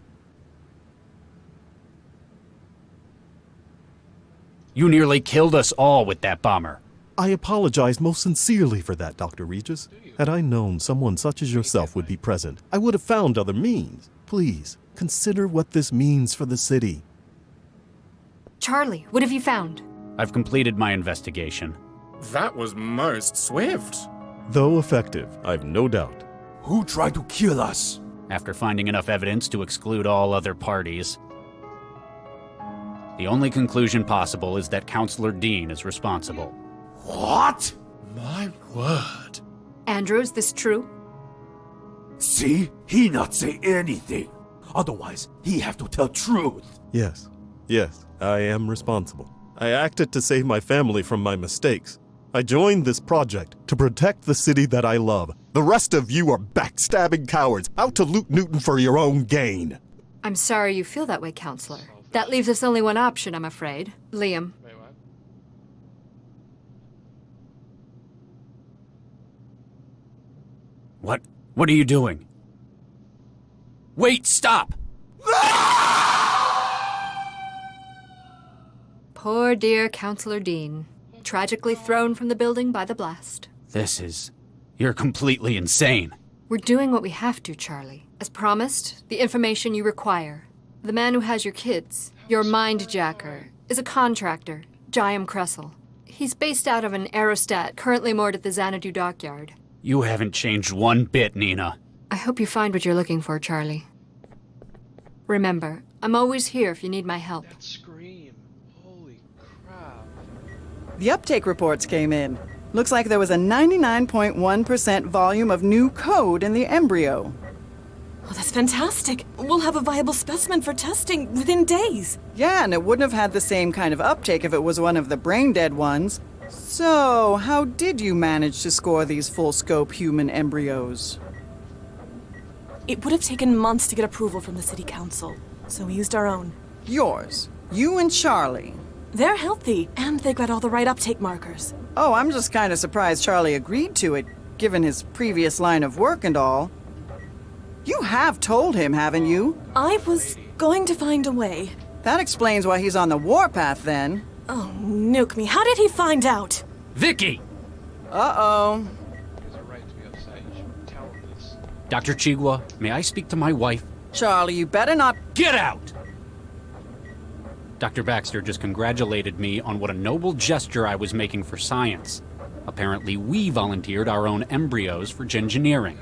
You nearly killed us all with that bomber. I apologize most sincerely for that, Dr. Regis. Had I known someone such as yourself would be present, I would have found other means. Please, consider what this means for the city. Charlie, what have you found? I've completed my investigation. That was most swift. Though effective, I've no doubt. Who tried to kill us? After finding enough evidence to exclude all other parties, the only conclusion possible is that Councillor Dean is responsible. What? My word. Andrew, is this true? See? He not say anything. Otherwise, he have to tell truth. Yes, I am responsible. I acted to save my family from my mistakes. I joined this project to protect the city that I love. The rest of you are backstabbing cowards out to loot Newton for your own gain. I'm sorry you feel that way, Counselor. That leaves us only one option, I'm afraid. Liam. Wait, what? What are you doing? Wait, stop! Poor dear Counselor Dean. Tragically thrown from the building by the blast. You're completely insane. We're doing what we have to, Charlie. As promised, the information you require. The man who has your kids, your mind-jacker, is a contractor, Jayam Kressel. He's based out of an aerostat currently moored at the Xanadu dockyard. You haven't changed one bit, Nina. I hope you find what you're looking for, Charlie. Remember, I'm always here if you need my help. That scream. Holy crap. The uptake reports came in. Looks like there was a 99.1% volume of new code in the embryo. Oh, that's fantastic. We'll have a viable specimen for testing within days. Yeah, and it wouldn't have had the same kind of uptake if it was one of the brain-dead ones. So, how did you manage to score these full-scope human embryos? It would have taken months to get approval from the city council, so we used our own. Yours. You and Charlie. They're healthy, and they've got all the right uptake markers. Oh, I'm just kind of surprised Charlie agreed to it, given his previous line of work and all. You have told him, haven't you? I was going to find a way. That explains why he's on the warpath, then. Oh, nuke me. How did he find out? Vicky! Uh-oh. He has a right to be upset. You should tell him this. Dr. Chigwa, may I speak to my wife? Charlie, you better not... Get out! Dr. Baxter just congratulated me on what a noble gesture I was making for science. Apparently, we volunteered our own embryos for engineering.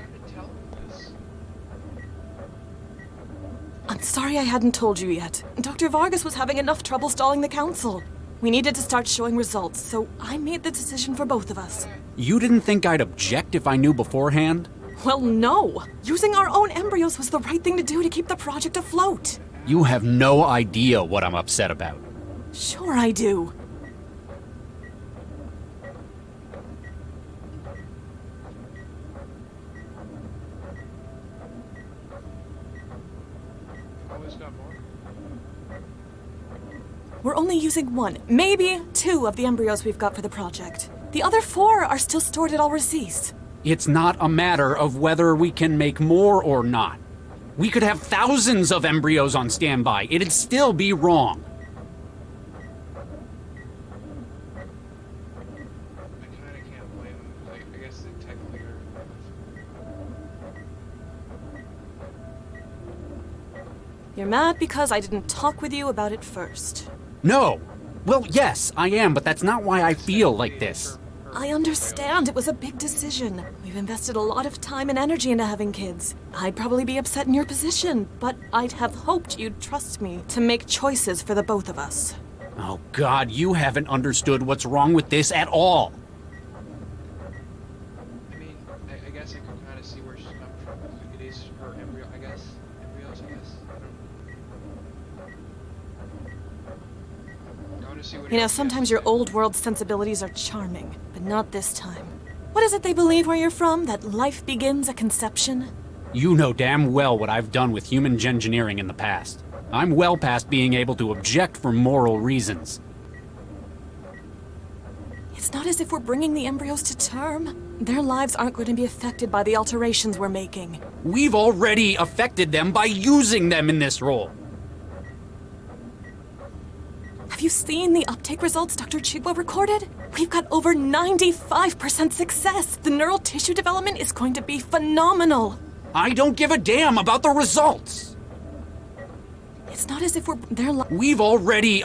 I'm sorry I hadn't told you yet. Dr. Vargas was having enough trouble stalling the council. We needed to start showing results, so I made the decision for both of us. You didn't think I'd object if I knew beforehand? Well, no. Using our own embryos was the right thing to do to keep the project afloat. You have no idea what I'm upset about. Sure I do. We're only using 1, maybe 2 of the embryos we've got for the project. The other 4 are still stored at Alrecis. It's not a matter of whether we can make more or not. We could have thousands of embryos on standby. It'd still be wrong. I kinda can't blame them. I guess they technically are. You're mad because I didn't talk with you about it first. No! Well, yes, I am, but that's not why I feel like this. I understand it was a big decision. We've invested a lot of time and energy into having kids. I'd probably be upset in your position, but I'd have hoped you'd trust me to make choices for the both of us. Oh, God, you haven't understood what's wrong with this at all. I mean, I guess I can kind of see where she's coming from. It is her embryo, I guess. Embryos, I guess. I want to see what. You know, sometimes your old world sensibilities are charming, but not this time. What is it they believe where you're from? That life begins at conception? You know damn well what I've done with human engineering in the past. I'm well past being able to object for moral reasons. It's not as if we're bringing the embryos to term. Their lives aren't going to be affected by the alterations we're making. We've already affected them by using them in this role. Have you seen the uptake results Dr. Chigwa recorded? We've got over 95% success. The neural tissue development is going to be phenomenal. I don't give a damn about the results. It's not as if We've already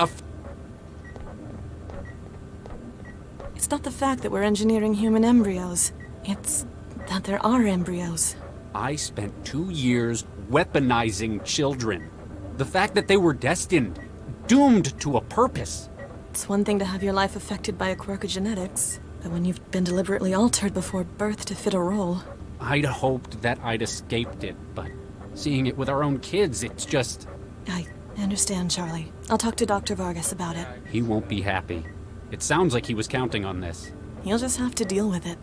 It's not the fact that we're engineering human embryos. It's that there are embryos. I spent 2 years weaponizing children. The fact that they were destined, doomed to a purpose. It's one thing to have your life affected by a quirk of genetics, but when you've been deliberately altered before birth to fit a role. I'd hoped that I'd escaped it, but seeing it with our own kids, it's just... I understand, Charlie. I'll talk to Dr. Vargas about it. He won't be happy. It sounds like he was counting on this. You'll just have to deal with it.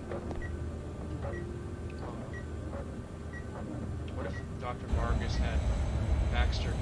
What if Dr. Vargas had Baxter